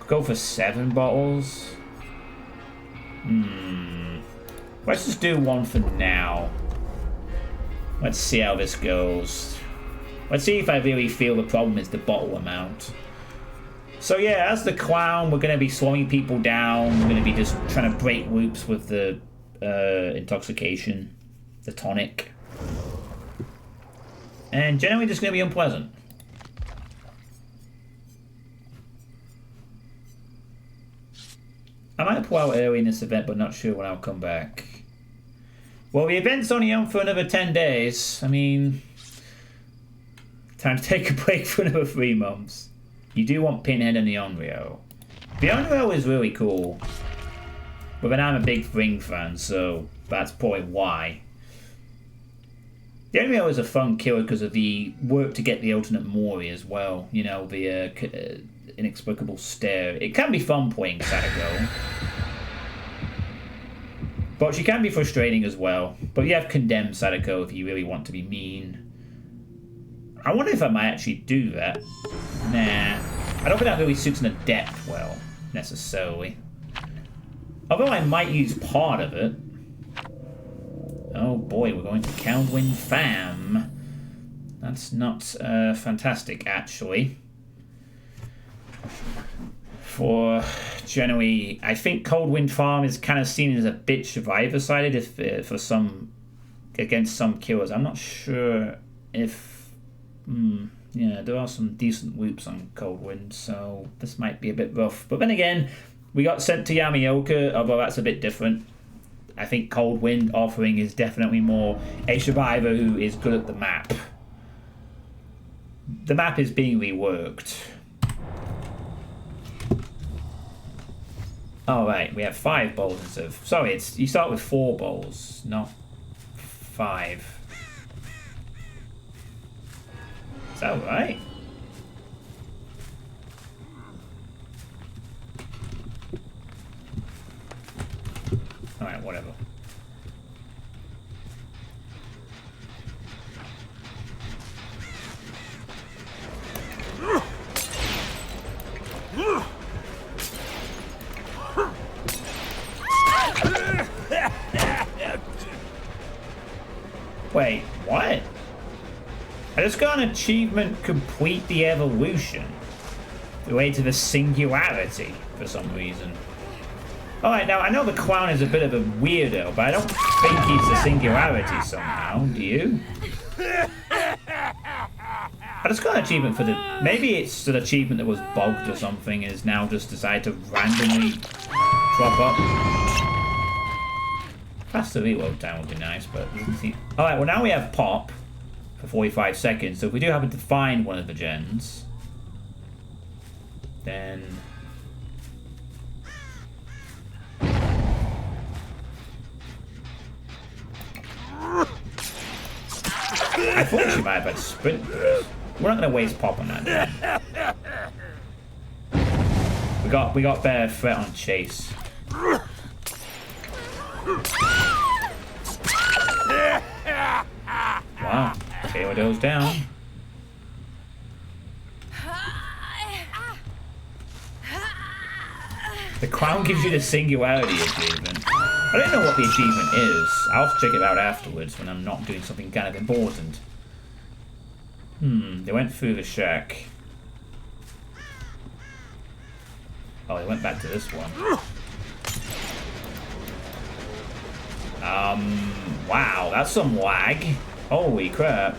Go for 7 bottles. Let's just do one for now. Let's see how this goes. Let's see if I really feel the problem is the bottle amount. So yeah, as the clown, we're going to be slowing people down. We're going to be just trying to break loops with the intoxication, the tonic. And generally just going to be unpleasant. I might pull out early in this event, but not sure when I'll come back. Well, the event's only on for another 10 days. I mean, time to take a break for another 3 months. You do want Pinhead and the Onryo. The Onryo is really cool. But then I'm a big Ring fan, so that's probably why. The Onryo is a fun killer because of the work to get the alternate Mori as well. You know, the inexplicable stare. It can be fun playing Sadako. But she can be frustrating as well. But you have Condemned Sadako if you really want to be mean. I wonder if I might actually do that. Nah. I don't think that really suits an adept well, necessarily. Although I might use part of it. Oh boy, we're going to Coldwind Fam. That's not fantastic, actually. For generally, I think Coldwind Farm is kind of seen as a bit survivor-sided if for some against some killers. I'm not sure if yeah, there are some decent loops on Coldwind, so this might be a bit rough. But then again, we got sent to Yamioka, although that's a bit different. I think Coldwind offering is definitely more a survivor who is good at the map. The map is being reworked. Alright, we have 5 bowls instead of... Sorry, you start with 4 bowls, not 5. Is that right? Alright, whatever. Wait, what? I just got an achievement, complete the evolution. The way to the singularity, for some reason. Alright, now I know the clown is a bit of a weirdo, but I don't think he's the singularity somehow, do you? I just got an achievement for the... Maybe it's an achievement that was bugged or something and is now just decided to randomly drop up. Faster reload time would be nice, but... Alright, well now we have pop for 45 seconds, so if we do happen to find one of the gens, then... I thought she might have had sprint burst. We're not going to waste pop on that. We got better threat on chase. Wow. Taylor goes down. The clown gives you the singularity achievement. I don't know what the achievement is. I'll check it out afterwards when I'm not doing something kind of important. They went through the shack. Oh, they went back to this one. Wow, that's some lag. Holy crap.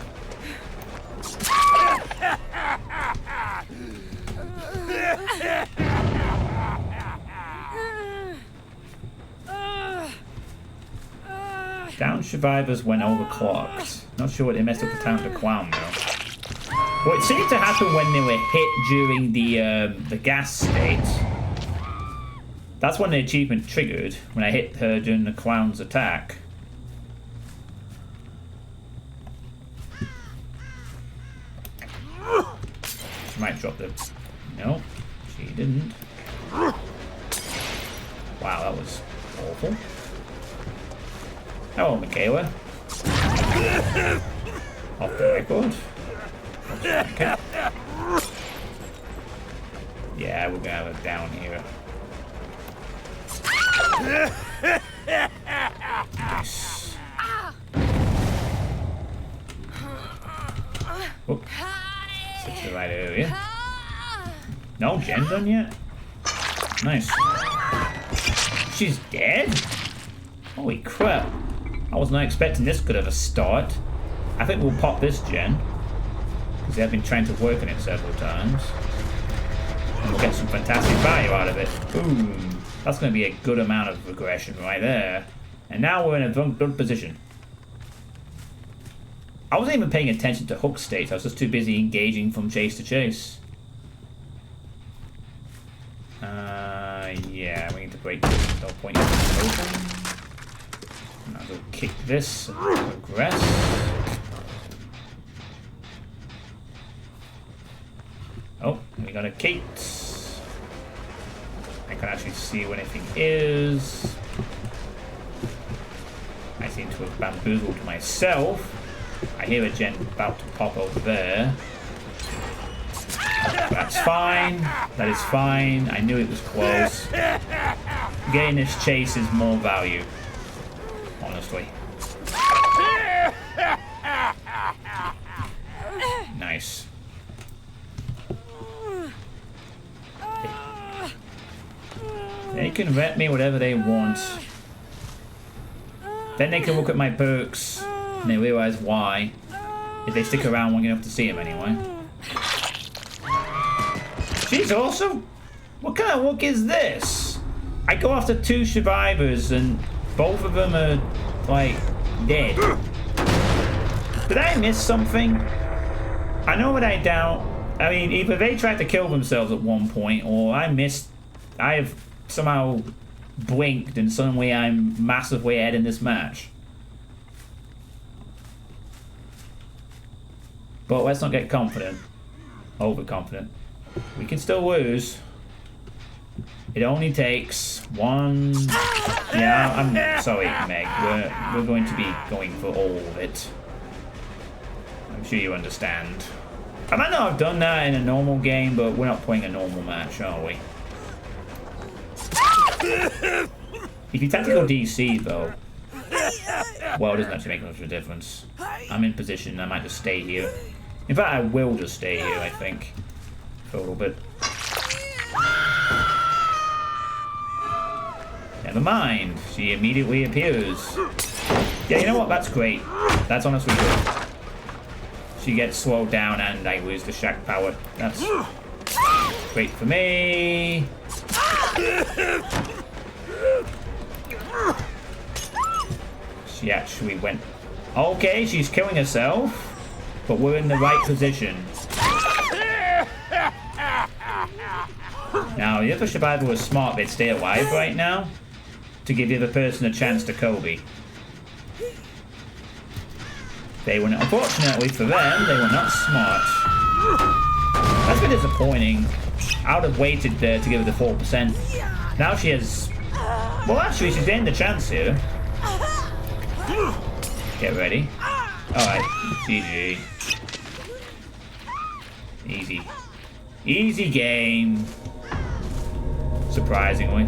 Down survivors went overclocked. Not sure what they messed up the time of the clown though. Well, it seemed to happen when they were hit during the gas state. That's when the achievement triggered, when I hit her during the clown's attack. She might drop the... No, she didn't. Wow, that was awful. Hello, Michaela. Off the record. Okay. Yeah, we're gonna have it down here. Nice. Oop. Switch to the right area. No, Jen done yet? Nice. She's dead? Holy crap. I was not expecting this good of a start. I think we'll pop this gen, because they have been trying to work on it several times. And we'll get some fantastic value out of it. Boom. That's going to be a good amount of regression right there. And now we're in a good position. I wasn't even paying attention to hook states. I was just too busy engaging from chase to chase. Yeah, we need to break this. No point in open. And I'll go kick this and progress. Oh, we got a Kate. I can actually see where anything is. I seem to have bamboozled myself. I hear a gen about to pop over there. That's fine. That is fine. I knew it was close. Getting this chase is more value, honestly. Nice. They can rep me whatever they want. Then they can look at my perks and they realize why. If they stick around long enough to see him anyway. She's awesome. What kind of look is this? I go after 2 survivors and both of them are like dead. Did I miss something? I know what I doubt. I mean, either they tried to kill themselves at one point or I have somehow blinked and suddenly I'm massively ahead in this match. But let's not get confident. Overconfident. We can still lose. It only takes one... Yeah, I'm sorry, Meg. We're going to be going for all of it. I'm sure you understand. I might not have done that in a normal game, but we're not playing a normal match, are we? If you tactical DC, though, well, it doesn't actually make much of a difference. I'm in position, I might just stay here. In fact, I will just stay here, I think. For a little bit. Never mind. She immediately appears. Yeah, you know what? That's great. That's honestly good. She gets slowed down and I lose the shack power. That's great for me. She actually went... Okay, she's killing herself. But we're in the right position. Now, the other survivor was smart. They'd stay alive right now to give the other person a chance to Kobe. They were not, unfortunately for them, they were not smart. That's been disappointing. I would have waited there to give her the 4%. Now she has... Well, actually, she's getting the chance here. Get ready. Alright, GG. Easy. Easy game. Surprisingly.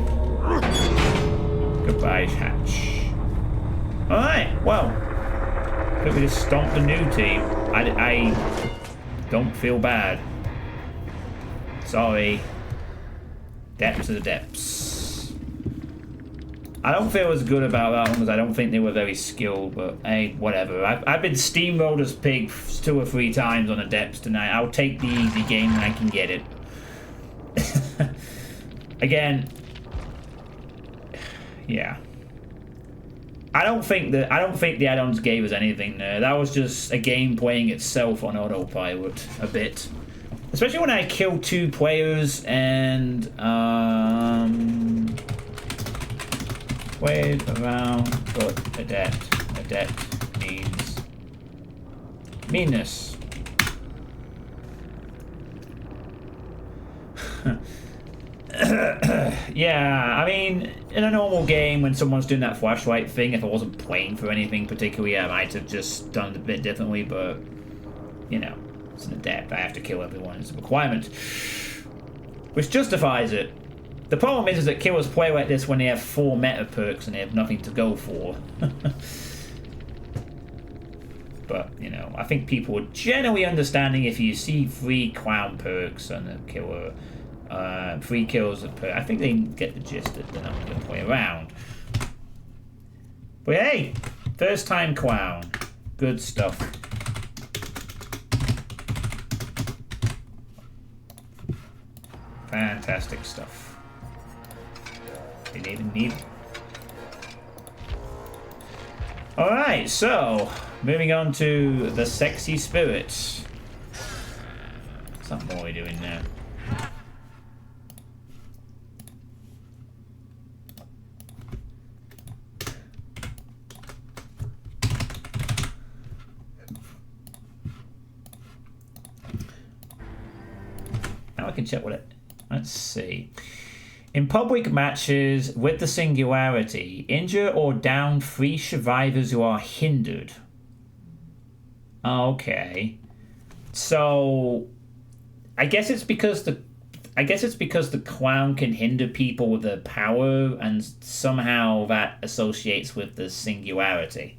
Goodbye, Hatch. Alright, well. I think we just stomped the new team. I don't feel bad. Sorry. Depths of the depths. I don't feel as good about that one because I don't think they were very skilled, but hey, whatever. I've been steamrolled as pig 2 or 3 times on Adepts tonight. I'll take the easy game when I can get it. Again, yeah. I don't think the add-ons gave us anything there. That was just a game playing itself on autopilot a bit. Especially when I kill 2 players and played around but adept. Adept means meanness. Yeah, I mean, in a normal game, when someone's doing that flashlight thing, if I wasn't playing for anything particularly, I might have just done it a bit differently, but, you know, it's an adept. I have to kill everyone. It's a requirement. Which justifies it. The problem is that killers play like this when they have 4 meta perks and they have nothing to go for. But, you know, I think people are generally understanding if you see 3 clown perks and a killer... 3 kills per... I think they get the gist that they're not going to play around. But hey, first time clown. Good stuff. Fantastic stuff. Didn't even need it. Alright, so moving on to the sexy spirits. Something more we're doing now. I can check what it... Let's see. In public matches with the singularity, injure or down 3 survivors who are hindered. Okay. So I guess it's because the clown can hinder people with their power, and somehow that associates with the singularity.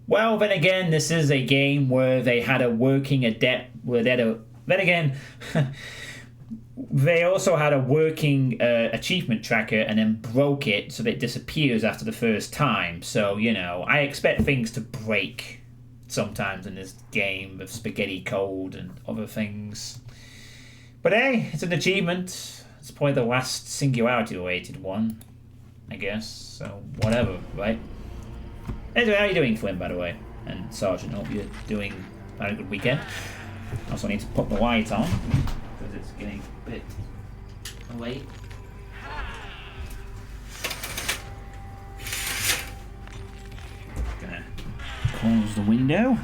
Well, then again, this is a game where they had a working adept. Then again, they also had a working achievement tracker and then broke it so that it disappears after the first time. So, you know, I expect things to break sometimes in this game of spaghetti code and other things. But hey, it's an achievement. It's probably the last singularity-related one, I guess. So, whatever, right? Anyway, how are you doing, Flynn, by the way? And Sergeant, hope you're having a good weekend. Also need to put the light on, because it's getting a bit late. Gonna close the window.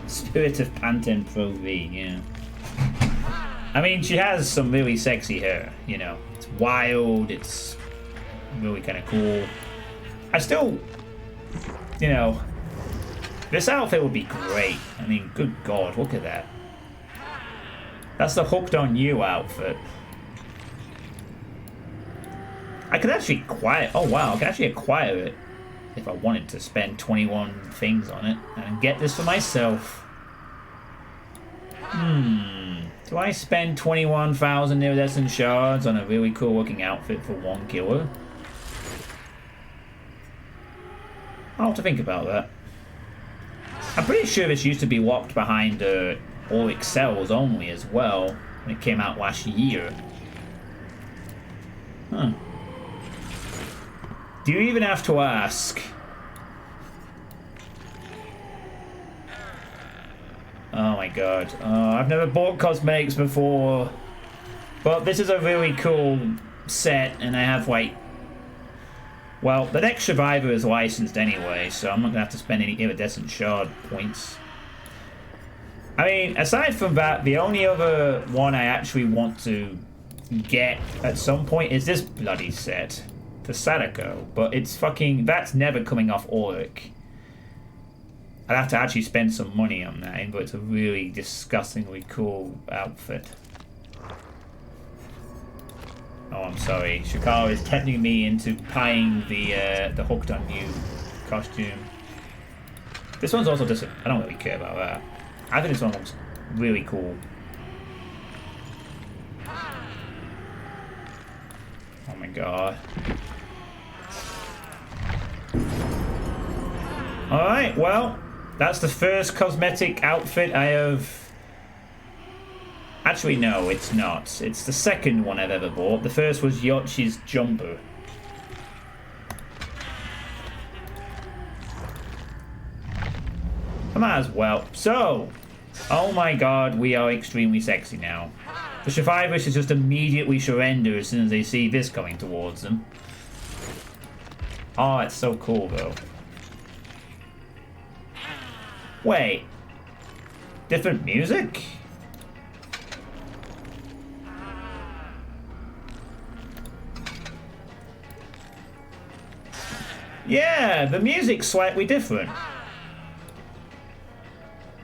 Spirit of Panten Pro V, yeah. I mean, she has some really sexy hair, you know. It's wild, it's really kind of cool. I still... You know, this outfit would be great. I mean, good God, look at that. That's the Hooked on You outfit. I could actually acquire... Oh, wow, I could actually acquire it if I wanted to spend 21 things on it and get this for myself. Do I spend 21,000 iridescent shards on a really cool looking outfit for one killer? I'll have to think about that. I'm pretty sure this used to be locked behind Auric cells only as well when it came out last year. Huh. Do you even have to ask? Oh my god. I've never bought cosmetics before. But this is a really cool set, and I have like... Well, the next survivor is licensed anyway, so I'm not going to have to spend any iridescent shard points. I mean, aside from that, the only other one I actually want to get at some point is this bloody set. The Sadako. But it's fucking... That's never coming off Auric. I'd have to actually spend some money on that, but it's a really disgustingly cool outfit. Oh, I'm sorry. Shakara is tempting me into buying the Hooked on You costume. This one's also just... I don't really care about that. I think this one looks really cool. Oh my god. Alright, well, that's the first cosmetic outfit I have... Actually, no, it's not. It's the second one I've ever bought. The first was Yochi's jumper. I might as well. So, oh my god, we are extremely sexy now. The survivors just immediately surrender as soon as they see this coming towards them. Oh, it's so cool, though. Wait. Different music? Yeah, the music's slightly different.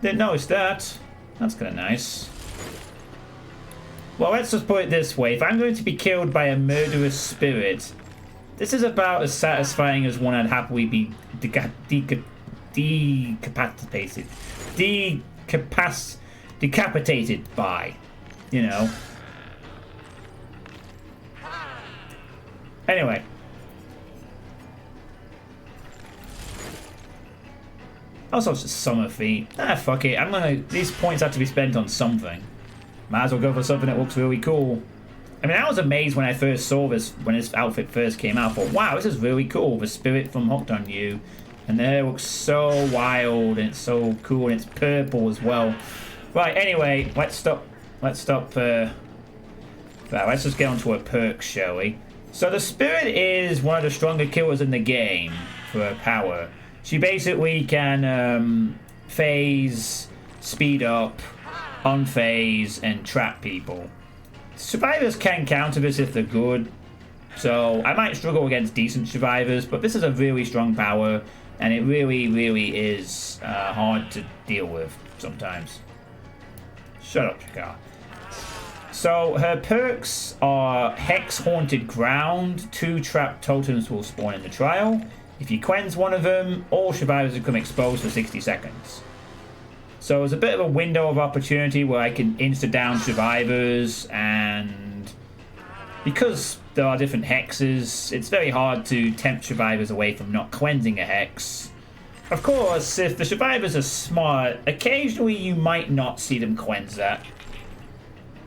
Didn't notice that. That's kind of nice. Well, let's just put it this way. If I'm going to be killed by a murderous spirit, this is about as satisfying as one I'd happily be decapitated by. You know. Anyway. Also, it's just summer feet. Ah, fuck it. These points have to be spent on something. Might as well go for something that looks really cool. I mean, I was amazed when I first saw this, when this outfit first came out. I thought, wow, this is really cool. The spirit from Hooked on You. And there looks so wild, and it's so cool, and it's purple as well. Right, anyway, let's stop. Let's just get onto her perks, shall we? So the spirit is one of the stronger killers in the game for her power. She basically can phase, speed up, unphase, and trap people. Survivors can counter this if they're good, so I might struggle against decent survivors, but this is a really strong power, and it really, really is hard to deal with sometimes. Shut up, Shakar. So her perks are Hex Haunted Ground. 2 trapped totems will spawn in the trial. If you cleanse one of them, all survivors become exposed for 60 seconds. So it's a bit of a window of opportunity where I can insta-down survivors, and because there are different hexes, it's very hard to tempt survivors away from not cleansing a hex. Of course, if the survivors are smart, occasionally you might not see them cleanse that.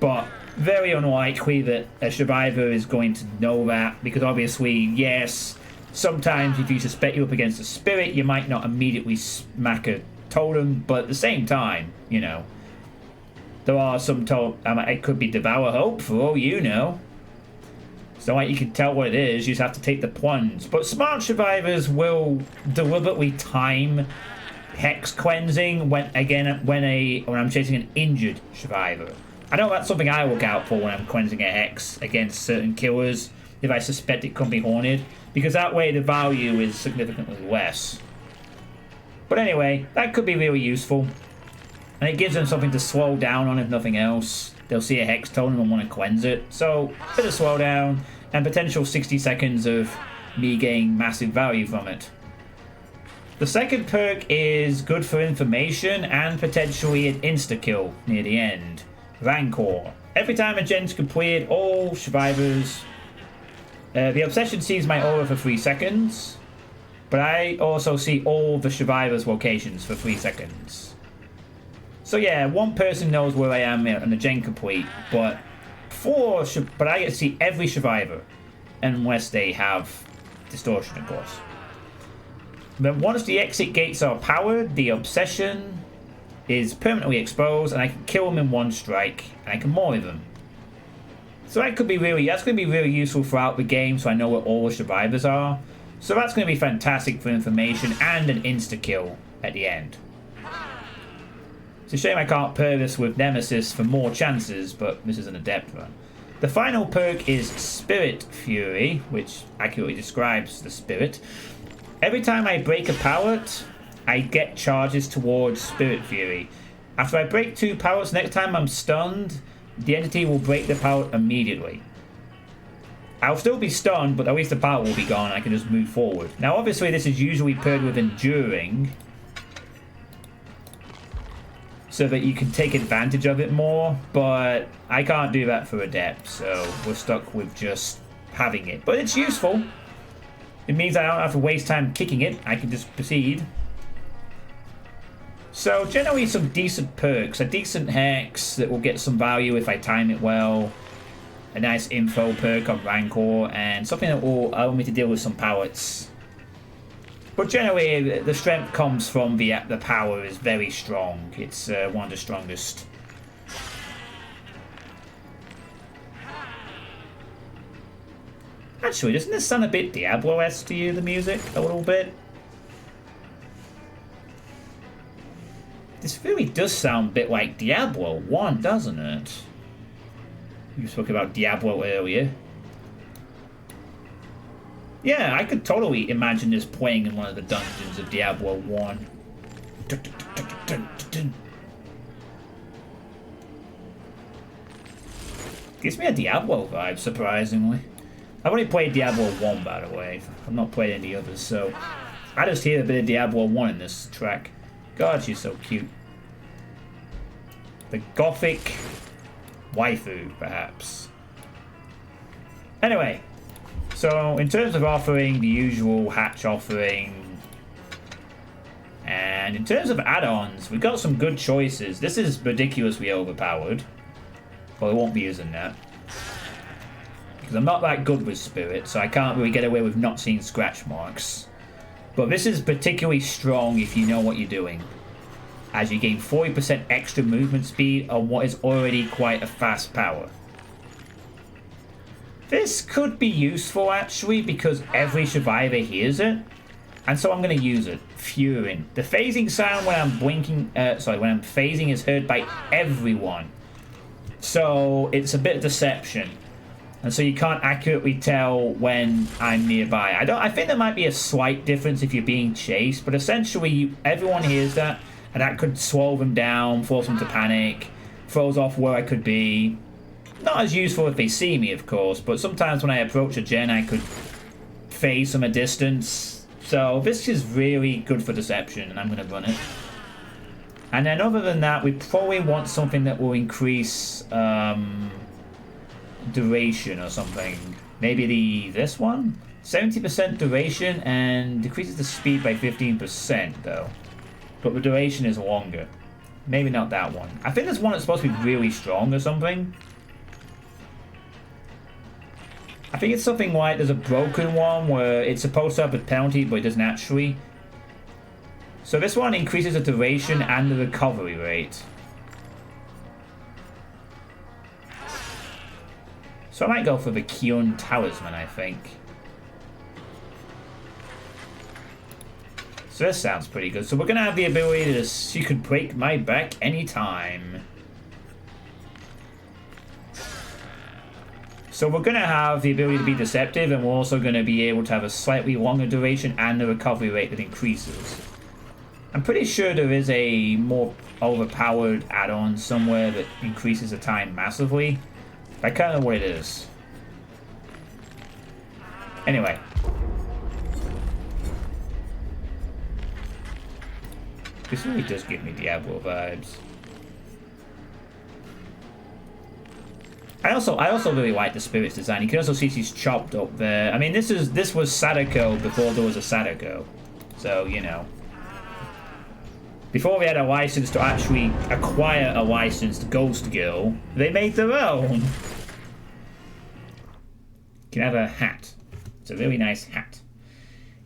But very unlikely that a survivor is going to know that, because obviously, yes, sometimes if you suspect you're up against a spirit, you might not immediately smack a totem, but at the same time, you know, there are some it could be Devour Hope for all you know. It's not like you can tell what it is, you just have to take the plunge. But smart survivors will deliberately time hex cleansing when I'm chasing an injured survivor. I know that's something I look out for when I'm cleansing a hex against certain killers, if I suspect it could be haunted, because that way the value is significantly less. But anyway, that could be really useful. And it gives them something to slow down on if nothing else. They'll see a hex totem and want to cleanse it. So, a bit of slowdown and potential 60 seconds of me getting massive value from it. The second perk is good for information and potentially an insta-kill near the end. Rancor. Every time a gen's completed, all survivors... the obsession sees my aura for 3 seconds. But I also see all the survivors' locations for 3 seconds. So yeah, one person knows where I am on the gen complete, but I get to see every survivor. Unless they have distortion, of course. Then once the exit gates are powered, the obsession is permanently exposed, and I can kill them in one strike, and I can molly them. So that's going to be really useful throughout the game, so I know where all the survivors are. So that's going to be fantastic for information and an insta-kill at the end. It's a shame I can't pair this with Nemesis for more chances, but this is an adept run. The final perk is Spirit Fury, which accurately describes the spirit. Every time I break a pallet, I get charges towards Spirit Fury. After I break 2 pallets, next time I'm stunned, the entity will break the pallet immediately. I'll still be stunned, but at least the pallet will be gone. I can just move forward. Now, obviously, this is usually paired with Enduring, so that you can take advantage of it more, but I can't do that for Adept, so we're stuck with just having it. But it's useful. It means I don't have to waste time kicking it. I can just proceed. So generally some decent perks. A decent Hex that will get some value if I time it well. A nice info perk on Rancor, and something that will allow me to deal with some pallets. But generally, the strength comes from the power is very strong. It's one of the strongest. Actually, doesn't this sound a bit Diablo-esque to you, the music? A little bit? This really does sound a bit like Diablo 1, doesn't it? You spoke about Diablo earlier. Yeah, I could totally imagine this playing in one of the dungeons of Diablo 1. Gives me a Diablo vibe, surprisingly. I've only played Diablo 1, by the way. I've not played any others, so... I just hear a bit of Diablo 1 in this track. God, she's so cute. The Gothic waifu, perhaps. Anyway. So, in terms of offering, the usual hatch offering, and in terms of add-ons, we've got some good choices. This is ridiculously overpowered, but I won't be using that. Because I'm not that good with Spirit, so I can't really get away with not seeing scratch marks. But this is particularly strong if you know what you're doing, as you gain 40% extra movement speed on what is already quite a fast power. This could be useful, actually, because every survivor hears it. And so I'm going to use it. Furing. The phasing sound when I'm blinking... when I'm phasing is heard by everyone. So it's a bit of deception. And so you can't accurately tell when I'm nearby. I think there might be a slight difference if you're being chased. But essentially, everyone hears that. And that could slow them down, force them to panic. Throws off where I could be. Not as useful if they see me, of course, but sometimes when I approach a gen, I could phase from a distance. So this is really good for deception, and I'm going to run it. And then other than that, we probably want something that will increase duration or something. Maybe this one? 70% duration and decreases the speed by 15%, though. But the duration is longer. Maybe not that one. I think there's one that's supposed to be really strong or something. I think it's something like there's a broken one where it's supposed to have a penalty, but it doesn't actually. So this one increases the duration and the recovery rate. So I might go for the Kyun Talisman, I think. So this sounds pretty good. So we're going to have the ability to... You could break my back anytime. So we're going to have the ability to be deceptive, and we're also going to be able to have a slightly longer duration and the recovery rate that increases. I'm pretty sure there is a more overpowered add-on somewhere that increases the time massively. I kind of know what it is. Anyway. This really does give me Diablo vibes. I also really like the Spirit's design. You can also see she's chopped up there. I mean, this was Sadako before there was a Sadako. So, you know. Before we had a license to actually acquire a licensed Ghost Girl, they made their own. You can have a hat. It's a really nice hat.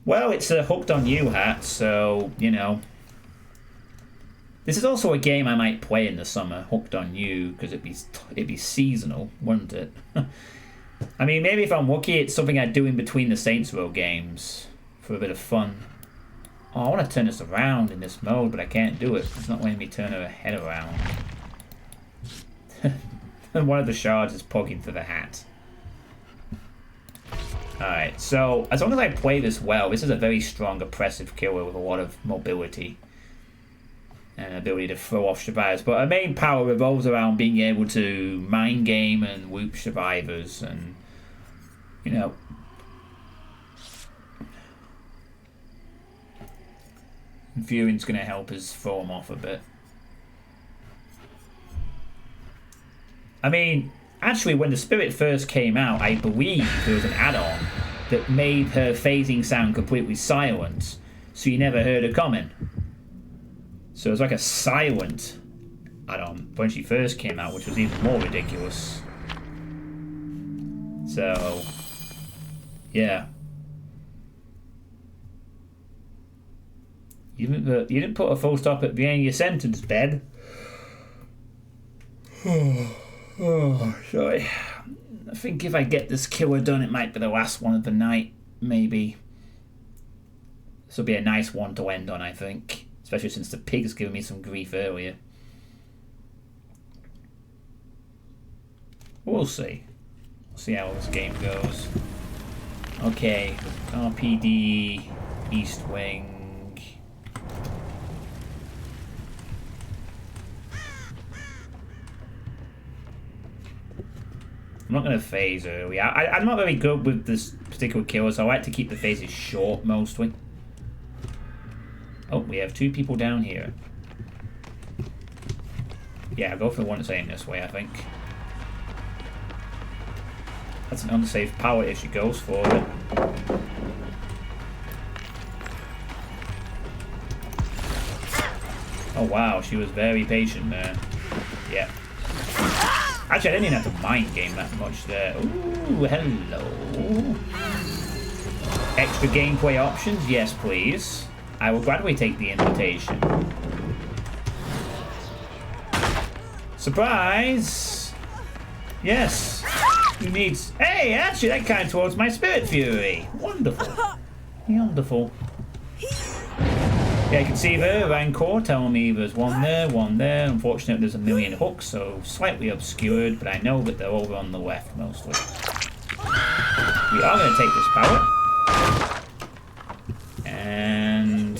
Well, it's a Hooked on You hat, so, you know. This is also a game I might play in the summer, Hooked on You, because it'd be seasonal, wouldn't it? I mean, maybe if I'm lucky, it's something I'd do in between the Saints Row games for a bit of fun. Oh, I want to turn this around in this mode, but I can't do it. It's not letting me turn her head around. And one of the shards is poking through the hat. Alright, so as long as I play this well, this is a very strong, oppressive killer with a lot of mobility. And an ability to throw off survivors. But her main power revolves around being able to mind game and whoop survivors and, you know. Viewing's going to help us throw them off a bit. I mean, actually, when the Spirit first came out, I believe there was an add-on that made her phasing sound completely silent, so you never heard her coming. So it was like a silent add-on when she first came out, which was even more ridiculous. So, yeah. You didn't put a full stop at the end of your sentence, Ben. Oh, sorry. I think if I get this killer done, it might be the last one of the night, maybe. This will be a nice one to end on, I think. Especially since the pig's given me some grief earlier. We'll see. We'll see how this game goes. Okay, RPD, East Wing. I'm not going to phase early. I'm not very good with this particular killer, so I like to keep the phases short mostly. Oh, we have two people down here. Yeah, I'll go for the one that's aimed this way, I think. That's an unsafe power if she goes for it. Oh wow, she was very patient there. Yeah. Actually, I didn't even have to mind game that much there. Ooh, hello. Extra gameplay options? Yes, please. I will gladly take the invitation. Surprise! Yes. Who needs... Hey, actually, that counts towards my Spirit Fury. Wonderful. Wonderful. Yeah, I can see there, Rancor telling me there's one there, one there. Unfortunately, there's a million hooks, so slightly obscured, but I know that they're over on the left, mostly. We are going to take this power. And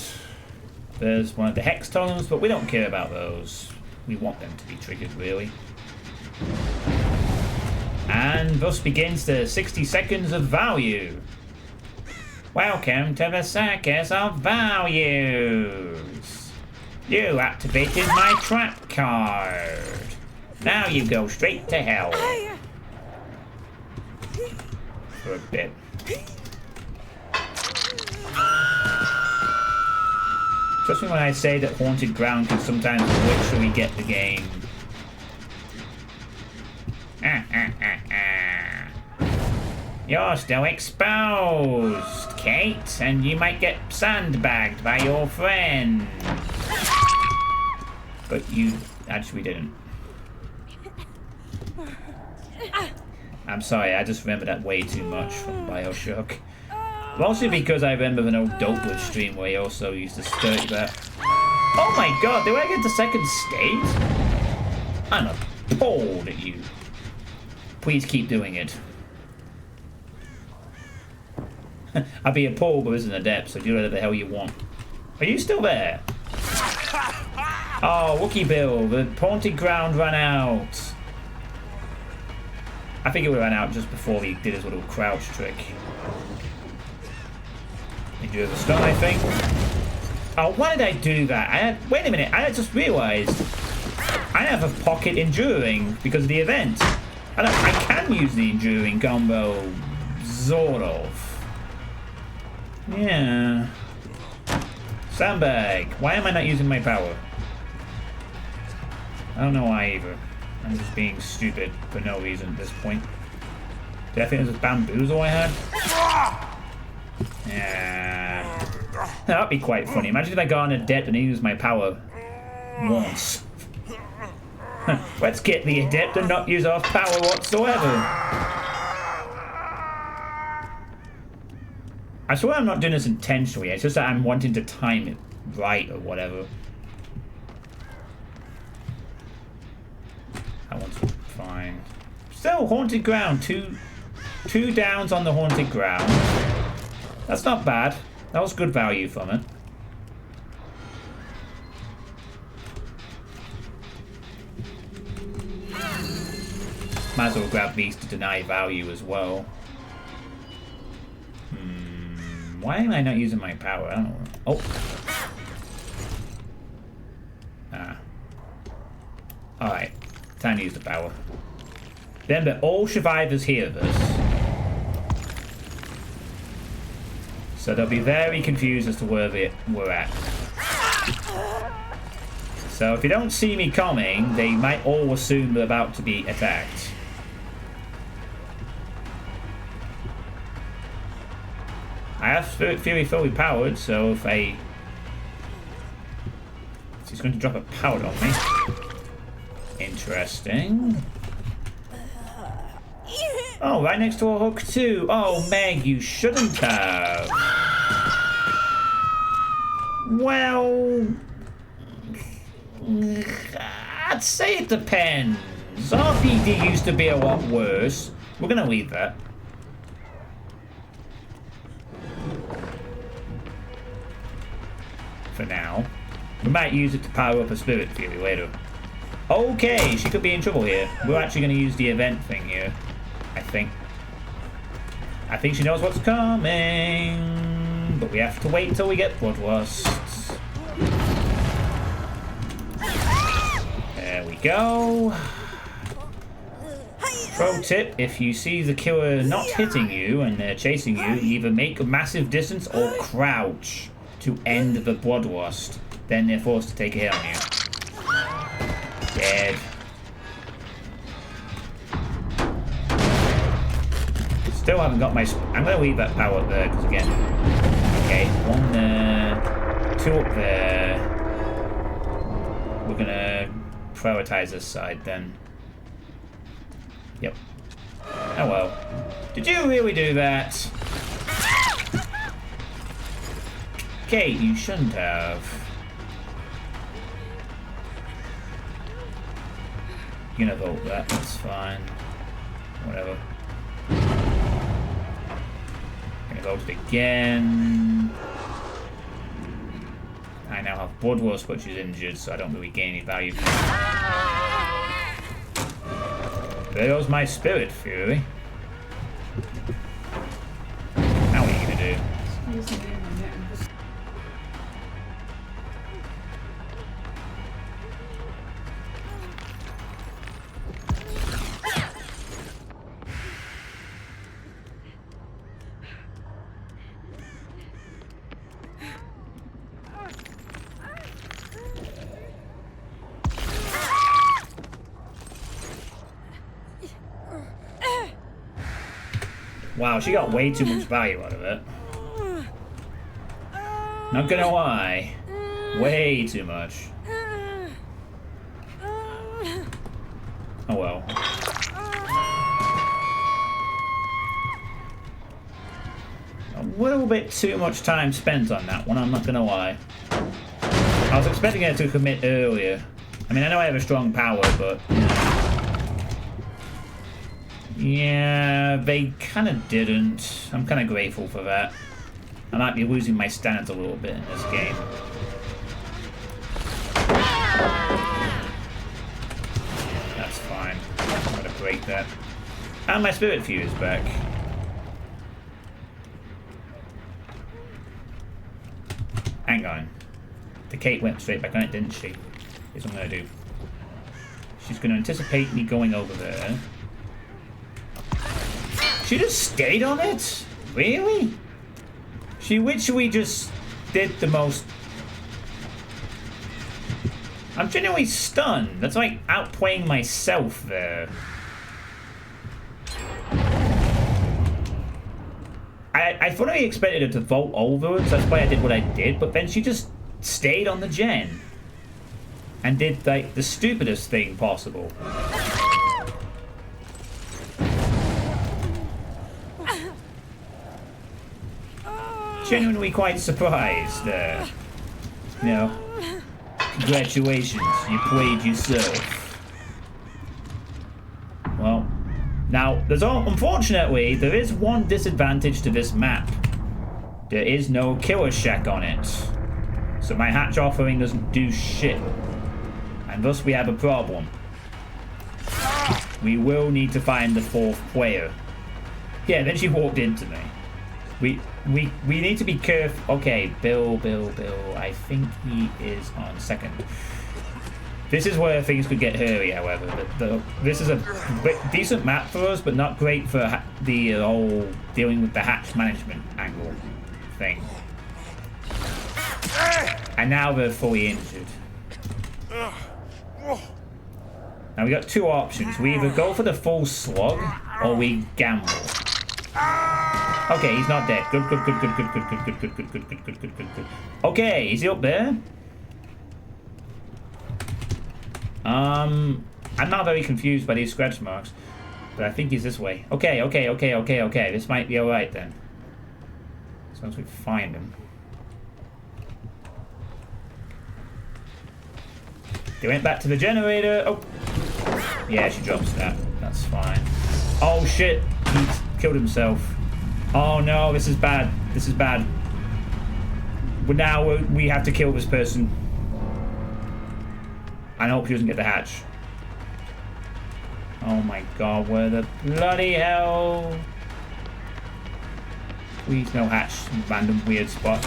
there's one of the hex tunnels, but we don't care about those. We want them to be triggered, really. And thus begins the 60 seconds of value. Welcome to the circus of values. You activated my trap card. Now you go straight to hell. For a bit. Trust me when I say that Haunted Ground can sometimes literally get the game. You're still exposed, Kate, and you might get sandbagged by your friend. But you actually didn't. I'm sorry, I just remember that way too much from BioShock. Mostly because I remember an old Dopewood stream where he also used to skirt that. Oh my god, did I get to second state? I'm appalled at you. Please keep doing it. I'd be appalled, but it's an adept, so do whatever the hell you want. Are you still there? Oh, Wookie Bill, the Haunted Ground ran out. I think it ran out just before he did his little crouch trick. He drew the stun, I think. Oh, why did I do that? Wait a minute, I just realised I have a pocket enduring because of the event. I can use the enduring combo, sort of. Yeah. Sandbag. Why am I not using my power? I don't know why either. I'm just being stupid for no reason at this point. Did I think it was bamboozle I had? Yeah. That'd be quite funny. Imagine if I got on adept and I used my power once. Let's get the adept and not use our power whatsoever. I swear I'm not doing this intentionally. It's just that I'm wanting to time it right or whatever. That one's fine. Still, haunted ground. Two downs on the haunted ground. That's not bad. That was good value from it. Might as well grab these to deny value as well. Why am I not using my power? I don't know. Oh. Alright. Time to use the power. Remember, all survivors hear this. So they'll be very confused as to where we're at. So if you don't see me coming, they might all assume they're about to be attacked. I have Spirit Fury fully powered, so if he's going to drop a powder on me. Interesting. Oh, right next to a hook too. Oh, Meg, you shouldn't have. Well, I'd say it depends. RPD used to be a lot worse. We're going to leave that. For now. We might use it to power up a Spirit Fury later. Okay, she could be in trouble here. We're actually going to use the event thing here. I think she knows what's coming. But we have to wait until we get Bloodlust. There we go. Pro tip, if you see the killer not hitting you and they're chasing you, either make a massive distance or crouch to end the Bloodlust. Then they're forced to take a hit on you. Dead. Still haven't got my... I'm going to leave that power up there, because again... Okay, one there... Two up there... We're going to prioritize this side, then. Yep. Oh well. Did you really do that? Kate, you shouldn't have. You're gonna vote that, that's fine. Whatever. Gonna vote it again. I now have Bloodlust, which is injured, so I don't really gain any value. There goes my Spirit Fury. Now what are you gonna do? Wow, she got way too much value out of it. Not gonna lie. Way too much. Oh well. A little bit too much time spent on that one, I'm not gonna lie. I was expecting her to commit earlier. I mean, I know I have a strong power, but... Yeah, they kind of didn't. I'm kind of grateful for that. I might be losing my standards a little bit in this game. That's fine. I'm going to break that. And my Spirit Fury is back. Hang on. The Kate went straight back on it, didn't she? Here's what I'm going to do. She's going to anticipate me going over there. She just stayed on it? Really? She literally just did the most... I'm genuinely stunned. That's like outplaying myself there. I fully expected her to vault over it, so that's why I did what I did, but then she just stayed on the gen. And did, like, the stupidest thing possible. Genuinely quite surprised there. You know, congratulations, you played yourself. Well, now, unfortunately, there is one disadvantage to this map. There is no killer shack on it. So my hatch offering doesn't do shit. And thus we have a problem. We will need to find the fourth player. Yeah, then she walked into me. We need to be careful. Okay, Bill. I think he is on second. This is where things could get hairy, however. This is a decent map for us, but not great for the whole dealing with the hatch management angle thing. And now they're fully injured. Now we got two options. We either go for the full slug, or we gamble. Okay, he's not dead. Good. Okay, is he up there? I'm not very confused by these scratch marks, but I think he's this way. Okay. This might be alright then. As long as we find him. They went back to the generator. Oh. Yeah, she drops that. That's fine. Oh shit, he's killed himself. Oh no, this is bad. This is bad. But now we have to kill this person. I hope she doesn't get the hatch. Oh my god, where the bloody hell? Please no hatch, random weird spot.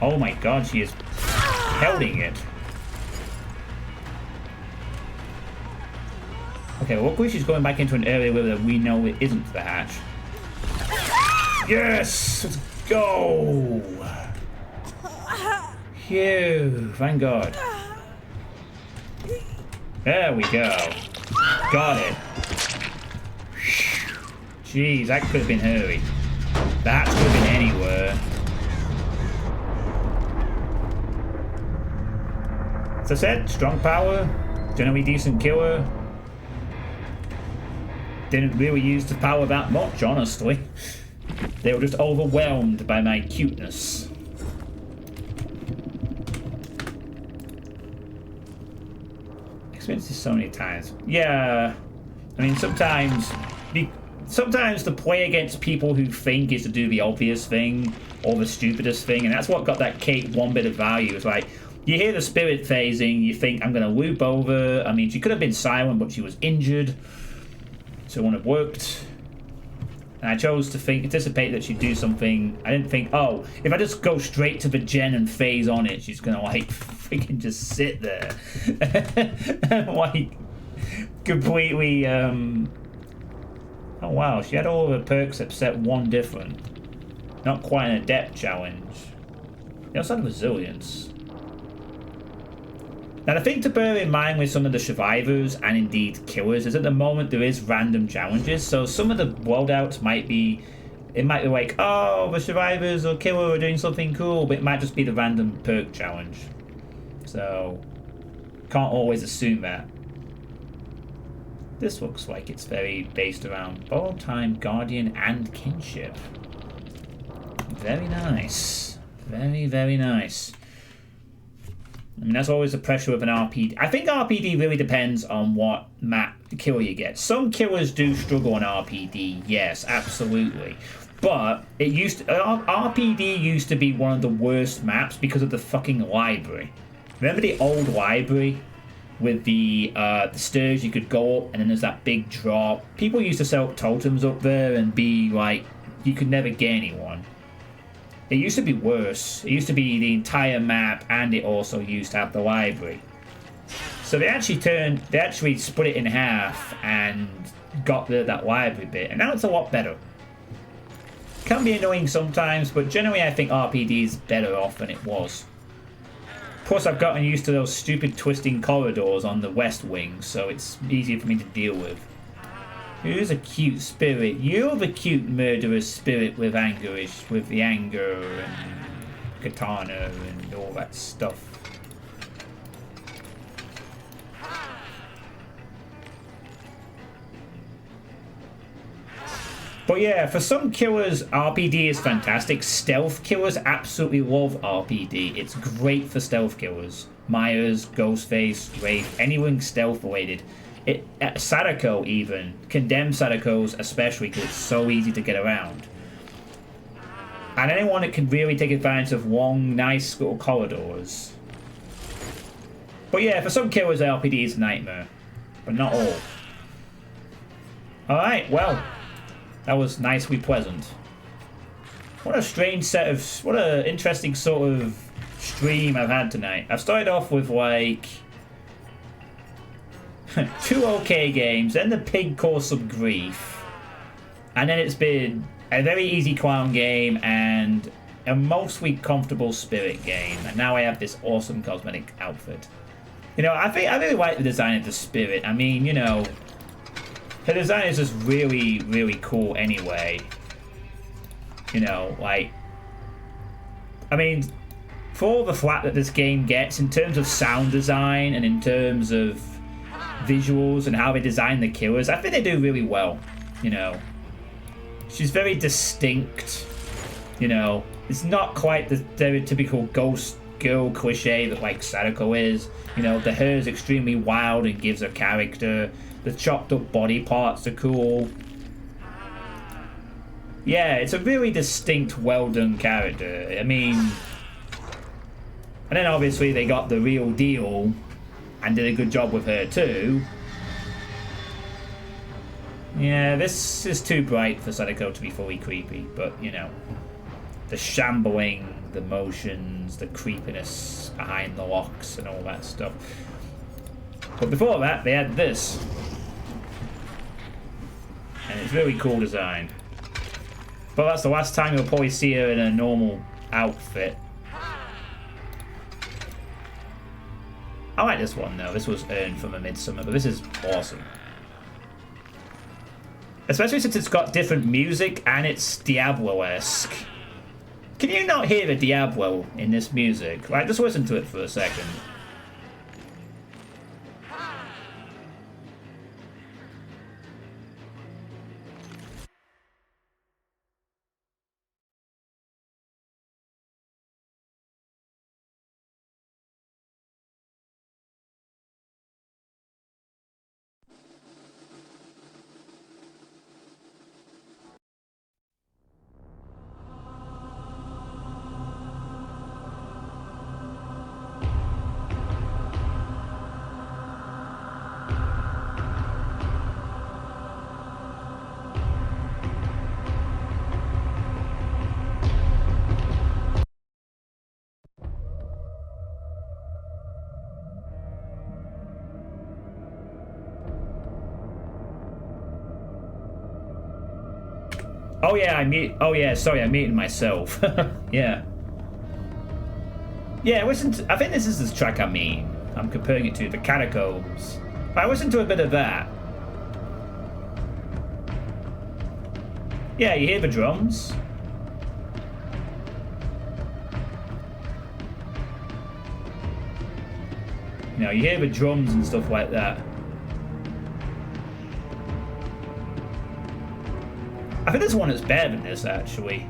Oh my god, she is holding it. Okay, well, luckily she's going back into an area where we know it isn't the hatch. Yes! Let's go! Phew, thank God. There we go. Got it. Jeez, that could have been hairy. That could have been anywhere. As I said, strong power, generally decent killer. Didn't really use the power that much, honestly. They were just overwhelmed by my cuteness. Experienced this so many times. Yeah, I mean, sometimes to play against people who think is to do the obvious thing or the stupidest thing, and that's what got that Kate one bit of value. It's like, you hear the spirit phasing, you think, I'm going to loop over. I mean, she could have been silent, but she was injured. So it wouldn't have worked. And I chose to anticipate that she'd do something. I didn't think, oh, if I just go straight to the gen and phase on it, she's going to, like, freaking just sit there. Like, completely, oh, wow, she had all of her perks except one different. Not quite an adept challenge. They also had resilience. Now, the thing to bear in mind with some of the survivors and indeed killers is at the moment there is random challenges. So some of the loadouts might be like, oh, the survivors or killer are doing something cool, but it might just be the random perk challenge. So can't always assume that. This looks like it's very based around borrowed time, guardian, and kinship. Very nice. Very, very nice. I mean, that's always the pressure of an RPD. I think RPD really depends on what map killer you get. Some killers do struggle on RPD, yes, absolutely. But RPD used to be one of the worst maps because of the fucking library. Remember the old library with the stairs you could go up and then there's that big drop? People used to set up totems up there and be like, you could never get anyone. It used to be worse. It used to be the entire map, and it also used to have the library. So they actually split it in half and got rid of that library bit, and now it's a lot better. Can be annoying sometimes, but generally I think RPD is better off than it was. Plus, I've gotten used to those stupid twisting corridors on the west wing, so it's easier for me to deal with. Who's a cute spirit? You're the cute murderous spirit with with the anger and katana and all that stuff. But yeah, for some killers, RPD is fantastic. Stealth killers absolutely love RPD. It's great for stealth killers. Myers, Ghostface, Wraith, anyone stealth related. Sadako even. Condemned Sadakos especially, because it's so easy to get around. And anyone that can really take advantage of long, nice little corridors. But yeah, for some killers, RPD is a nightmare. But not all. Alright, well... that was nicely pleasant. What a strange set of... what a interesting sort of stream I've had tonight. I've started off with, like... 2 okay games, then the pig caused some grief. And then it's been a very easy clown game and a mostly comfortable spirit game. And now I have this awesome cosmetic outfit. You know, I really like the design of the spirit. I mean, you know... her design is just really, really cool anyway. You know, like... I mean, for all the flack that this game gets in terms of sound design and in terms of visuals and how they design the killers, I think they do really well, you know. She's very distinct, you know. It's not quite the stereotypical ghost girl cliche that, like, Sadako is. You know, the hair is extremely wild and gives her character. The chopped up body parts are cool. Yeah, it's a really distinct, well done character. I mean... and then obviously they got the real deal and did a good job with her too. Yeah, this is too bright for Sadako to be fully creepy, but you know. The shambling, the motions, the creepiness behind the locks and all that stuff. But before that, they had this. And it's really cool design. But that's the last time you'll probably see her in a normal outfit. I like this one though. This was earned from a Midsummer, but this is awesome. Especially since it's got different music and it's Diablo-esque. Can you not hear the Diablo in this music? Like, just listen to it for a second. Oh yeah, oh yeah, sorry, I'm muting myself. Yeah. Yeah, I think this is the track I mean. I'm comparing it to the Catacombs. I listened to a bit of that. Yeah, you hear the drums. You know, you hear the drums and stuff like that. I think there's one that's better than this, actually.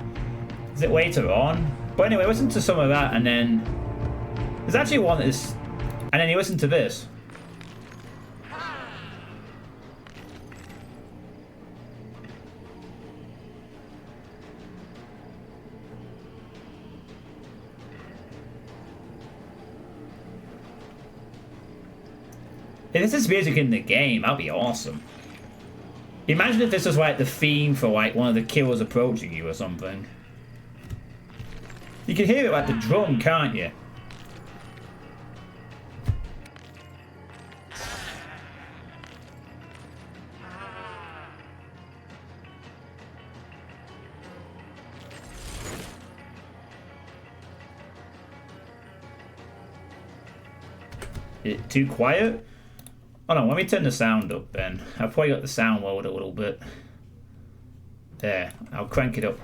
Is it later on? But anyway, listen to some of that, and then... there's actually one that is... and then you listen to this. If this is music in the game, that'd be awesome. Imagine if this was like the theme for like one of the killers approaching you or something. You can hear it like the drum, can't you? it too quiet? Hold on, let me turn the sound up then. I've probably got the sound lowered a little bit. There, I'll crank it up.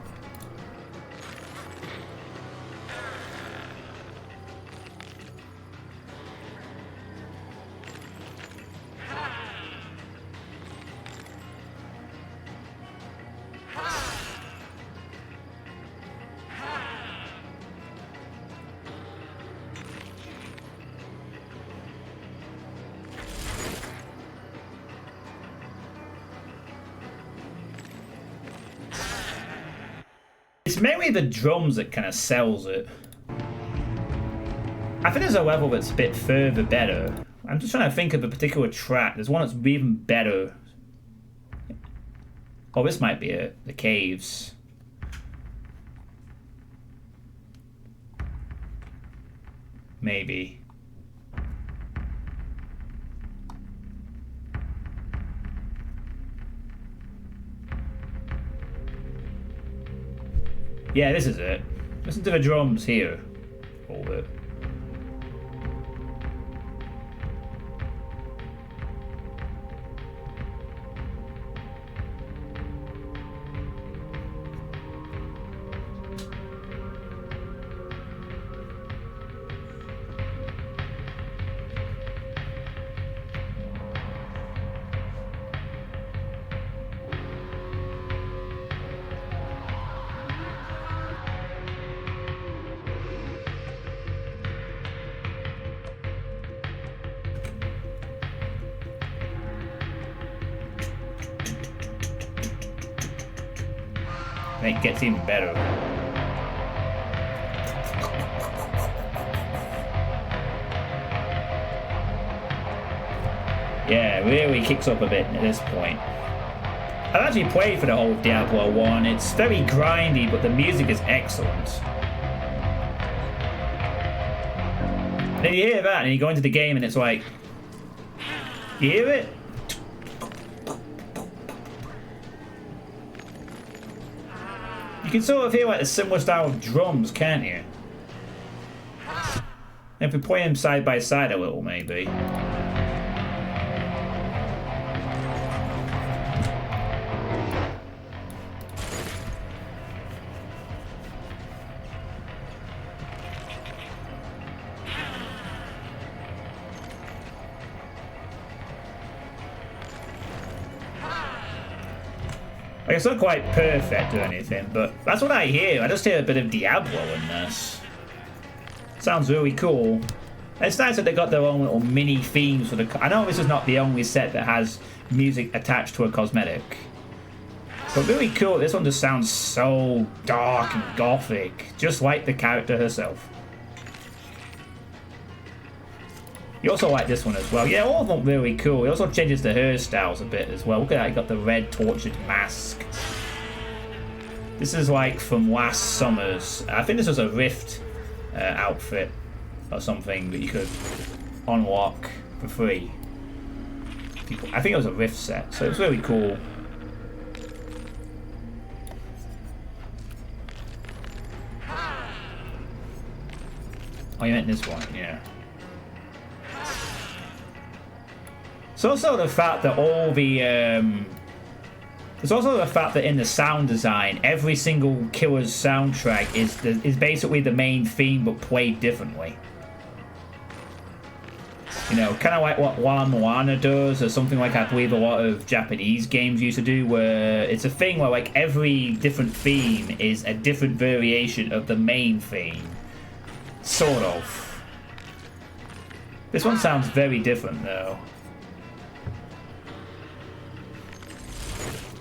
It's mainly the drums that kind of sells it. I think there's a level that's a bit further better. I'm just trying to think of a particular track. There's one that's even better. Oh, this might be it. The caves. Maybe. Yeah, this is it. Listen to the drums here. A little bit. It gets even better. Yeah, it really kicks up a bit at this point. I've actually played for the whole Diablo 1. It's very grindy, but the music is excellent. And then you hear that, and you go into the game, and it's like... You hear it? You can sort of hear like a similar style of drums, can't you? If we play them side by side a little, maybe. Like, it's not quite perfect or anything, but that's what I hear. I just hear a bit of Diablo in this. Sounds really cool. It's nice that they got their own little mini themes for the... I know this is not the only set that has music attached to a cosmetic. But really cool. This one just sounds so dark and gothic. Just like the character herself. You also like this one as well. Yeah, all of them really cool. He also changes the hairstyles a bit as well. Look at that, he got the red tortured mask. This is like from last summer's. I think this was a Rift outfit or something that you could unlock for free. I think it was a Rift set, so it was really cool. Oh, you meant this one, yeah. It's also the fact that all the it's also the fact that in the sound design, every single killer's soundtrack is basically the main theme but played differently. You know, kind of like what La Moana does, or something like I believe a lot of Japanese games used to do, where it's a thing where like every different theme is a different variation of the main theme. Sort of. This one sounds very different though.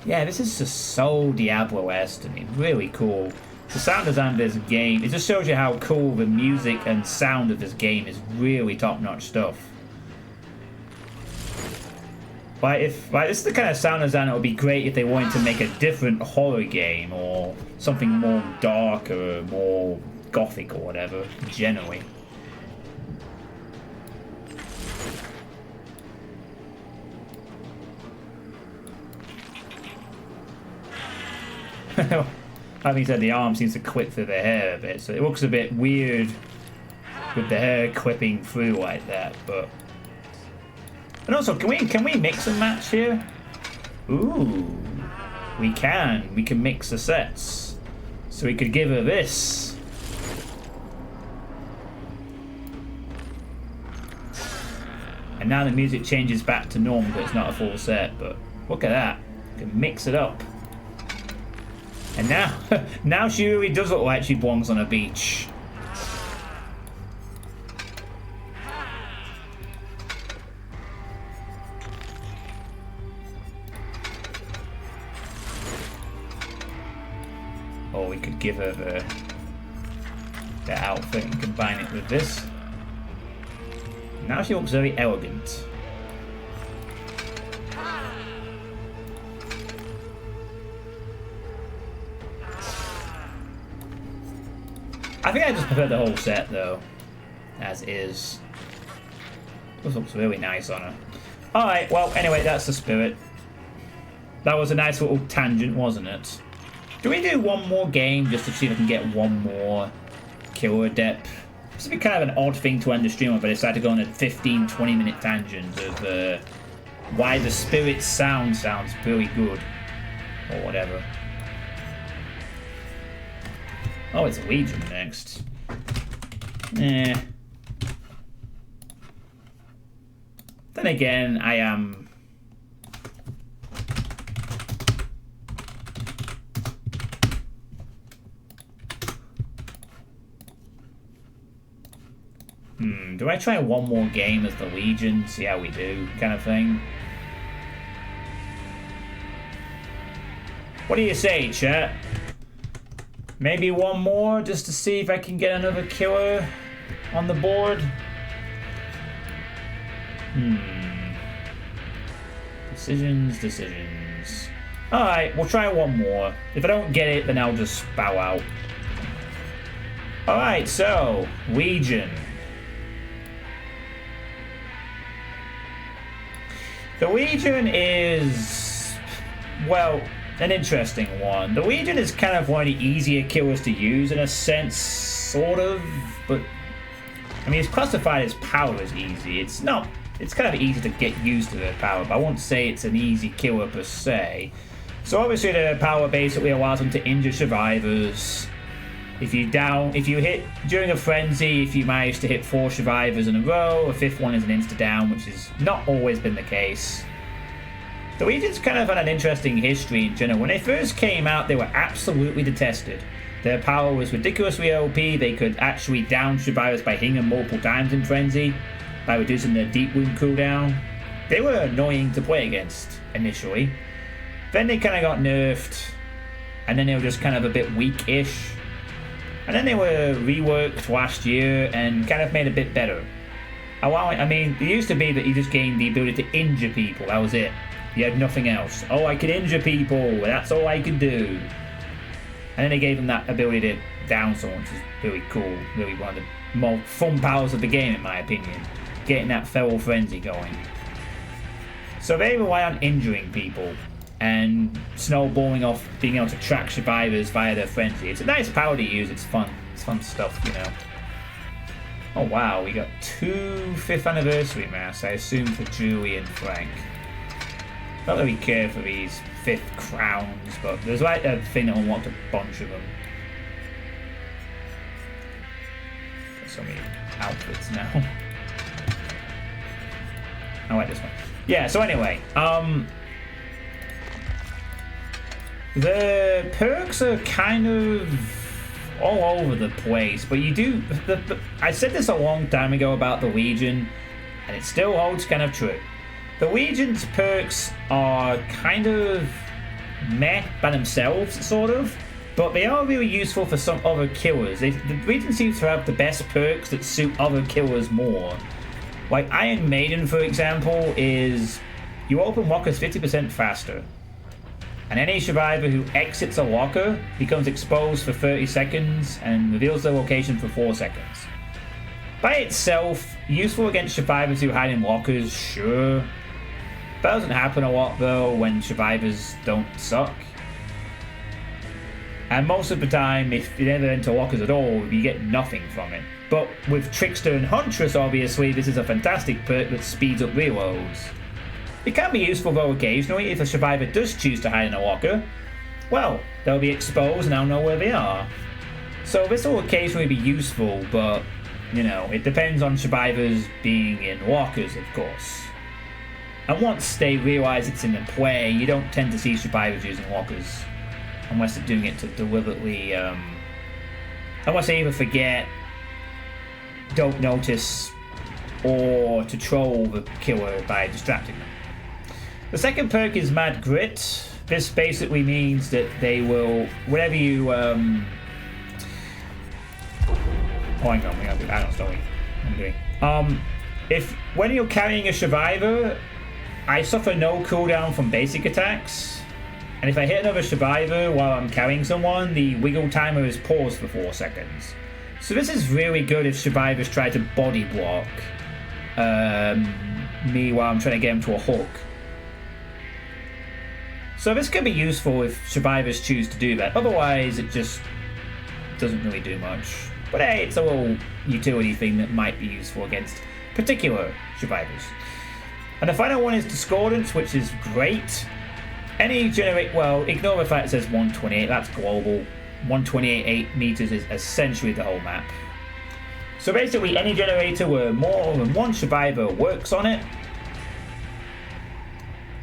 Yeah, this is just so Diablo-esque to me. Really cool. The sound design of this game, it just shows you how cool the music and sound of this game is. Really top-notch stuff. Like, this is the kind of sound design that would be great if they wanted to make a different horror game or something more dark or more gothic or whatever, generally. Having said, the arm seems to clip through the hair a bit, so it looks a bit weird with the hair clipping through like that, but... And also, can we mix and match here? Ooh, we can. We can mix the sets. So we could give her this. And now the music changes back to normal, but it's not a full set. But look at that. You can mix it up. And now, now she really does look like she belongs on a beach. Or we could give her the outfit and combine it with this. Now she looks very elegant. I think I just prefer the whole set though, as is. This looks really nice on her. Alright, well, anyway, that's the spirit. That was a nice little tangent, wasn't it? Do we do one more game just to see if I can get one more killer adept? This would be kind of an odd thing to end the stream on, but I decided to go on a 15-20 minute tangent of why the spirit sounds really good. Or whatever. Oh, it's Legion next. Eh. Then again, I am... do I try one more game as the Legion, see how we do, kind of thing? What do you say, chat? Maybe one more, just to see if I can get another killer on the board? Decisions. Alright, we'll try one more. If I don't get it, then I'll just bow out. Alright, so, Legion. The Legion is, well, an interesting one. The Legion is kind of one of the easier killers to use in a sense, sort of, but I mean, it's classified as power as easy. It's not, it's kind of easy to get used to their power, but I won't say it's an easy killer per se. So obviously the power basically allows them to injure survivors. If you hit during a frenzy, if you manage to hit 4 survivors in a row, a 5th one is an insta-down, which has not always been the case. The Legion's kind of had an interesting history in general. When they first came out, they were absolutely detested. Their power was ridiculously OP, they could actually down survivors by hitting them multiple times in frenzy, by reducing their deep wound cooldown. They were annoying to play against, initially. Then they kind of got nerfed, and then they were just kind of a bit weak-ish. And then they were reworked last year and kind of made a bit better. I mean, it used to be that you just gained the ability to injure people, that was it. You had nothing else. Oh, I could injure people, that's all I could do. And then they gave them that ability to down someone, which is really cool. Really one of the more fun powers of the game, in my opinion. Getting that feral frenzy going. So they rely on injuring people and snowballing off being able to track survivors via their frenzy. It's a nice power to use, it's fun. It's fun stuff, you know. Oh wow, we got 2 5th anniversary masks, I assume for Julie and Frank. Not really care for these 5th crowns, but there's like a thing that unlocked a bunch of them. Got so many outfits now. I like this one. Yeah, so anyway, the perks are kind of all over the place, but you do... I said this a long time ago about the Legion, and it still holds kind of true. The Legion's perks are kind of meh by themselves, sort of, but they are really useful for some other killers. The Legion seems to have the best perks that suit other killers more. Like Iron Maiden, for example, is you open lockers 50% faster. And any survivor who exits a locker becomes exposed for 30 seconds and reveals their location for 4 seconds. By itself, useful against survivors who hide in lockers, sure. That doesn't happen a lot though when survivors don't suck. And most of the time, if you never enter lockers at all, you get nothing from it. But with Trickster and Huntress, obviously, this is a fantastic perk that speeds up reloads. It can be useful though occasionally if a survivor does choose to hide in a locker. Well, they'll be exposed and I'll know where they are. So this will occasionally be useful, but, you know, it depends on survivors being in lockers, of course. And once they realise it's in the play, you don't tend to see survivors using lockers. Unless they're doing it to deliberately, unless they either forget, don't notice, or to troll the killer by distracting them. The second perk is Mad Grit. This basically means that they will, whenever you, oh, hang on, we gotta do that, sorry. I'm doing. When you're carrying a survivor, I suffer no cooldown from basic attacks. And if I hit another survivor while I'm carrying someone, the wiggle timer is paused for 4 seconds. So this is really good if survivors try to body block me while I'm trying to get them to a hook. So this can be useful if survivors choose to do that. Otherwise, it just doesn't really do much. But hey, it's a little utility thing that might be useful against particular survivors. And the final one is Discordance, which is great. Any generate, well, ignore the fact it says 128, that's global. 128 meters is essentially the whole map. So basically, any generator where more than one survivor works on it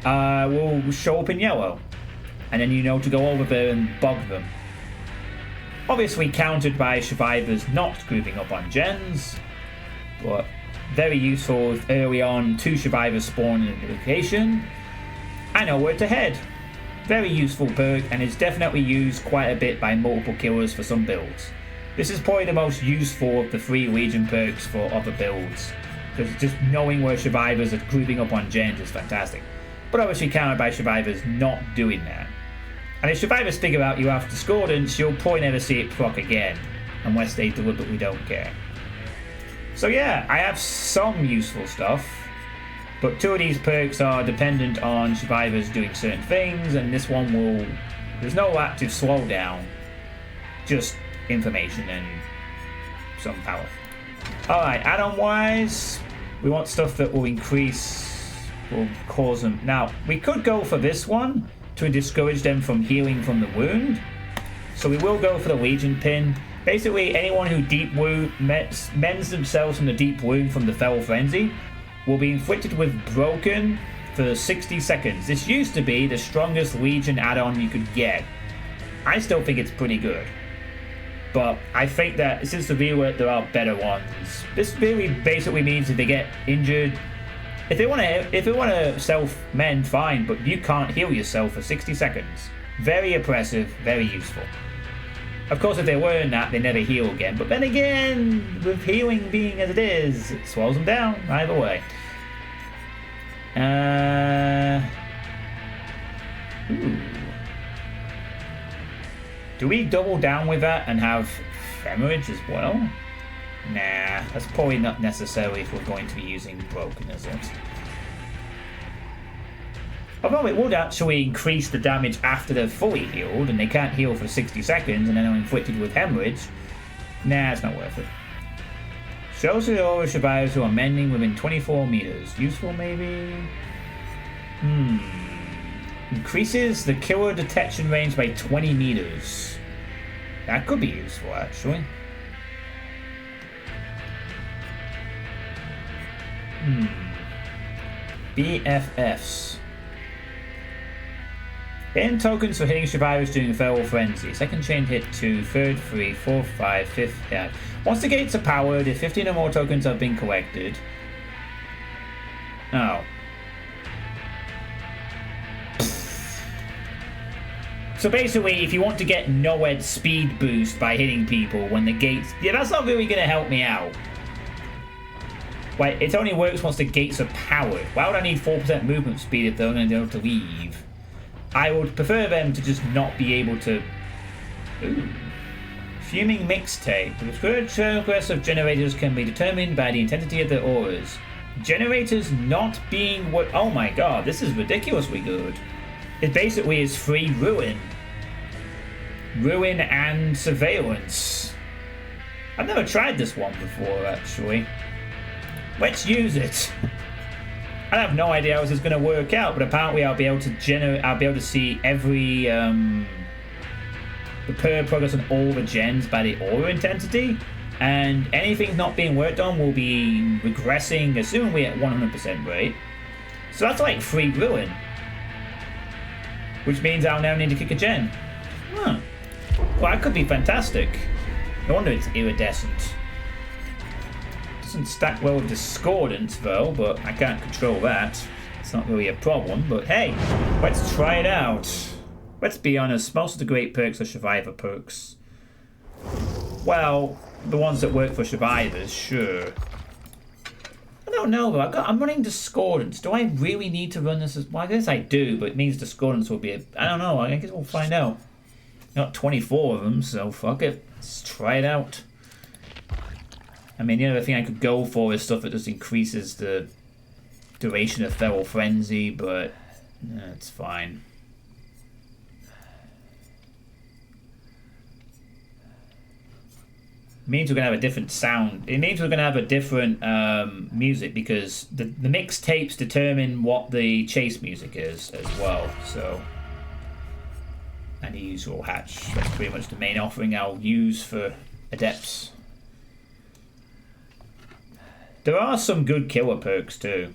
will show up in yellow. And then you know to go over there and bug them. Obviously countered by survivors not grouping up on gens, but very useful if early on 2 survivors spawn in a location. I know where to head. Very useful perk, and is definitely used quite a bit by multiple killers for some builds. This is probably the most useful of the 3 Legion perks for other builds, because just knowing where survivors are grouping up on gens is fantastic. But obviously countered by survivors not doing that. And if survivors figure out you have Discordance, you'll probably never see it proc again, unless they deliberately don't care. So yeah, I have some useful stuff, but 2 of these perks are dependent on survivors doing certain things, and this one will... there's no active slowdown, just information and some power. Alright, add-on wise, we want stuff that will increase, will cause them... Now, we could go for this one to discourage them from healing from the wound, so we will go for the Legion pin. Basically, anyone who deep wound mends themselves from the deep wound from the Fell Frenzy will be inflicted with Broken for 60 seconds. This used to be the strongest Legion add-on you could get. I still think it's pretty good, but I think that since the rework, there are better ones. This really basically means if they get injured, if they want to self-mend, fine, but you can't heal yourself for 60 seconds. Very oppressive, very useful. Of course, if they learn that, they never heal again. But then again, with healing being as it is, it slows them down either way. Ooh. Do we double down with that and have Hemorrhage as well? Nah, that's probably not necessary if we're going to be using Broken, is it? Although it would actually increase the damage after they're fully healed, and they can't heal for 60 seconds and then are inflicted with Hemorrhage. Nah, it's not worth it. Shows the aura survivors who are mending within 24 meters. Useful, maybe? Increases the killer detection range by 20 meters. That could be useful, actually. BFFs. Gain tokens for hitting survivors during a Feral Frenzy. Second chain hit to third, 3, 4, 5, 5th hit. Once the gates are powered, if 15 or more tokens have been collected. Oh. So basically, if you want to get NOED speed boost by hitting people when the gates... Yeah, that's not really going to help me out. Wait, it only works once the gates are powered. Why would I need 4% movement speed if they're only able to leave? I would prefer them to just not be able to... Ooh. Fuming Mixtape. The preferred progress of generators can be determined by the intensity of their auras. Generators not being what... Oh my god, this is ridiculously good. It basically is free Ruin. Ruin and Surveillance. I've never tried this one before, actually. Let's use it. I have no idea how this is going to work out, but apparently I'll be able to see every the progress on all the gens by the aura intensity, and anything not being worked on will be regressing, assuming we're at 100% rate. So that's like free brewing, which means I'll now need to kick a gen. Huh. Well, that could be fantastic. No wonder it's iridescent. Doesn't stack well with discordance though, but I can't control that. It's not really a problem, but hey, let's try it out. Let's be honest, most of the great perks are survivor perks. Well, the ones that work for survivors, sure. I don't know though, I'm running discordance. Do I really need to run this as well? I guess I do, but it means discordance will be I don't know, I guess we'll find out. Got 24 of them, so fuck it. Let's try it out. I mean, the other thing I could go for is stuff that just increases the duration of Feral Frenzy, but it's fine. It means we're going to have a different sound. It means we're going to have a different music, because the mixtapes determine what the chase music is as well, so... And the usual hatch. That's pretty much the main offering I'll use for adepts. There are some good killer perks too.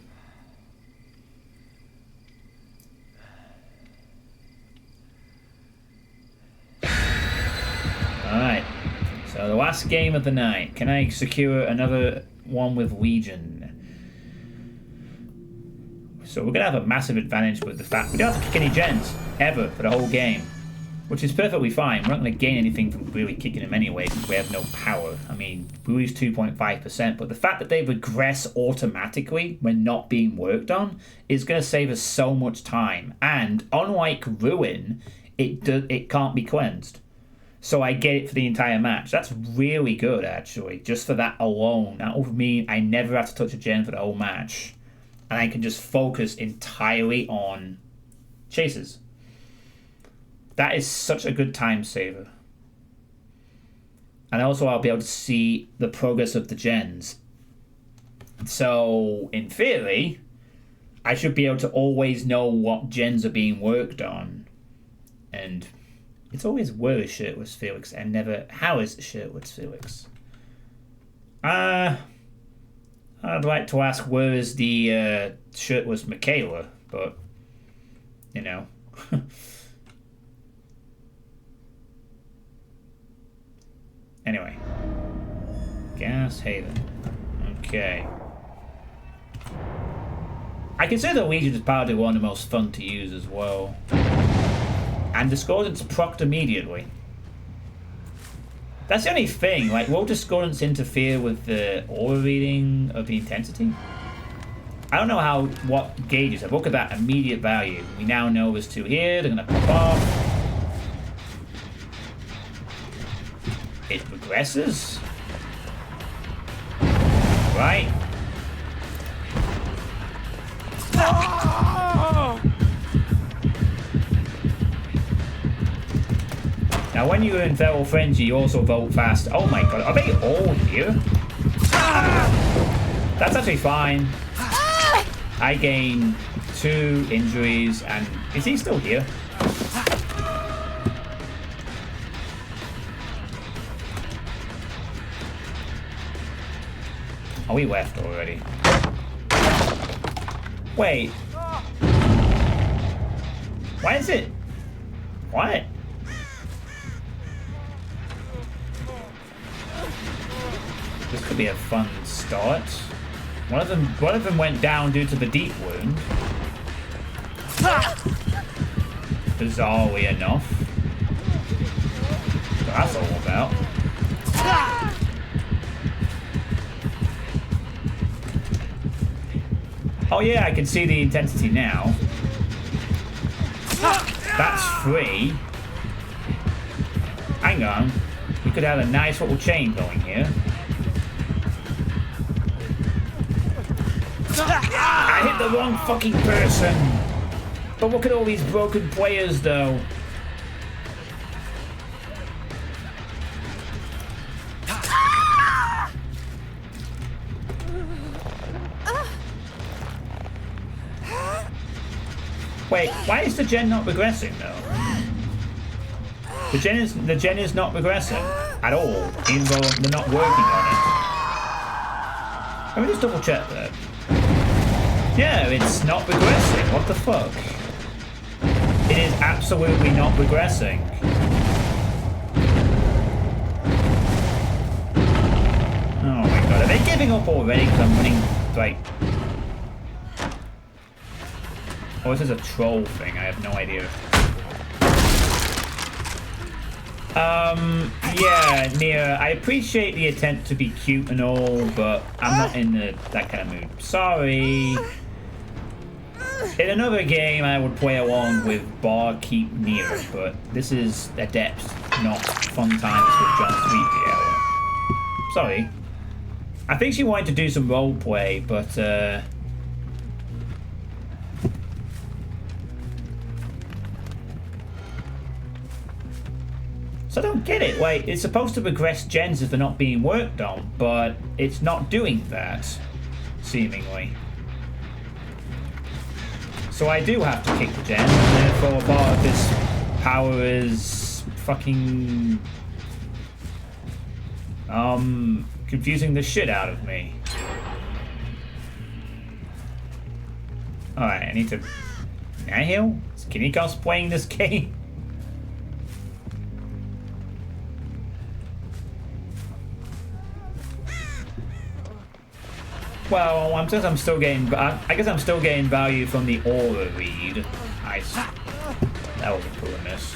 Alright. So the last game of the night. Can I secure another one with Legion? So we're going to have a massive advantage with the fact we don't have to kick any gens ever for the whole game. Which is perfectly fine. We're not going to gain anything from really kicking them anyway, because we have no power. I mean, we lose 2.5%, but the fact that they regress automatically when not being worked on is going to save us so much time. And unlike Ruin, it can't be cleansed. So I get it for the entire match. That's really good, actually, just for that alone. That will mean I never have to touch a gen for the whole match. And I can just focus entirely on chases. That is such a good time saver. And also I'll be able to see the progress of the gens. So, in theory, I should be able to always know what gens are being worked on. And it's always where is Shirtless Felix and never how is Shirtless Felix. I'd like to ask where is the Shirtless Michaela, but, you know... Anyway. Gas Haven. Okay. I consider Legion is probably one of the most fun to use as well. And Discordance procced immediately. That's the only thing, like, will Discordance interfere with the aura reading of the intensity? I don't know what gauges. I've looked at that immediate value. We now know there's two here, they're gonna pop off. It regresses. Right. Now when you're in Feral Frenzy, you also vote fast. Oh my god, are they all here? That's actually fine. I gain 2 injuries, and is he still here? Oh, he left already. Wait. Why is it? What? This could be a fun start. One of them went down due to the deep wound. Bizarrely enough. So that's all about. Oh yeah, I can see the intensity now. That's free. Hang on. We could have a nice little chain going here. I hit the wrong fucking person. But look at all these broken players though. Wait, why is the gen not regressing though? The gen is not regressing at all, even though they're not working on it. Let me just double check that. Yeah, it's not regressing. What the fuck? It is absolutely not regressing. Oh my god, are they giving up already because I'm running, like... Oh, this is a troll thing, I have no idea. Yeah, Nia, I appreciate the attempt to be cute and all, but I'm not in that kind of mood. Sorry. In another game, I would play along with Barkeep Nia, but this is adept, not fun times with John Suitepee. Sorry. I think she wanted to do some roleplay, but, So I don't get it. Like, it's supposed to regress gens if they're not being worked on, but it's not doing that, seemingly. So I do have to kick the gen, and therefore part of this power is fucking... confusing the shit out of me. Alright, I need to... Nihil? Is Kinikos playing this game? Well, I guess I'm still getting value from the aura read. Nice. That was a poor miss.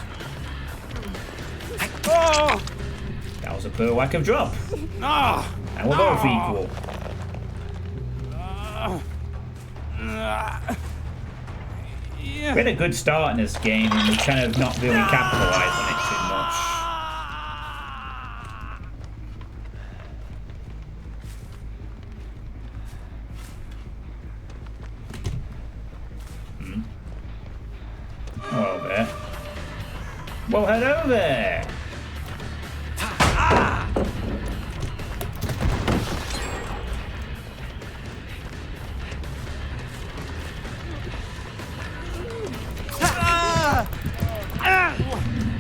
That was a poor whack of drop. And we're both equal. We had a good start in this game, and we kind of not really capitalized on it too much. Hello there. Well, hello there.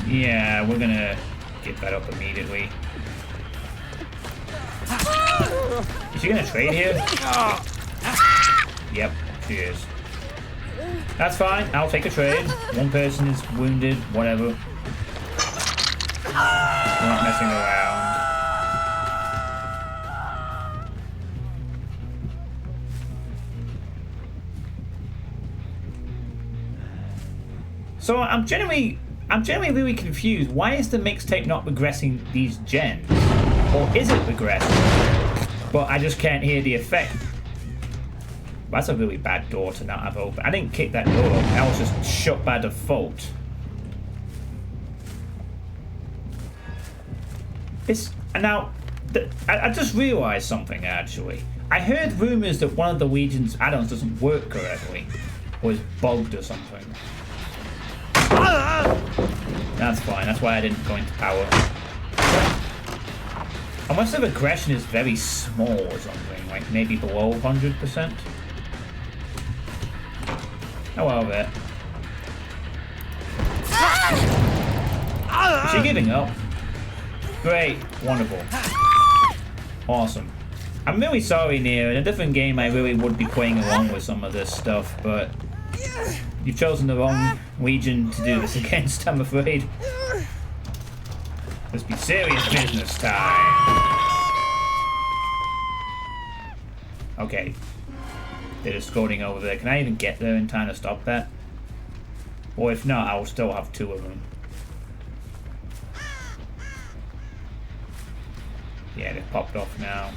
Yeah, we're gonna get that up immediately. Is she gonna trade here? Yep, she is. That's fine, I'll take a trade. One person is wounded, whatever. We're not messing around. So I'm generally really confused. Why is the mixtape not regressing these gens? Or is it regressing? But I just can't hear the effect. That's a really bad door to not have open. I didn't kick that door open. That was just shut by default. I just realised something, actually. I heard rumours that one of the Legion's add-ons doesn't work correctly. Or is bugged or something. That's fine. That's why I didn't go into power. Unless the regression is very small or something. Like maybe below 100%. Oh, well, there. Is she giving up? Great. Wonderful. Awesome. I'm really sorry, Nia. In a different game, I really would be playing along with some of this stuff, but you've chosen the wrong Legion to do this against, I'm afraid. Let's be serious business time. Okay. They're escorting over there. Can I even get there in time to stop that? Or if not, I will still have two of them. Yeah, they've popped off now.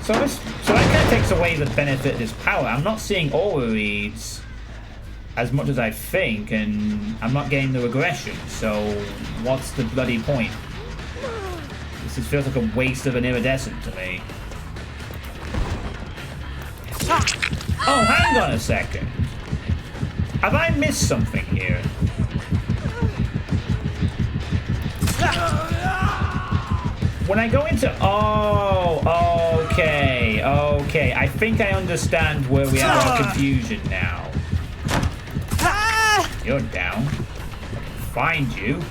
So that kind of takes away the benefit of this power. I'm not seeing aura reads as much as I think, and I'm not getting the regression. So what's the bloody point? This feels like a waste of an iridescent to me. Oh, hang on a second. Have I missed something here? When I go into... Oh, okay. okay. I think I understand where we have our confusion now. You're down. Find you.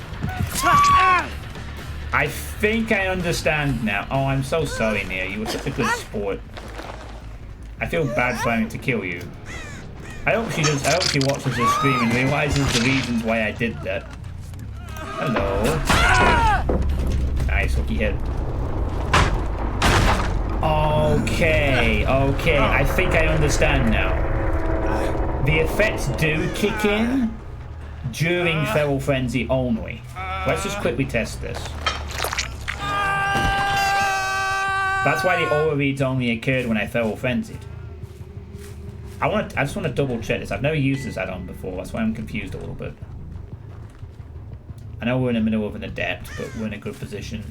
I think I understand now. Oh, I'm so sorry, Nia. You were such a good sport. I feel bad for having to kill you. I hope she does. I hope she watches this stream and realizes the reasons why I did that. Hello. Nice hooky head. Okay, okay. I think I understand now. The effects do kick in during Feral Frenzy only. Let's just quickly test this. That's why the aura reads only occurred when I Feral Frenzied. I just want to double check this. I've never used this add-on before. That's why I'm confused a little bit. I know we're in the middle of an adept, but we're in a good position.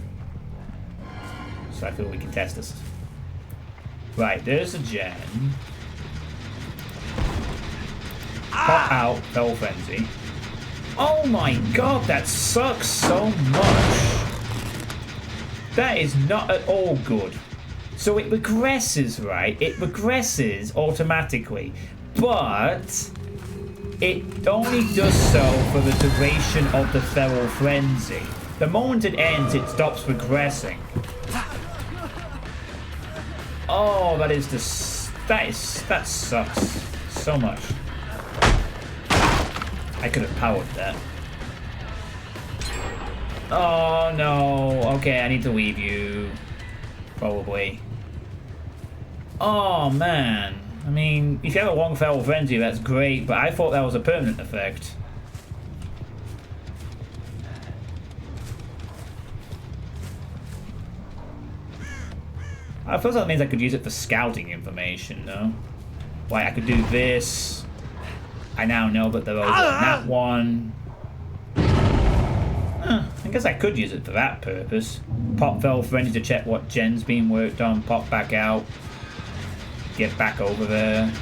So I feel we can test this. Right, there's a gen. Pop out, Feral Frenzy. Oh my god, that sucks so much. That is not at all good. So it regresses, right? It regresses automatically. But it only does so for the duration of the Feral Frenzy. The moment it ends, it stops regressing. Oh, that sucks so much. I could have powered that. Oh no. Okay, I need to leave you. Probably. Oh man. I mean, if you have a long Feral Frenzy, that's great, but I thought that was a permanent effect. I suppose that means I could use it for scouting information, though. Like, I could do this. I now know that they're over on that one. I guess I could use it for that purpose. Pop Feral Frenzy to check what gen's being worked on. Pop back out. Get back over there.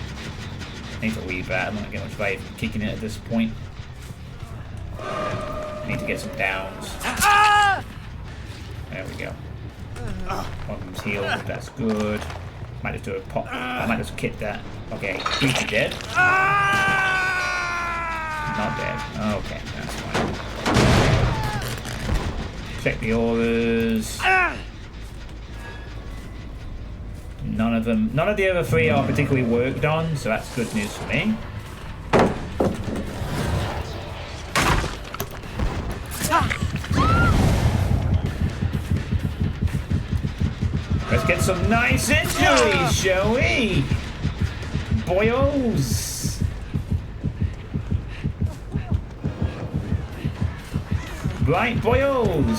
I need to leave that. I'm not going to get much value from kicking it at this point. I need to get some downs. There we go. One of them's healed. That's good. Might just do a pop. I might just kit that. Okay. He's dead. Not dead. Okay, that's fine. Check the auras. None of the other three are particularly worked on, so that's good news for me. Let's get some nice injuries, shall we? Boyos! Right, boyos!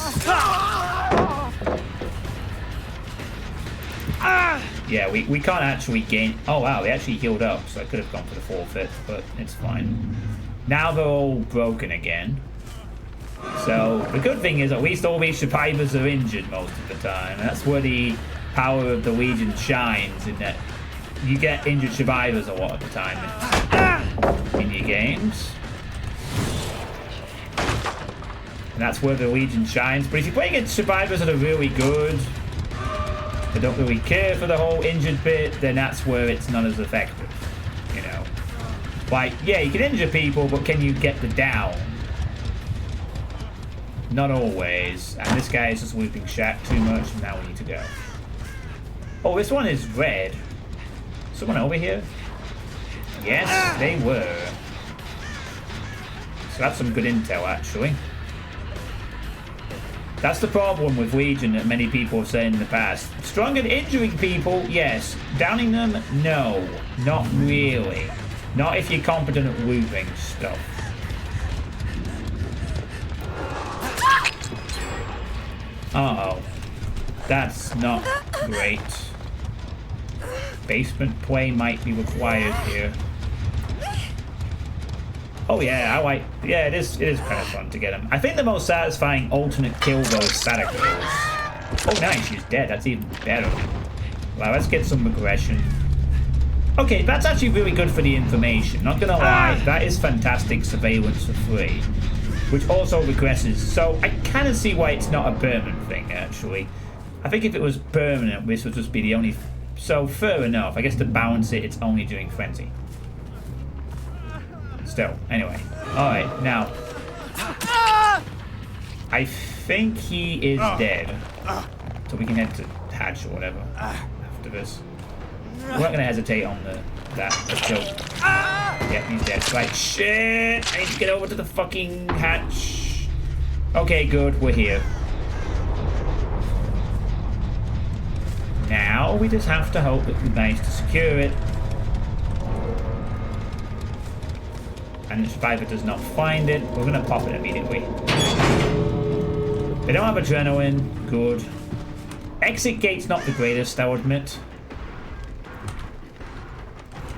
Yeah, we can't actually gain... Oh wow, they actually healed up, so I could have gone for the forfeit, but it's fine. Now they're all broken again. So, the good thing is at least all these survivors are injured most of the time. That's where the power of the Legion shines, in that you get injured survivors a lot of the time in your games. And that's where the Legion shines. But if you're playing against survivors that are really good, they don't really care for the whole injured bit, then that's where it's not as effective, you know. Like, yeah, you can injure people, but can you get the down? Not always. And this guy is just looping Shack too much, and now we need to go. Oh, this one is red. Someone over here? Yes, they were. So that's some good intel, actually. That's the problem with Legion that many people have said in the past. Strong at injuring people, yes. Downing them, no. Not really. Not if you're competent at looping stuff. Uh-oh. That's not great. Basement play might be required here. Oh yeah, I like... Yeah, it is kind of fun to get him. I think the most satisfying alternate kill, though, is Static kills. Oh nice, she's dead. That's even better. Well, let's get some aggression. Okay, that's actually really good for the information. Not gonna lie, that is fantastic surveillance for free. Which also regresses. So I kind of see why it's not a permanent thing, actually. I think if it was permanent, this would just be the only So, fair enough. I guess to balance it, it's only during Frenzy. Still, anyway. Alright, now. I think he is dead. So we can head to Hatch or whatever after this. We're not going to hesitate on that. Let's go. Yeah, he's dead. Right, shit! I need to get over to the fucking hatch. Okay, good. We're here. Now we just have to hope that we manage to secure it. And the survivor does not find it. We're going to pop it immediately. They don't have adrenaline. Good. Exit gate's not the greatest, I will admit.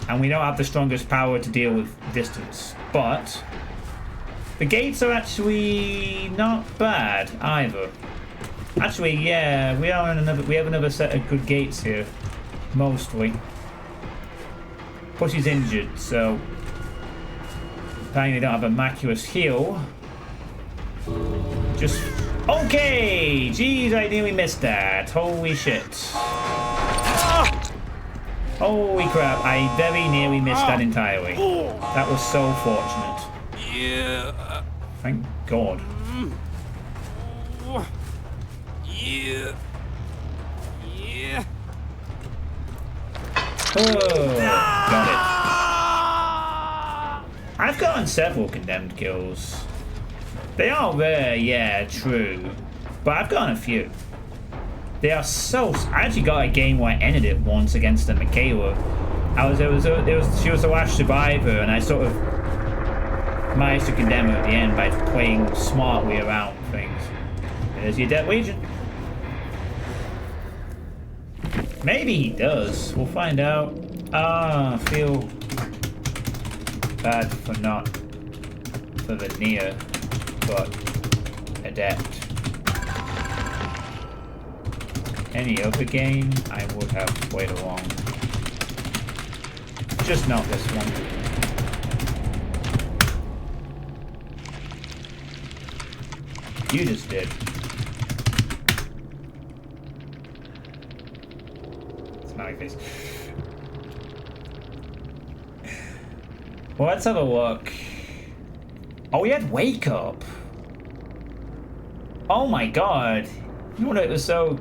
And we don't have the strongest power to deal with distance. But the gates are actually not bad either. Actually, yeah, we have another set of good gates here. Mostly. Pussy's injured, so apparently they don't have a Maculus heal. Just okay! Jeez, I nearly missed that. Holy shit. Holy crap, I very nearly missed that entirely. That was so fortunate. Yeah. Thank God. Yeah. Yeah. Oh, got it. I've gotten several condemned kills. They are rare, yeah, true. But I've gotten a few. They are so... I actually got a game where I ended it once against a Michaela. She was the last survivor, and I sort of managed to condemn her at the end by playing smartly around things. There's your Dead Legion. Maybe he does. We'll find out. I feel bad for not for the near, but adept. Any other game I would have played along. Just not this one. You just did. Smiley face. Well, let's have a look. Oh, we had Wake Up. Oh my god. You wonder it was so...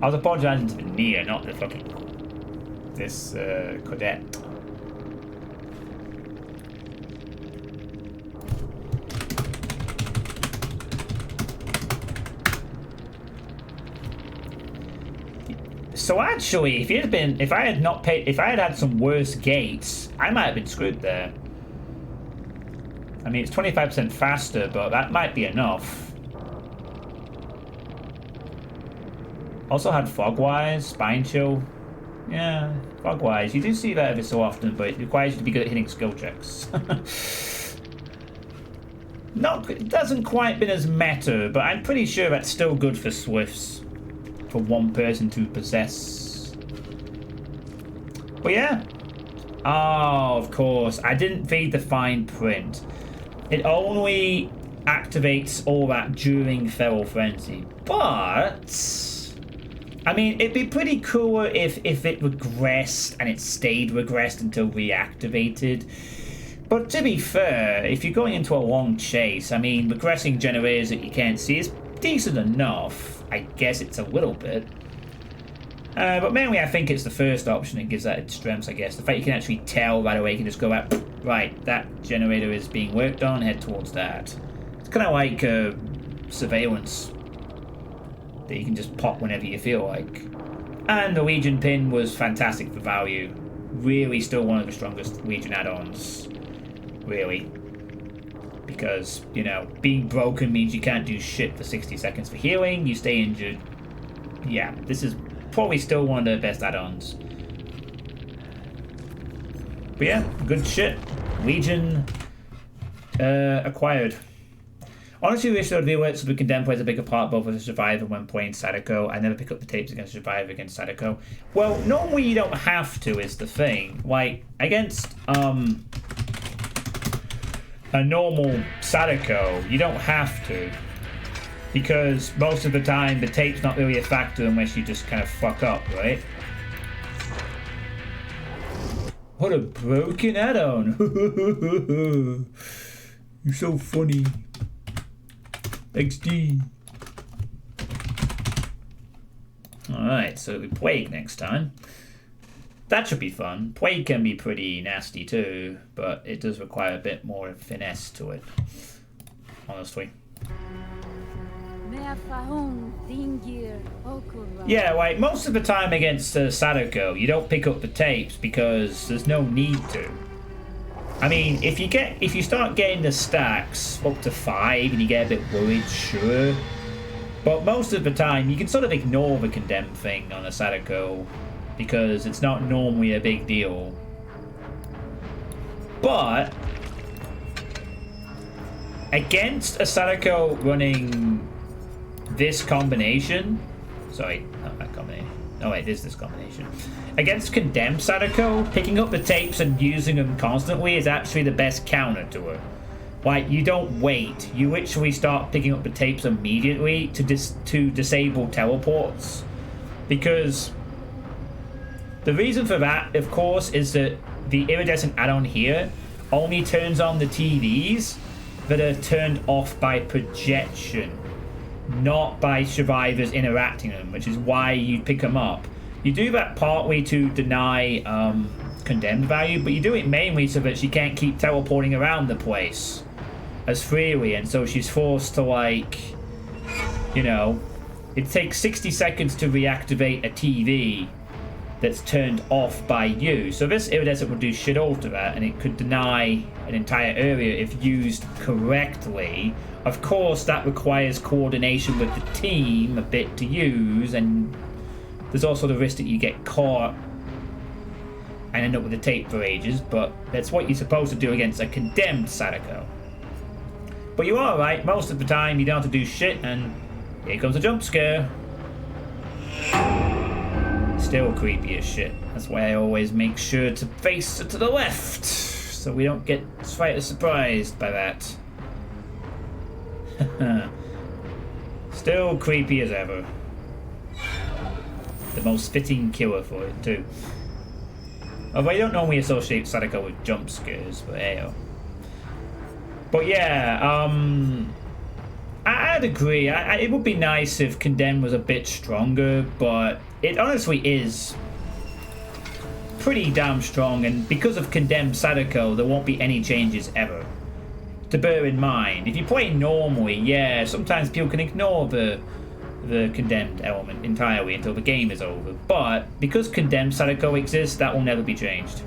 I was apologizing to the Nia, not the fucking... this, cadet. So actually, if I had had some worse gates, I might have been screwed there. I mean, it's 25% faster, but that might be enough. Also had Fogwise, Spine Chill. Yeah, Fogwise. You do see that every so often, but it requires you to be good at hitting skill checks. It doesn't quite been as meta, but I'm pretty sure that's still good for Swifts. For one person to possess. But yeah. Oh, of course. I didn't feed the fine print. It only activates all that during Feral Frenzy. But... I mean, it'd be pretty cool if it regressed and it stayed regressed until reactivated. But to be fair, if you're going into a long chase, I mean, regressing generators that you can't see is decent enough. I guess it's a little bit. But mainly I think it's the first option that gives that its strengths, I guess. The fact you can actually tell right away, you can just go out, right, that generator is being worked on, head towards that. It's kind of like surveillance. That you can just pop whenever you feel like. And the Legion pin was fantastic for value. Really still one of the strongest Legion add-ons. Really. Because, you know, being broken means you can't do shit for 60 seconds for healing, you stay injured. Yeah, this is probably still one of the best add-ons. But yeah, good shit. Legion acquired. Honestly, wish there would be alerts so we condemn plays a bigger part both as a survivor when playing Sadako. I never pick up the tapes against a survivor against Sadako. Well, normally you don't have to, is the thing. Like, against a normal Sadako, you don't have to. Because most of the time, the tape's not really a factor unless you just kind of fuck up, right? What a broken add-on. You're so funny. XD. Alright, so the Plague next time. That should be fun. Plague can be pretty nasty too, but it does require a bit more finesse to it. Honestly. Yeah, like most of the time against Sadako, you don't pick up the tapes because there's no need to. I mean, if you start getting the stacks up to 5 and you get a bit worried, sure. But most of the time, you can sort of ignore the condemned thing on a Sadako because it's not normally a big deal. But against a Sadako running this combination, sorry, not that combination. No, wait, it is this combination. Against condemned Sadako, picking up the tapes and using them constantly is actually the best counter to her. Like, you don't wait. You literally start picking up the tapes immediately to disable teleports. Because the reason for that, of course, is that the iridescent add-on here only turns on the TVs that are turned off by projection, not by survivors interacting them, which is why you pick them up. You do that partly to deny condemned value, but you do it mainly so that she can't keep teleporting around the place as freely, and so she's forced to, like, you know, it takes 60 seconds to reactivate a TV that's turned off by you. So this iridescent would do shit all to that, and it could deny an entire area if used correctly. Of course, that requires coordination with the team a bit to use, and there's also the risk that you get caught and end up with a tape for ages, but that's what you're supposed to do against a condemned Sadako. But you are right, most of the time you don't have to do shit, and here comes a jump scare. Still creepy as shit. That's why I always make sure to face it to the left, so we don't get slightly surprised by that. Still creepy as ever. The most fitting killer for it too. Although I don't normally associate Sadako with jump scares, but hey. But yeah, I'd agree. It would be nice if Condemned was a bit stronger, but it honestly is pretty damn strong, and because of Condemned Sadako, there won't be any changes ever. To bear in mind, if you play normally, yeah, sometimes people can ignore the Condemned element entirely until the game is over, but because Condemned Sadako exists, that will never be changed.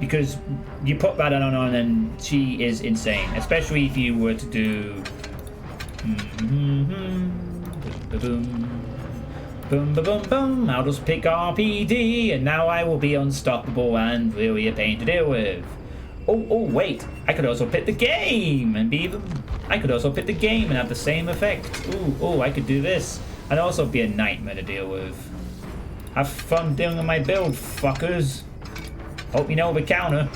Because you put that on and she is insane, especially if you were to do boom, boom, boom, I'll just pick RPD, and now I will be unstoppable and really a pain to deal with. Oh, wait, I could also pick the game and I could also pick the game and have the same effect. I could do this and also be a nightmare to deal with. Have fun dealing with my build, fuckers. Hope you know the counter.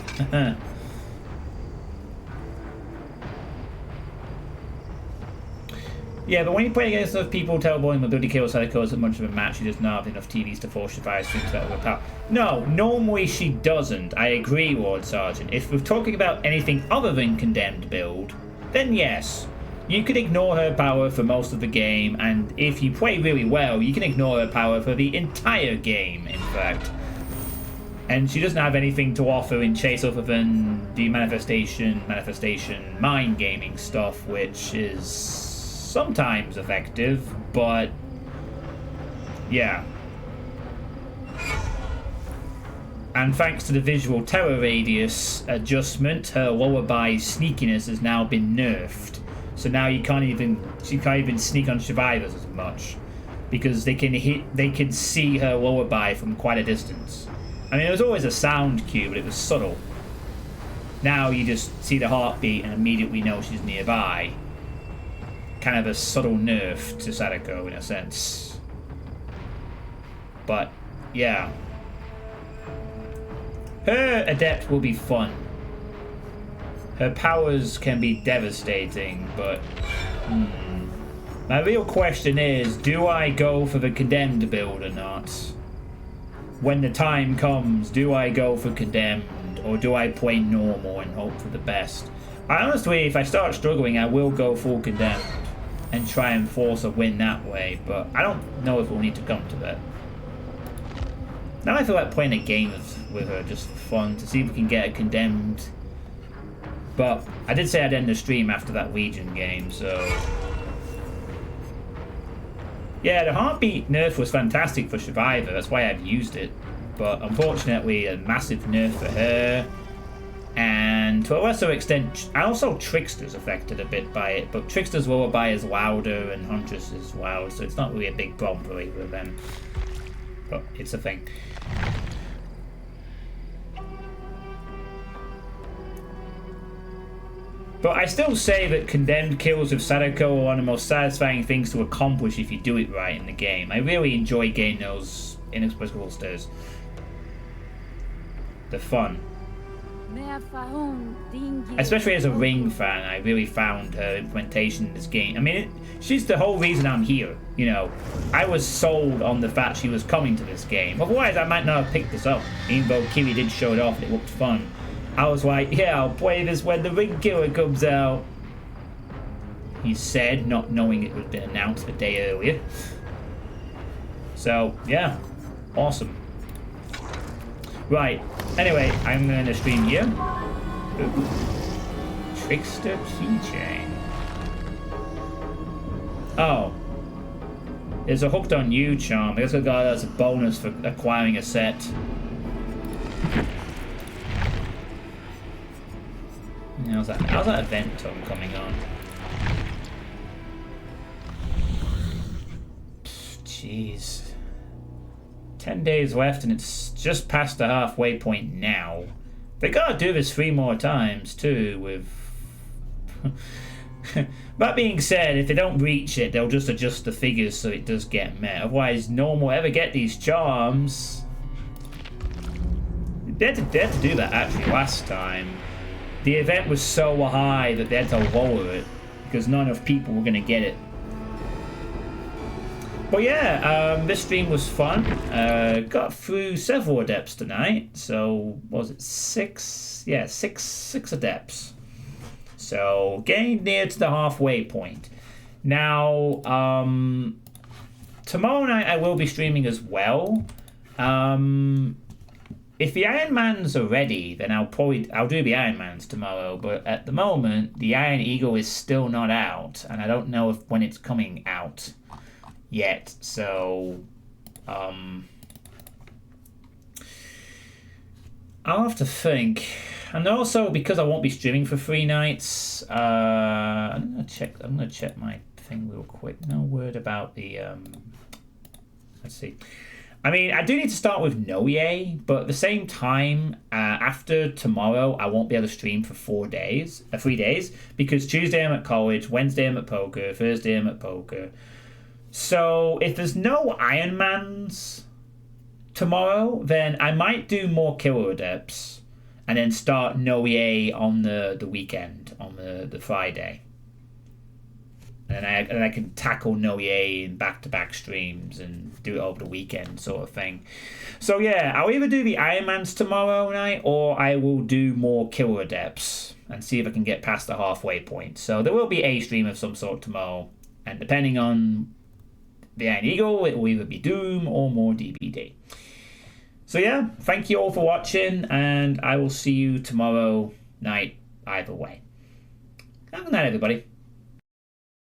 Yeah, but when you play against those people teleporting mobility kills Sadako isn't much of a match. She doesn't have enough TVs to force survive things that overpower. No, normally she doesn't. I agree, Lord Sergeant. If we're talking about anything other than Condemned build, then yes. You can ignore her power for most of the game, and if you play really well, you can ignore her power for the entire game, in fact. And she doesn't have anything to offer in Chase other than the manifestation, mind gaming stuff, which is sometimes effective, but yeah. And thanks to the visual terror radius adjustment, her lullaby sneakiness has now been nerfed. So now she can't even sneak on survivors as much, because they can see her lullaby from quite a distance. I mean, there was always a sound cue, but it was subtle. Now you just see the heartbeat and immediately know she's nearby. Kind of a subtle nerf to Sadako in a sense. But yeah, her adept will be fun. Her powers can be devastating, but My real question is, do I go for the condemned build or not? When the time comes, do I go for condemned or do I play normal and hope for the best? Honestly, if I start struggling, I will go full condemned and try and force a win that way, but I don't know if we'll need to come to that. Now I feel like playing a game with her just for fun, to see if we can get a condemned. But I did say I'd end the stream after that Legion game, so... Yeah, the heartbeat nerf was fantastic for Survivor, that's why I've used it. But unfortunately, a massive nerf for her. And to a lesser extent, also Trickster's affected a bit by it, but Trickster's lower buy is louder and Huntress is loud, so it's not really a big problem for either of them. But it's a thing. But I still say that condemned kills with Sadako are one of the most satisfying things to accomplish if you do it right in the game. I really enjoy getting those inexplicable stirs. They're fun. Especially as a Ring fan, I really found her implementation in this game. I mean, she's the whole reason I'm here, you know. I was sold on the fact she was coming to this game. Otherwise, I might not have picked this up, even though Kiwi did show it off and it looked fun. I was like, yeah, I'll play this when the Ring Killer comes out. He said, not knowing it had been announced a day earlier. So, yeah, awesome. Right, anyway, I'm going to stream here. Ooh. Trickster keychain. Oh. There's a Hooked on You charm. I guess I got that as a bonus for acquiring a set. How's that event tone coming on? Jeez. 10 days left and it's just past the halfway point now. They gotta do this 3 more times too with... That being said, if they don't reach it, they'll just adjust the figures so it does get met. Otherwise, no one will ever get these charms. They had to do that actually last time. The event was so high that they had to lower it because not enough people were gonna get it. But yeah, this stream was fun. Got through several adepts tonight. So, what was it 6? Yeah, six adepts. So, getting near to the halfway point. Now, tomorrow night I will be streaming as well. If the Iron Mans are ready, then I'll do the Iron Mans tomorrow. But at the moment, the Iron Eagle is still not out, and I don't know when it's coming out yet. So, I'll have to think. And also, because I won't be streaming for 3 nights, I'm gonna check my thing real quick. No word about the let's see. I mean, I do need to start with Noye, but at the same time, after tomorrow, I won't be able to stream for 3 days, because Tuesday I'm at college, Wednesday I'm at poker, Thursday I'm at poker. So if there's no Ironmans tomorrow, then I might do more Killer Adepts, and then start Noye on the weekend, on the Friday. And I can tackle Noye in back-to-back streams and do it over the weekend sort of thing. So yeah, I'll either do the Ironmans tomorrow night or I will do more Killer Adepts and see if I can get past the halfway point. So there will be a stream of some sort tomorrow. And depending on the Iron Eagle, it will either be Doom or more DBD. So yeah, thank you all for watching and I will see you tomorrow night either way. Good night, everybody.